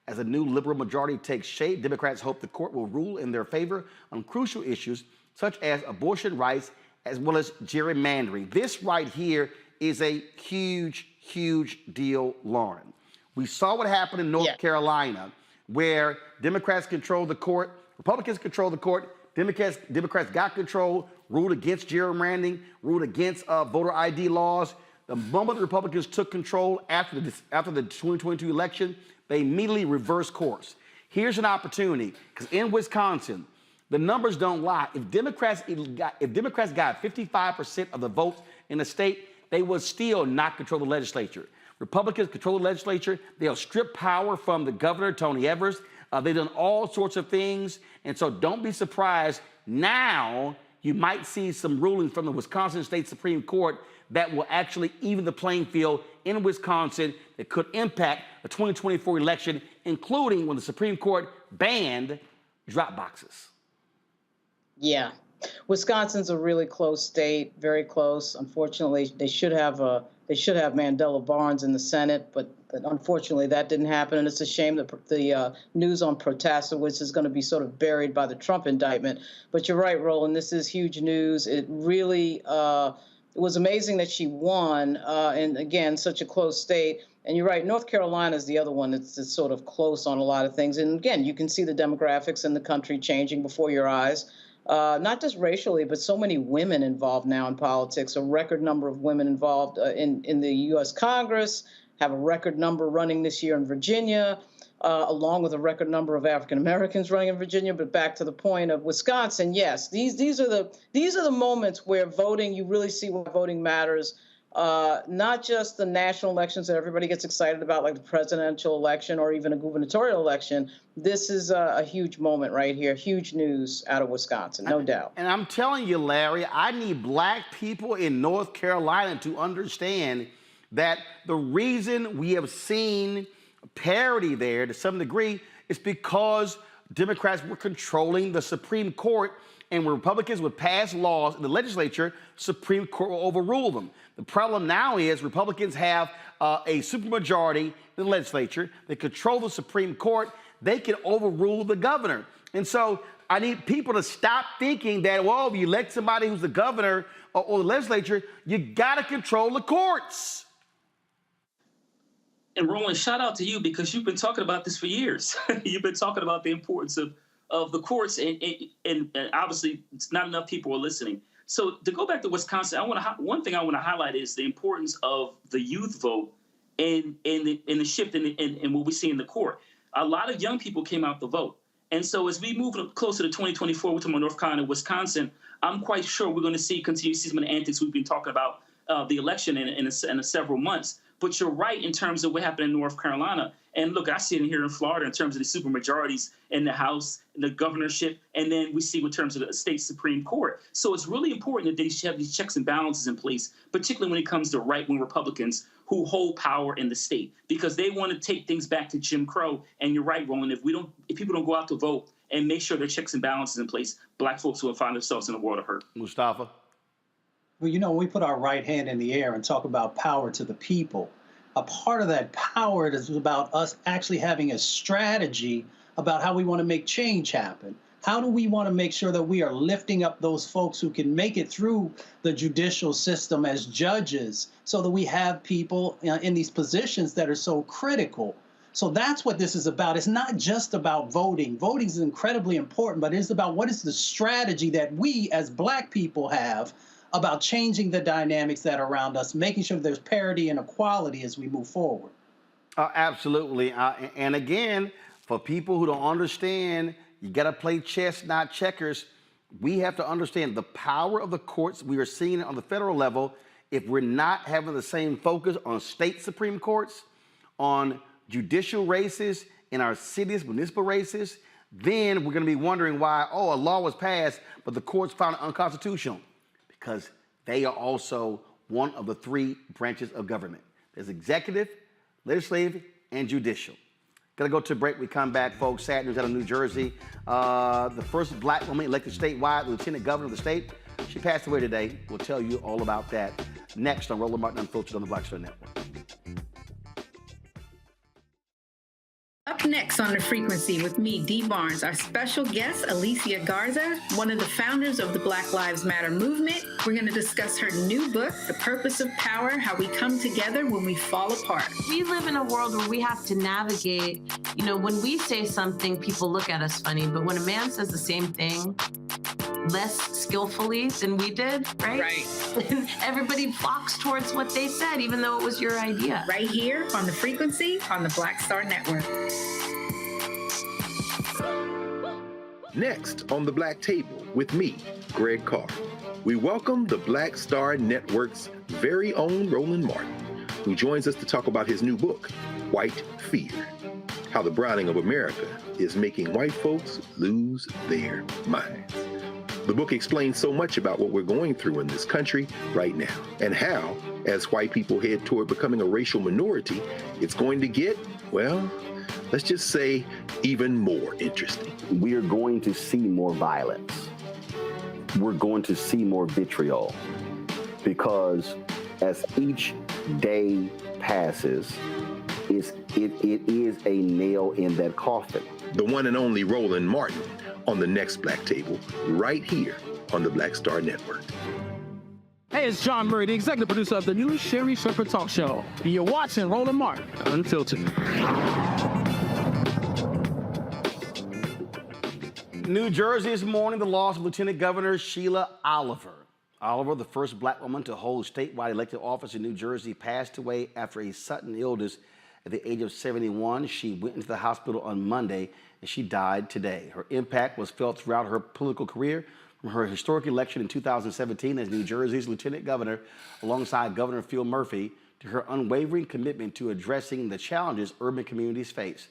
As a new liberal majority takes shape, Democrats hope the court will rule in their favor on crucial issues such as abortion rights as well as gerrymandering. This right here is a huge, huge deal, Lauren. We saw what happened in North Carolina, where Democrats controlled the court, Republicans controlled the court, Democrats got control, ruled against gerrymandering, ruled against voter ID laws. The moment the Republicans took control after the 2022 election, they immediately reversed course. Here's an opportunity, because in Wisconsin, the numbers don't lie. If Democrats got 55% of the votes in the state, they would still not control the legislature. Republicans control the legislature. They'll strip power from the governor, Tony Evers. They've done all sorts of things. And so don't be surprised. Now you might see some rulings from the Wisconsin State Supreme Court that will actually even the playing field in Wisconsin that could impact the 2024 election, including when the Supreme Court banned drop boxes. Yeah. Wisconsin's a really close state, very close. Unfortunately, they should have Mandela Barnes in the Senate, but unfortunately, that didn't happen, and it's a shame that the news on Protasewicz is going to be sort of buried by the Trump indictment. But you're right, Roland, this is huge news. It really it was amazing that she won, and again, such a close state. And you're right, North Carolina is the other one that's sort of close on a lot of things. And again, you can see the demographics in the country changing before your eyes. Not just racially, but so many women involved now in politics, a record number of women involved in the U.S. Congress, have a record number running this year in Virginia, along with a record number of African Americans running in Virginia. But back to the point of Wisconsin, yes, these are the moments where voting, you really see why voting matters. Not just the national elections that everybody gets excited about, like the presidential election or even a gubernatorial election. This is a huge moment right here, huge news out of Wisconsin, no doubt. And I'm telling you, Larry, I need black people in North Carolina to understand that the reason we have seen parity there to some degree is because Democrats were controlling the Supreme Court, and when Republicans would pass laws in the legislature, Supreme Court will overrule them. The problem now is Republicans have a supermajority in the legislature. They control the Supreme Court. They can overrule the governor. And so I need people to stop thinking that, well, if you elect somebody who's the governor or the legislature, you got to control the courts. And Roland, shout out to you because you've been talking about this for years. You've been talking about the importance of the courts, and obviously not enough people are listening. So to go back to Wisconsin, one thing I want to highlight is the importance of the youth vote and the shift in what we see in the court. A lot of young people came out to vote. And so as we move closer to 2024, we're talking about North Carolina, Wisconsin, I'm quite sure we're going to continue to see some of the antics we've been talking about the election in several months. But you're right in terms of what happened in North Carolina. And look, I see it here in Florida in terms of the supermajorities in the House, in the governorship, and then we see in terms of the state Supreme Court. So it's really important that they should have these checks and balances in place, particularly when it comes to right-wing Republicans who hold power in the state, because they want to take things back to Jim Crow. And you're right, Roland, if people don't go out to vote and make sure there are checks and balances in place, black folks will find themselves in a world of hurt. Mustafa? Well, when we put our right hand in the air and talk about power to the people, a part of that power is about us actually having a strategy about how we want to make change happen. How do we want to make sure that we are lifting up those folks who can make it through the judicial system as judges so that we have people in these positions that are so critical? So that's what this is about. It's not just about voting. Voting is incredibly important, but it's about what is the strategy that we as black people have about changing the dynamics that are around us, making sure there's parity and equality as we move forward. Absolutely. And again, for people who don't understand, you got to play chess, not checkers. We have to understand the power of the courts. We are seeing it on the federal level. If we're not having the same focus on state Supreme Courts, on judicial races in our cities, municipal races, then we're going to be wondering why, a law was passed, but the courts found it unconstitutional. Because they are also one of the three branches of government. There's executive, legislative, and judicial. Gonna go to a break. We come back, folks. Sad news out of New Jersey. The first black woman elected statewide, lieutenant governor of the state. She passed away today. We'll tell you all about that next on Roland Martin Unfiltered on the Black Star Network. Up next on The Frequency with me, Dee Barnes, our special guest, Alicia Garza, one of the founders of the Black Lives Matter movement. We're going to discuss her new book, The Purpose of Power, How We Come Together When We Fall Apart. We live in a world where we have to navigate, when we say something, people look at us funny, but when a man says the same thing less skillfully than we did, right? Right. And everybody flocks towards what they said, even though it was your idea. Right here on The Frequency on the Black Star Network. Next on The Black Table with me, Greg Carr, we welcome the Black Star Network's very own Roland Martin, who joins us to talk about his new book, White Fear, How the Browning of America is Making White Folks Lose Their Minds. The book explains so much about what we're going through in this country right now, and how, as white people head toward becoming a racial minority, it's going to get, well, let's just say, even more interesting. We are going to see more violence. We're going to see more vitriol, because as each day passes, it is a nail in that coffin. The one and only Roland Martin on the next Black Table, right here on the Black Star Network. Hey, it's John Murray, the executive producer of the new Sherry Shepherd Talk Show. You're watching Roland Martin, Unfiltered. New Jersey this morning, the loss of Lieutenant Governor Sheila Oliver. Oliver, the first black woman to hold statewide elected office in New Jersey, passed away after a sudden illness at the age of 71. She went into the hospital on Monday, and she died today. Her impact was felt throughout her political career, from her historic election in 2017 as New Jersey's lieutenant governor, alongside Governor Phil Murphy, to her unwavering commitment to addressing the challenges urban communities face.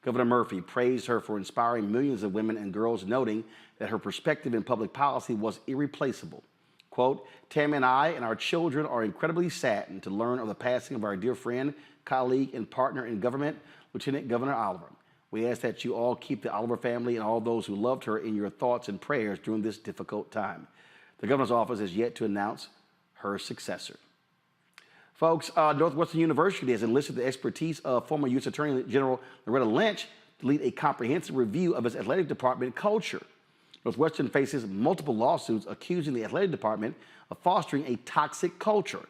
Governor Murphy praised her for inspiring millions of women and girls, noting that her perspective in public policy was irreplaceable. Quote, Tam and I and our children are incredibly saddened to learn of the passing of our dear friend, colleague, and partner in government, Lieutenant Governor Oliver. We ask that you all keep the Oliver family and all those who loved her in your thoughts and prayers during this difficult time. The governor's office has yet to announce her successor. Folks, Northwestern University has enlisted the expertise of former U.S. Attorney General Loretta Lynch to lead a comprehensive review of its athletic department culture. Northwestern faces multiple lawsuits accusing the athletic department of fostering a toxic culture.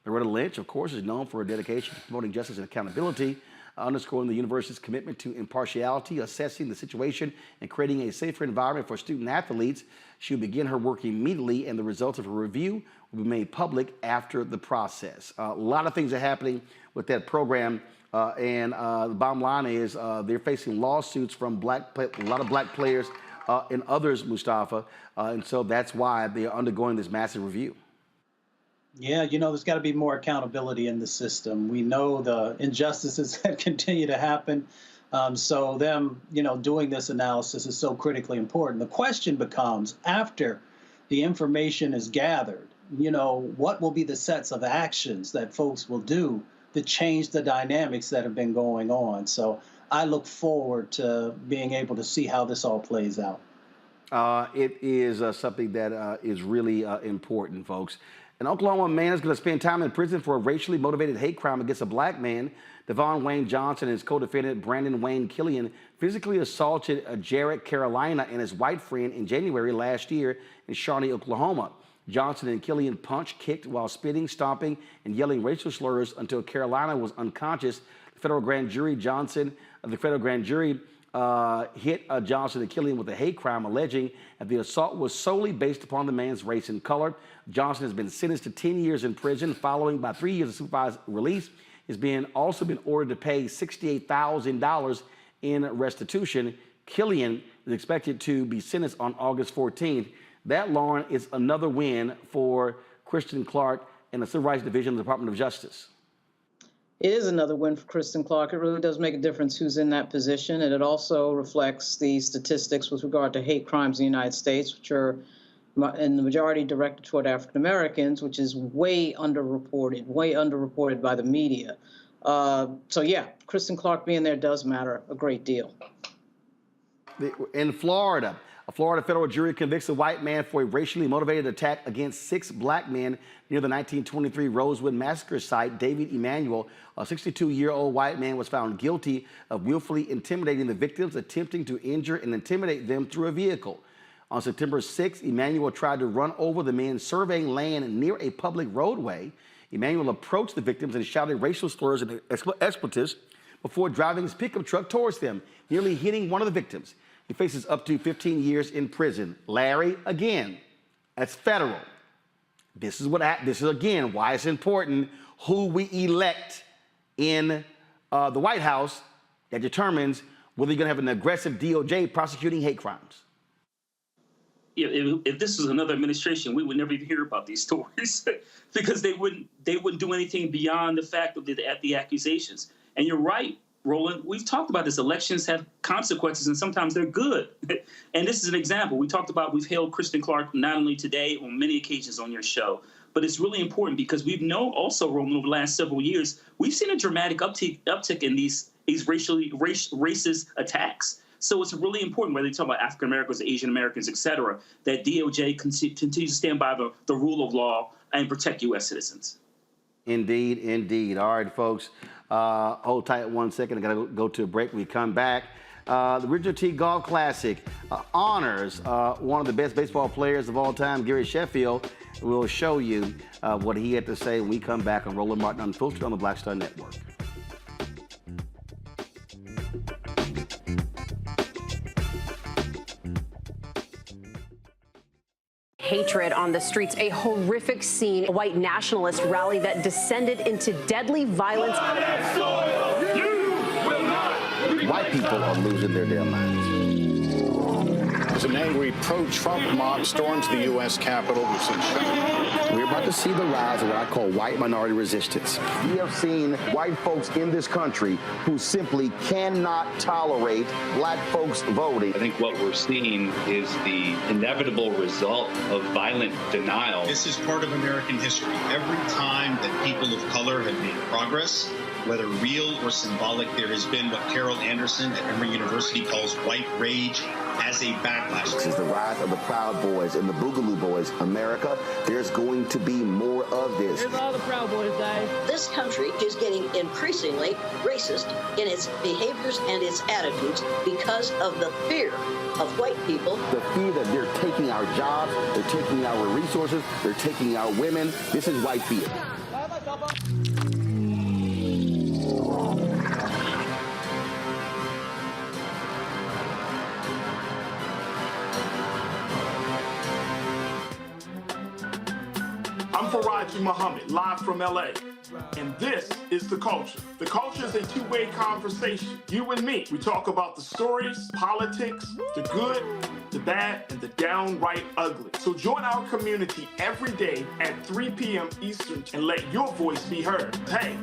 Loretta Lynch, of course, is known for her dedication to promoting justice and accountability, underscoring the university's commitment to impartiality, assessing the situation, and creating a safer environment for student athletes. She'll begin her work immediately, and the results of her review will be made public after the process. A lot of things are happening with that program, and the bottom line is they're facing lawsuits from a lot of black players and others, Mustafa, and so that's why they are undergoing this massive review. Yeah, there's got to be more accountability in the system. We know the injustices that continue to happen. So them, doing this analysis is so critically important. The question becomes, after the information is gathered, what will be the sets of actions that folks will do to change the dynamics that have been going on? So I look forward to being able to see how this all plays out. It is something that is really important, folks. An Oklahoma man is going to spend time in prison for a racially motivated hate crime against a black man. Devon Wayne Johnson and his co-defendant Brandon Wayne Killian physically assaulted Jarrett Carolina and his white friend in January last year in Shawnee, Oklahoma. Johnson and Killian punched, kicked while spitting, stomping, and yelling racial slurs until Carolina was unconscious. The federal grand jury hit Johnson and Killian with a hate crime, alleging that the assault was solely based upon the man's race and color. Johnson has been sentenced to 10 years in prison, following by 3 years of supervised release. He's also been ordered to pay $68,000 in restitution. Killian is expected to be sentenced on August 14th. That, Lauren, is another win for Kristen Clark and the Civil Rights Division of the Department of Justice. It is another win for Kristen Clark. It really does make a difference who's in that position. And it also reflects the statistics with regard to hate crimes in the United States, which are in the majority directed toward African Americans, which is way underreported by the media. So yeah, Kristen Clark being there does matter a great deal. In Florida, a Florida federal jury convicts a white man for a racially motivated attack against 6 black men near the 1923 Rosewood Massacre site. David Emanuel, a 62-year-old white man, was found guilty of willfully intimidating the victims, attempting to injure and intimidate them through a vehicle. On September 6th, Emanuel tried to run over the men surveying land near a public roadway. Emanuel approached the victims and shouted racial slurs and expletives before driving his pickup truck towards them, nearly hitting one of the victims. He faces up to 15 years in prison. Larry, again, that's federal. This is again why it's important who we elect in the White House that determines whether you're going to have an aggressive DOJ prosecuting hate crimes. If this was another administration, we would never even hear about these stories because they wouldn't do anything beyond the fact of the accusations. And you're right, Roland, we've talked about this. Elections have consequences, and sometimes they're good. And this is an example. We've hailed Kristen Clark not only today, on many occasions on your show, but it's really important because we've known also, Roland, over the last several years, we've seen a dramatic uptick in these racist attacks. So it's really important, whether you talk about African Americans, Asian Americans, et cetera, that DOJ continues to stand by the rule of law and protect U.S. citizens. Indeed, indeed. All right, folks. Hold tight 1 second. I got to go to a break. We come back. The Original T Golf Classic honors one of the best baseball players of all time, Gary Sheffield. We'll show you what he had to say when we come back on Roland Martin Unfiltered on the Black Star Network. Hatred on the streets, a horrific scene, a white nationalist rally that descended into deadly violence. White people are losing their damn minds. As an angry pro-Trump mob storms the U.S. Capitol, we're about to see the rise of what I call white minority resistance. We have seen white folks in this country who simply cannot tolerate black folks voting. I think what we're seeing is the inevitable result of violent denial. This is part of American history. Every time that people of color have made progress, whether real or symbolic, there has been what Carol Anderson at Emory University calls white rage as a backlash. This is the rise of the Proud Boys and the Boogaloo Boys. America, there's going to be more of this. Here's all the Proud Boys, guys. This country is getting increasingly racist in its behaviors and its attitudes because of the fear of white people. The fear that they're taking our jobs, they're taking our resources, they're taking our women. This is white fear. I'm Faraji Muhammad, live from LA. And this is The Culture. The Culture is a two-way conversation. You and me. We talk about the stories, politics, the good, the bad, and the downright ugly. So join our community every day at 3 p.m. Eastern and let your voice be heard. Hey,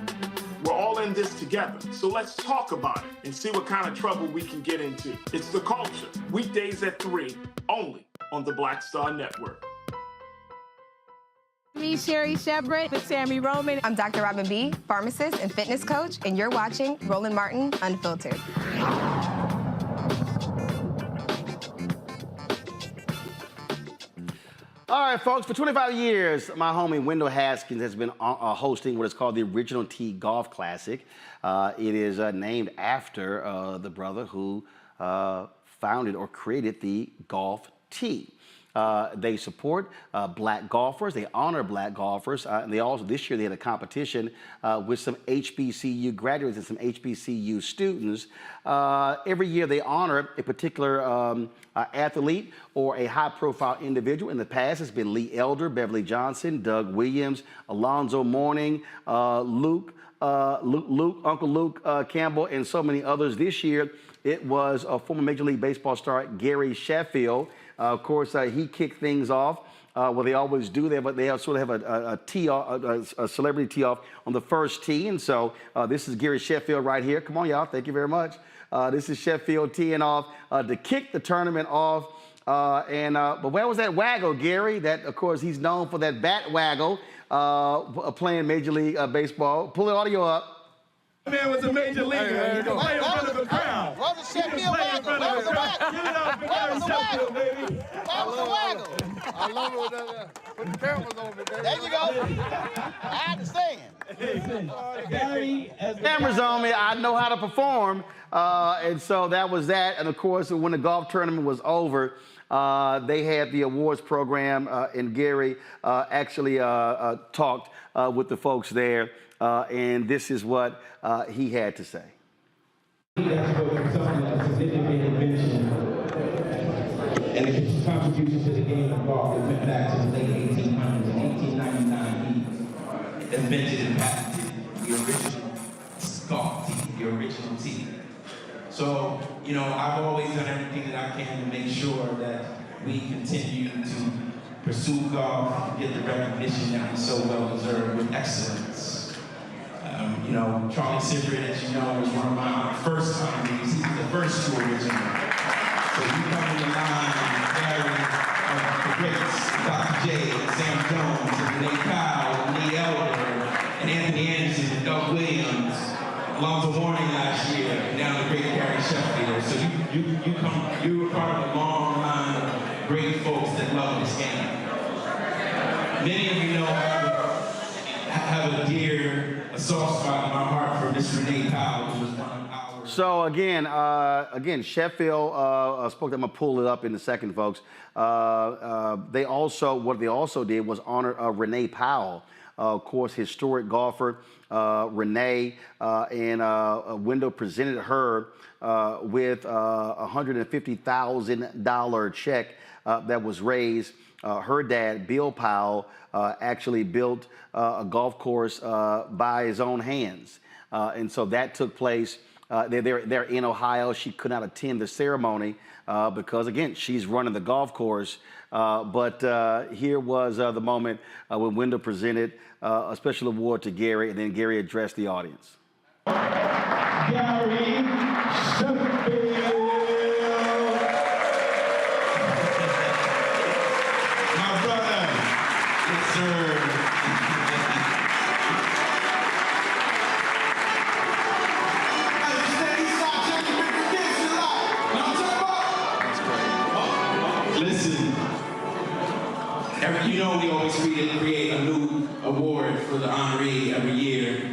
we're all in this together. So let's talk about it and see what kind of trouble we can get into. It's The Culture, weekdays at 3, only on the Black Star Network. Me, Sherry Shepard, with Sammy Roman. I'm Dr. Robin B., pharmacist and fitness coach, and you're watching Roland Martin Unfiltered. All right, folks, for 25 years, my homie Wendell Haskins has been hosting what is called the Original T Golf Classic. It is named after the brother who founded or created the golf tee. They support black golfers. They honor black golfers. And they also, this year, they had a competition with some HBCU graduates and some HBCU students. Every year, they honor a particular athlete or a high-profile individual. In the past, it's been Lee Elder, Beverly Johnson, Doug Williams, Alonzo Mourning, Uncle Luke Campbell, and so many others. This year, it was a former Major League Baseball star, Gary Sheffield. Of course, he kicked things off. Well, they always do that, but they sort of have a tee off, a celebrity tee off on the first tee. And so this is Gary Sheffield right here. Come on, y'all. Thank you very much. This is Sheffield teeing off to kick the tournament off. But where was that waggle, Gary? That, of course, he's known for that bat waggle playing Major League Baseball. Pull the audio up. Man was a major leaguer. You can play in front of the crowd. Where was the Sheffield waggle? Where was the waggle? Where was the waggle? Where was the waggle? I love it when the cameras on me, baby. There you go. I understand. Cameras on me. I know how to perform. And so that was that. And, of course, when the golf tournament was over, they had the awards program, and Gary actually talked with the folks there. And this is what he had to say. He has spoken something of significant invention and the contribution to the game of golf that went back to the late 1800s. In 1899, he invented and patented the original golf tee, the original tee. So, you know, I've always done everything that I can to make sure that we continue to pursue golf, get the recognition that we so well deserve with excellence. You know, Charlie Sifford, as you know, was one of my first honorees. He was the first to originate. So you come in the line, Barry, the greats, Dr. J, and Sam Jones, and Renee Kyle, and Lee Elder, and Anthony Anderson, and Doug Williams, Alonzo Mourning last year, and now the great Gary Sheffield. So you were part of a long line of great folks that love this game. Many of you know I have a soft spot in my heart for Mr. So again, Sheffield spoke. I'm gonna pull it up in a second, folks. What they also did was honor Renee Powell, of course, historic golfer. Renee and Window presented her with a $150,000 check that was raised. Her dad, Bill Powell, actually built a golf course by his own hands. And so that took place. They're in Ohio. She could not attend the ceremony because, again, she's running the golf course. But here was the moment when Window presented a special award to Gary, and then Gary addressed the audience. Gary Circleville. My brother. Yes, sir. You know, we always create a new award for the honoree every year.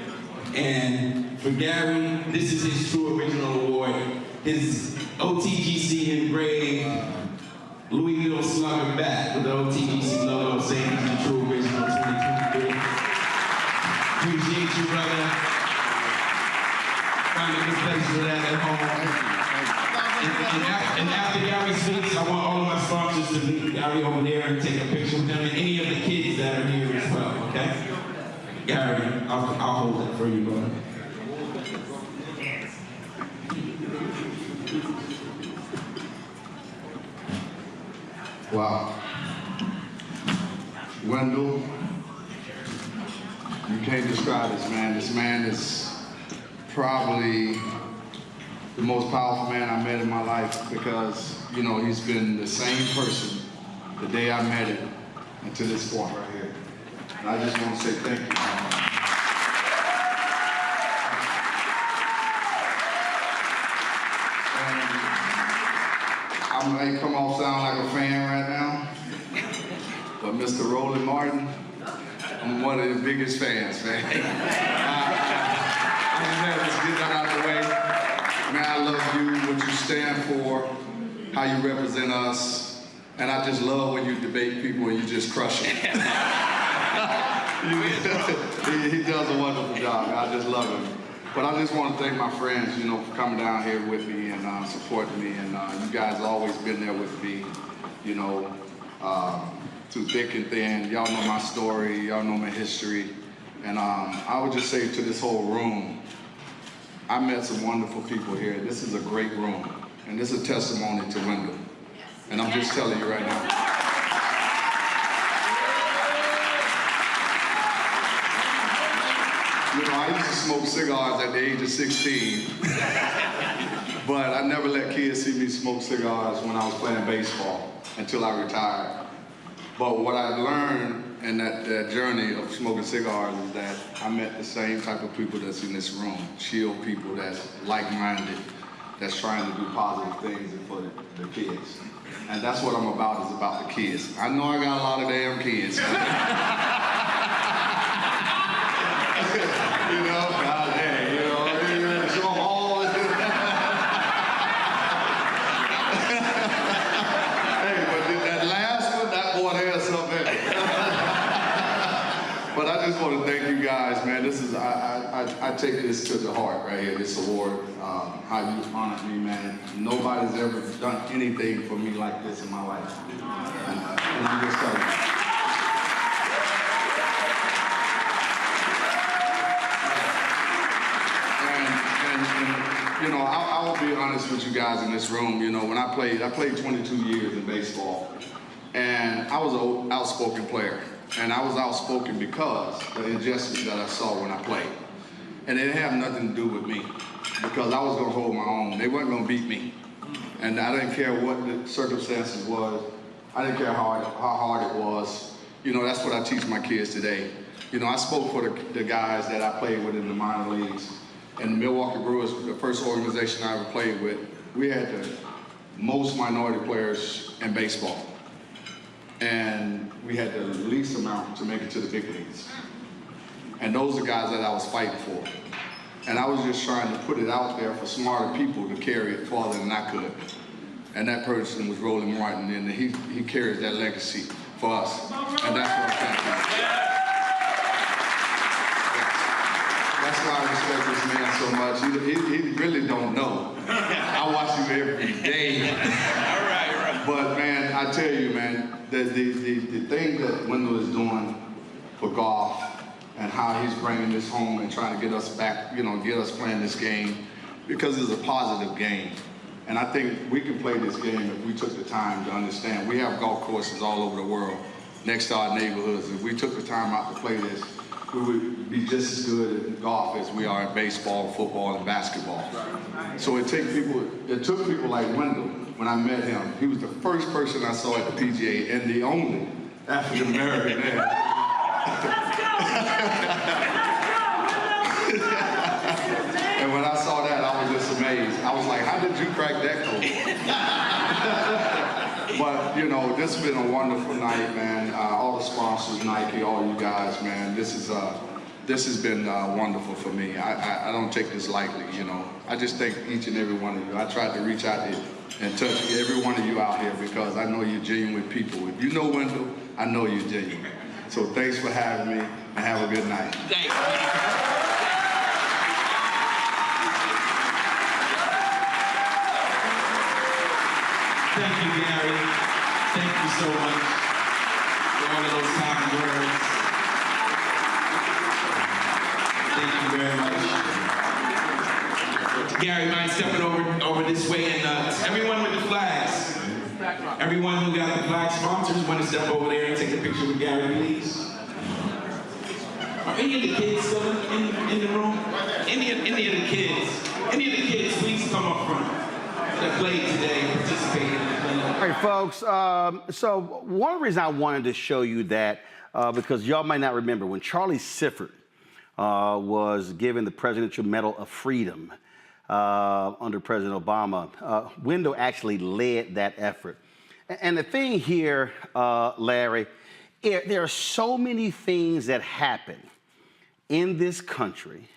And for Gary, this is his true original award. His OTGC engraved Louisville Slugger bat with the OTGC logo saying he's the true original 2023. Appreciate you, brother. Find a good place for that at home. And after Gary speaks, I want all of my sponsors to meet Gary over there and take a picture with them and any of the kids that are here as well, okay? Gary, I'll hold it for you, brother. Wow. Wendell, you can't describe this man. This man is probably the most powerful man I met in my life because, you know, he's been the same person the day I met him and to this point right here. And I just want to say thank you, man. And I may come off sound like a fan right now, but Mr. Roland Martin, I'm one of his biggest fans, man. I just had to get that out of the way. Man, I love you, what you stand for, how you represent us, and I just love when you debate people and you just crush it. He does a wonderful job. I just love him. But I just want to thank my friends, you know, for coming down here with me and supporting me, and you guys have always been there with me, you know, through thick and thin. Y'all know my story, y'all know my history, and I would just say to this whole room, I met some wonderful people here. This is a great room, and this is a testimony to Wendell. And I'm just telling you right now. You know, I used to smoke cigars at the age of 16, but I never let kids see me smoke cigars when I was playing baseball until I retired. But what I learned in that journey of smoking cigars is that I met the same type of people that's in this room, chill people that's like-minded, that's trying to do positive things for the kids. And that's what I'm about, is about the kids. I know I got a lot of damn kids. You know, God damn, you know, so I'm all hey, but that last one, that boy there's something. But I just want to thank you guys, man. This is, I take this to the heart right here, this award, how you honored me, man. Nobody's ever done anything for me like this in my life. And I'm just telling you. You know, I'll be honest with you guys in this room. You know, when I played 22 years in baseball, and I was an outspoken player. And I was outspoken because of the injustice that I saw when I played. And it didn't have nothing to do with me, because I was gonna hold my own. They weren't gonna beat me. And I didn't care what the circumstances was. I didn't care how hard it was. You know, that's what I teach my kids today. You know, I spoke for the guys that I played with in the minor leagues. And the Milwaukee Brewers, the first organization I ever played with, we had the most minority players in baseball. And we had the least amount to make it to the big leagues. And those are guys that I was fighting for. And I was just trying to put it out there for smarter people to carry it farther than I could. And that person was Roland Martin, and he carries that legacy for us. And that's what I'm trying to do. That's why I respect this man so much. He really don't know. I watch him every day. All right. But man, I tell you, man, the thing that Wendell is doing for golf and how he's bringing this home and trying to get us back, get us playing this game, because it's a positive game. And I think we can play this game if we took the time to understand. We have golf courses all over the world next to our neighborhoods. If we took the time out to play this, we would be just as good in golf as we are in baseball, football, and basketball. So it took people like Wendell, when I met him, he was the first person I saw at the PGA and the only African American there. And when I saw that, I was just amazed. I was like, how did you crack that code? But, this has been a wonderful night, man. All the sponsors, Nike, all you guys, man. This has been wonderful for me. I don't take this lightly, I just thank each and every one of you. I tried to reach out and touch every one of you out here because I know you're genuine people. If you know Wendell, I know you're genuine. So thanks for having me, and have a good night. Thank you. Thank you, Gary. Thank you so much for all of those kind words. Thank you very much. Gary, mind stepping over this way, and everyone with the flags. Everyone who got the flag sponsors, want to step over there and take a picture with Gary, please. Are any of the kids still in the room? Any of the kids, please come up front. That played today, participated. All right, folks. So one reason I wanted to show you that, because y'all might not remember, when Charlie Sifford was given the Presidential Medal of Freedom under President Obama, Wendell actually led that effort. And the thing here, Larry, there are so many things that happen in this country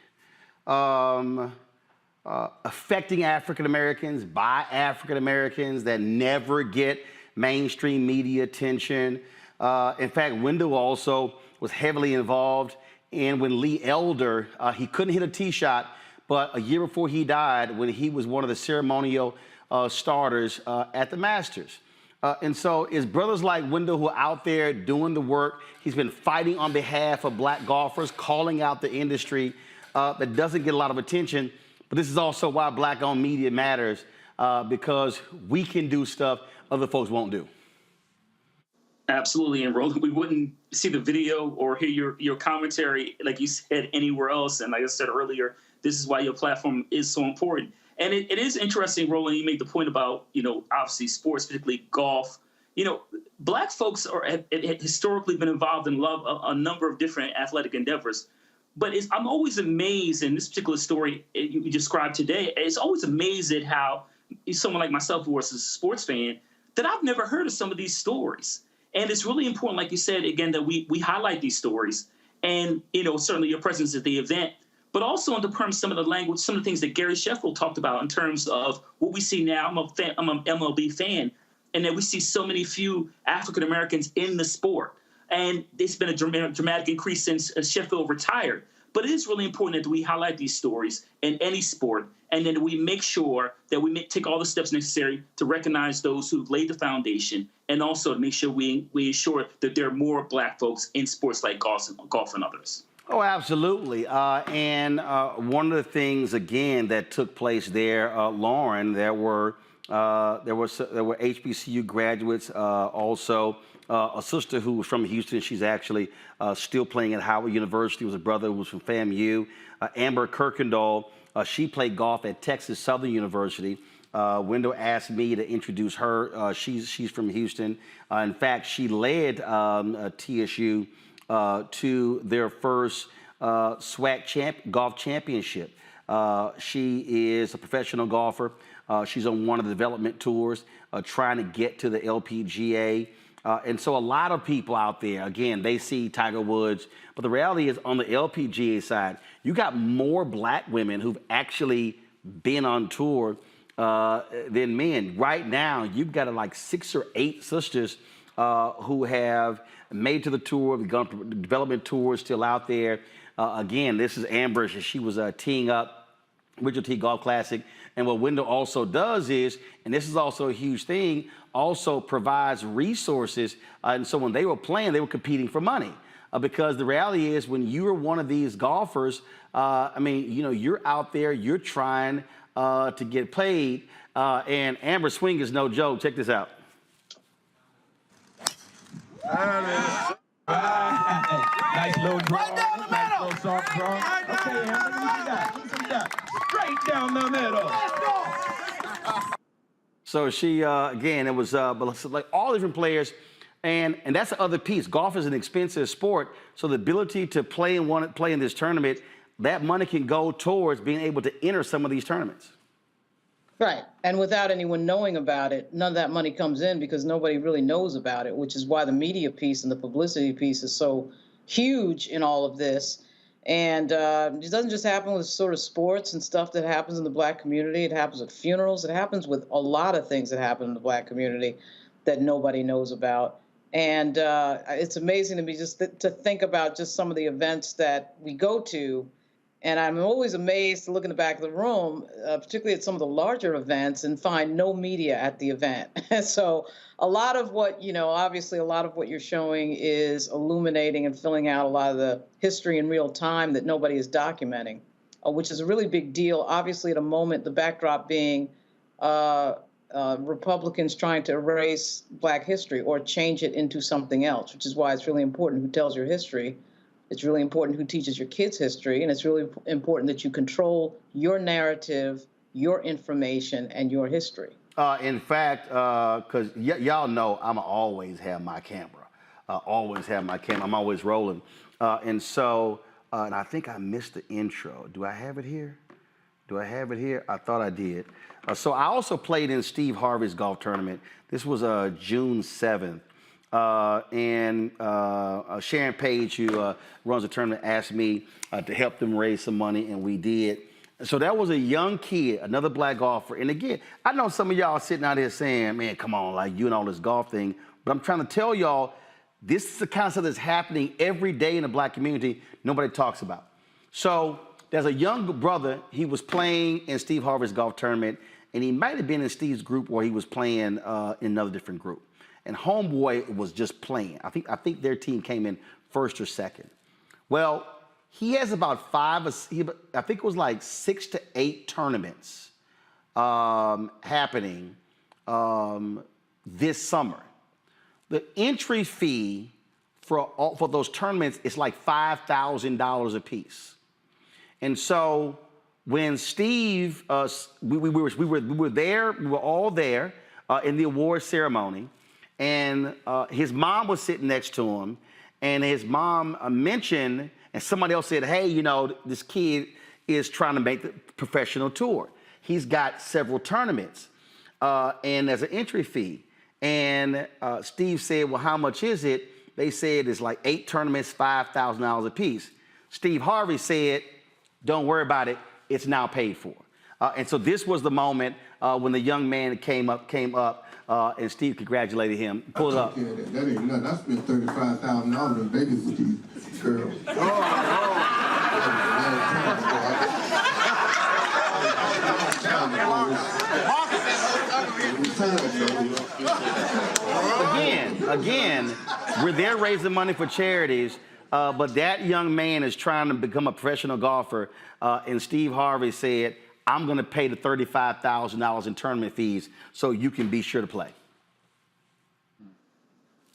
affecting African Americans, by African Americans, that never get mainstream media attention. In fact, Wendell also was heavily involved in when Lee Elder, he couldn't hit a tee shot, but a year before he died, when he was one of the ceremonial starters at the Masters. And so it's brothers like Wendell who are out there doing the work. He's been fighting on behalf of black golfers, calling out the industry that doesn't get a lot of attention. But this is also why black-owned media matters, because we can do stuff other folks won't do. Absolutely, and Roland, we wouldn't see the video or hear your commentary, like you said, anywhere else. And like I said earlier, this is why your platform is so important. And it is interesting, Roland, you made the point about, obviously sports, particularly golf. Black folks have historically been involved in a number of different athletic endeavors. But I'm always amazed in this particular story you described today. It's always amazed at how someone like myself, who was a sports fan, that I've never heard of some of these stories. And it's really important, like you said, again, that we highlight these stories. And, certainly your presence at the event, but also in terms of some of the language, some of the things that Gary Sheffield talked about in terms of what we see now. I'm an MLB fan, and that we see so many few African Americans in the sport. And it's been a dramatic increase since Sheffield retired. But it is really important that we highlight these stories in any sport, and then we make sure that we take all the steps necessary to recognize those who've laid the foundation, and also to make sure we ensure that there are more black folks in sports like golf and others. Oh, absolutely. And one of the things, again, that took place there, Lauren, there were HBCU graduates, also a sister who was from Houston. She's actually still playing at Howard University. Was a brother who was from FAMU. Amber Kirkendall, she played golf at Texas Southern University. Wendell asked me to introduce her. She's from Houston. In fact, she led TSU to their first SWAC golf championship. She is a professional golfer. She's on one of the development tours, trying to get to the LPGA. And so a lot of people out there, again, they see Tiger Woods, but the reality is on the LPGA side, you got more black women who've actually been on tour than men. Right now, you've got like 6 or 8 sisters who have made to the tour. We've gone to development tours, still out there. Again, this is Amber. She was teeing up Richard T. Golf Classic. And what Wendell also does is, and this is also a huge thing, also provides resources. And so when they were playing, they were competing for money. Because the reality is when you're one of these golfers, I mean, you know, you're out there, you're trying to get paid. And Amber's swing is no joke. Check this out. Nice little draw. Right down the middle. Nice little soft draw. Okay, Amber, you got straight down the middle. Let's go. So she, again, it was like all different players. And that's the other piece. Golf is an expensive sport. So the ability to play in this tournament, that money can go towards being able to enter some of these tournaments. Right. And without anyone knowing about it, none of that money comes in because nobody really knows about it, which is why the media piece and the publicity piece is so huge in all of this. And it doesn't just happen with sort of sports and stuff that happens in the black community. It happens at funerals. It happens with a lot of things that happen in the black community that nobody knows about. And it's amazing to me just to think about just some of the events that we go to. And I'm always amazed to look in the back of the room, particularly at some of the larger events, and find no media at the event. So a lot of what, you know, obviously a lot of what you're showing is illuminating and filling out a lot of the history in real time that nobody is documenting, which is a really big deal. Obviously, at a moment, the backdrop being Republicans trying to erase Black history or change it into something else, which is why it's really important who tells your history. It's really important who teaches your kids history, and it's really important that you control your narrative, your information, and your history. In fact, because y'all know I'm always have my camera. Always have my camera. I'm always rolling. And so, and I think I missed the intro. Do I have it here? Do I have it here? I thought I did. So I also played in Steve Harvey's golf tournament. This was June 7th. And Sharon Page, who runs the tournament, asked me to help them raise some money, and we did. So that was a young kid, another black golfer. And again, I know some of y'all sitting out here saying, man, come on, like you and all this golf thing. But I'm trying to tell y'all, this is the kind of stuff that's happening every day in the black community nobody talks about. So there's a young brother, he was playing in Steve Harvey's golf tournament, and he might have been in Steve's group or he was playing in another different group. And homeboy was just playing. I think their team came in first or second. Well, he has about I think it was like 6 to 8 tournaments happening this summer. The entry fee for those tournaments is like $5,000 a piece. And so when Steve, we were there, we were all there in the award ceremony. And his mom was sitting next to him, and his mom mentioned, and somebody else said, hey, you know, this kid is trying to make the professional tour. He's got several tournaments, and there's an entry fee. And Steve said, well, how much is it? They said it's like 8 tournaments, $5,000 a piece. Steve Harvey said, don't worry about it, it's now paid for. And so this was the moment when the young man came up, and Steve congratulated him. Pull it up. That ain't nothing. I spent $35,000 on Vegas with these girls. Again, we're there raising money for charities, but that young man is trying to become a professional golfer, and Steve Harvey said, I'm going to pay the $35,000 in tournament fees so you can be sure to play.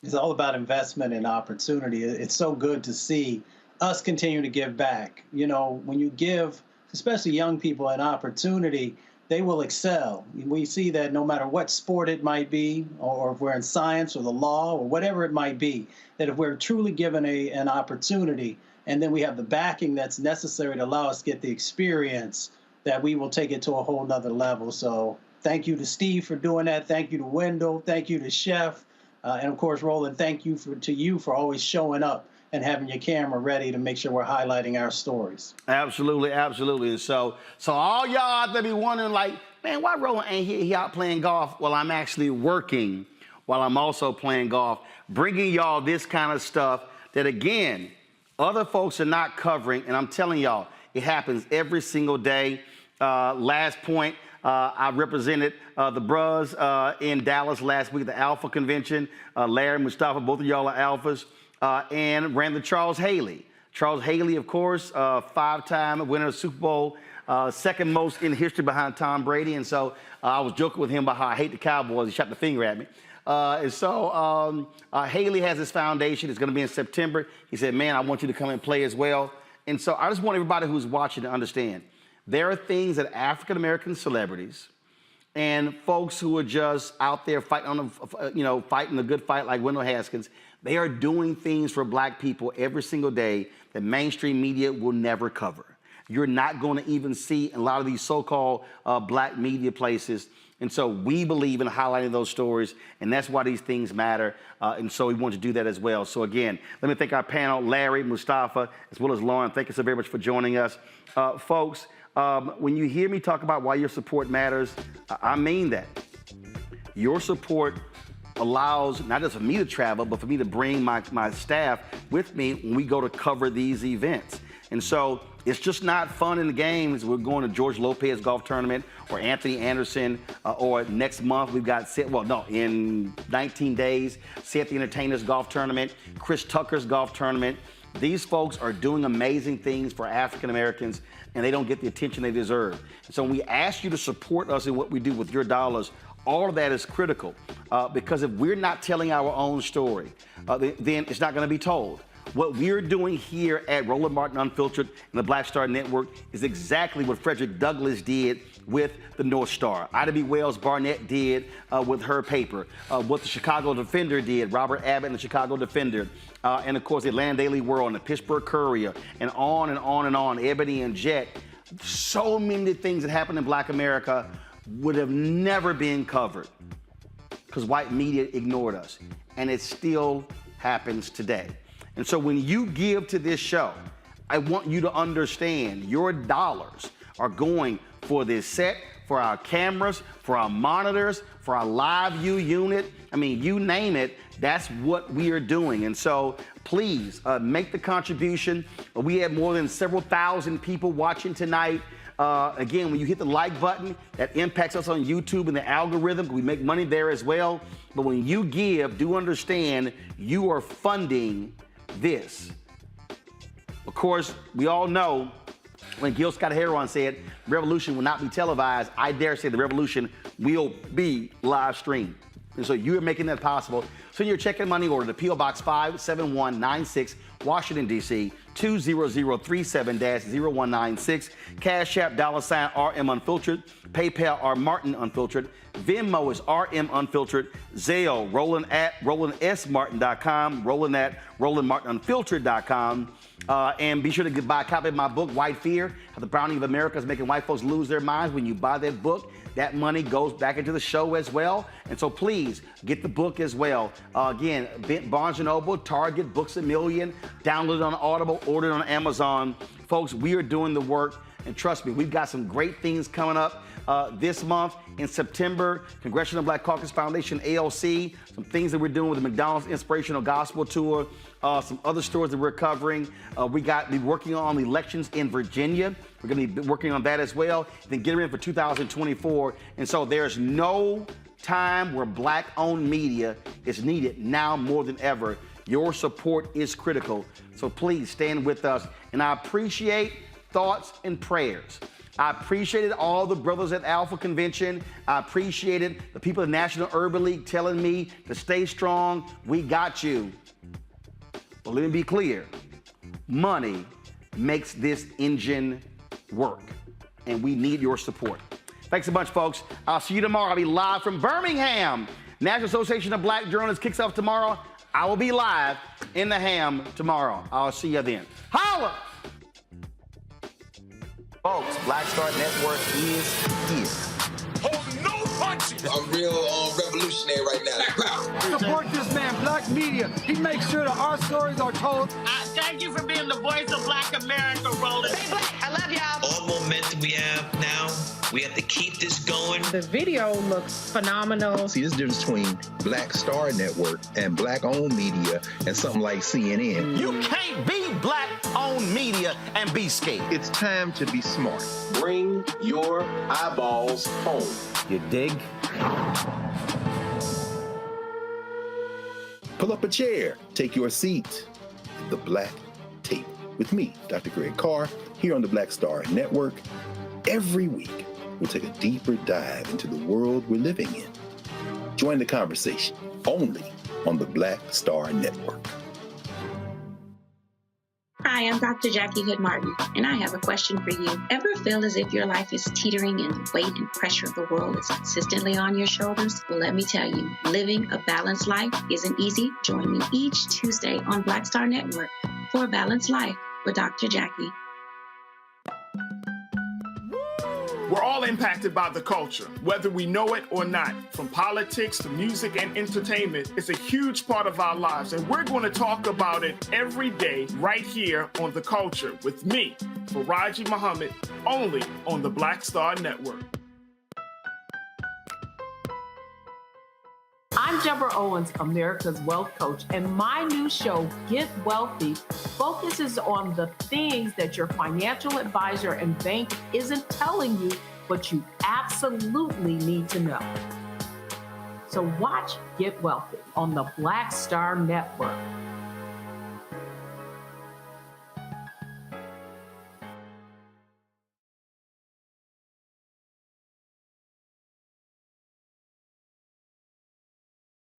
It's all about investment and opportunity. It's so good to see us continue to give back. You know, when you give, especially young people, an opportunity, they will excel. We see that no matter what sport it might be, or if we're in science or the law or whatever it might be, that if we're truly given an opportunity, and then we have the backing that's necessary to allow us to get the experience, that we will take it to a whole nother level. So thank you to Steve for doing that. Thank you to Wendell. Thank you to Chef. And of course, Roland, thank you to you for always showing up and having your camera ready to make sure we're highlighting our stories. Absolutely, absolutely. And so all y'all out there be wondering, like, man, why Roland ain't here? He out playing golf. Well, I'm actually working while I'm also playing golf, bringing y'all this kind of stuff that, again, other folks are not covering. And I'm telling y'all, it happens every single day. Last point, I represented the bros in Dallas last week at the Alpha Convention. Larry, Mustafa, both of y'all are Alphas. And ran the Charles Haley. Charles Haley, of course, 5-time winner of Super Bowl, second most in history behind Tom Brady. And so I was joking with him about how I hate the Cowboys. He shot the finger at me. And so Haley has his foundation. It's going to be in September. He said, man, I want you to come and play as well. And so I just want everybody who's watching to understand there are things that African-American celebrities and folks who are just out there fighting fighting the good fight like Wendell Haskins, they are doing things for black people every single day that mainstream media will never cover. You're not going to even see in a lot of these so-called black media places. And so we believe in highlighting those stories, and that's why these things matter. And so we want to do that as well. So again, let me thank our panel, Larry, Mustafa, as well as Lauren. Thank you so very much for joining us. Folks, when you hear me talk about why your support matters, I mean that. Your support allows not just for me to travel, but for me to bring my staff with me when we go to cover these events. And so it's just not fun in the games. We're going to George Lopez golf tournament or Anthony Anderson, or next month we've got, in 19 days, Seth the Entertainer's golf tournament, Chris Tucker's golf tournament. These folks are doing amazing things for African Americans, and they don't get the attention they deserve. So when we ask you to support us in what we do with your dollars, all of that is critical, because if we're not telling our own story, then it's not going to be told. What we're doing here at Roland Martin Unfiltered and the Black Star Network is exactly what Frederick Douglass did with the North Star. Ida B. Wells Barnett did with her paper. What the Chicago Defender did, Robert Abbott and the Chicago Defender. And of course, the Atlanta Daily World and the Pittsburgh Courier, and on and on and on, Ebony and Jet. So many things that happened in Black America would have never been covered because white media ignored us. And it still happens today. And so when you give to this show, I want you to understand your dollars are going for this set, for our cameras, for our monitors, for our live view unit. I mean, you name it, that's what we are doing. And so please make the contribution. We have more than several thousand people watching tonight. Again, when you hit the like button, that impacts us on YouTube and the algorithm. We make money there as well. But when you give, do understand you are funding this. Of course, we all know when Gil Scott-Heron said the revolution will not be televised, I dare say the revolution will be live streamed. And so you're making that possible. Send your check and money order to P.O. Box 57196, Washington, D.C., 20037-0196. Cash App, $RM Unfiltered. PayPal, R Martin Unfiltered. Venmo is RM Unfiltered. Zelle, Roland at RolandSMartin.com. Roland at RolandMartinUnfiltered.com. And be sure to buy a copy of my book, White Fear, How the Browning of America is Making White Folks Lose Their Minds. When you buy that book, that money goes back into the show as well. And so please get the book as well. Again, Barnes & Noble, Target, Books A Million, download it on Audible, order it on Amazon. Folks, we are doing the work. And trust me, we've got some great things coming up this month. In September, Congressional Black Caucus Foundation, ALC, some things that we're doing with the McDonald's Inspirational Gospel Tour, some other stories that we're covering. We got be working on elections in Virginia. We're going to be working on that as well. Then get ready for 2024. And so there's no time where black-owned media is needed now more than ever. Your support is critical. So please stand with us. And I appreciate thoughts and prayers. I appreciated all the brothers at Alpha Convention. I appreciated the people at National Urban League telling me to stay strong. We got you. But let me be clear. Money makes this engine work, and we need your support. Thanks a bunch, folks. I'll see you tomorrow. I'll be live from Birmingham. National Association of Black Journalists kicks off tomorrow. I will be live in the Ham tomorrow. I'll see you then. Holla! Folks, Black Star Network is here. Hold no punches. I'm real revolutionary right now. Support this man, Black Media. He makes sure that our stories are told. Thank you for being the voice of Black America, Roland. Stay black. I love y'all. All momentum we have now, we have to keep this going. The video looks phenomenal. See, this difference between Black Star Network and Black-owned media and something like CNN. You can't be Black-owned media and be scared. It's time to be smart. Bring your eyeballs home. You dig? Pull up a chair, take your seat at the Black Tape with me, Dr. Greg Carr, here on the Black Star Network. Every week, we'll take a deeper dive into the world we're living in. Join the conversation only on the Black Star Network. Hi, I'm Dr. Jackie Hood Martin, and I have a question for you. Ever feel as if your life is teetering and the weight and pressure of the world is consistently on your shoulders? Well, let me tell you, living a balanced life isn't easy. Join me each Tuesday on Black Star Network for A Balanced Life with Dr. Jackie. We're all impacted by the culture, whether we know it or not. From politics to music and entertainment, it's a huge part of our lives, and we're going to talk about it every day right here on The Culture with me, Faraji Muhammad, only on the Black Star Network. I'm Deborah Owens, America's Wealth Coach, and my new show, Get Wealthy, focuses on the things that your financial advisor and bank isn't telling you, but you absolutely need to know. So watch Get Wealthy on the Black Star Network.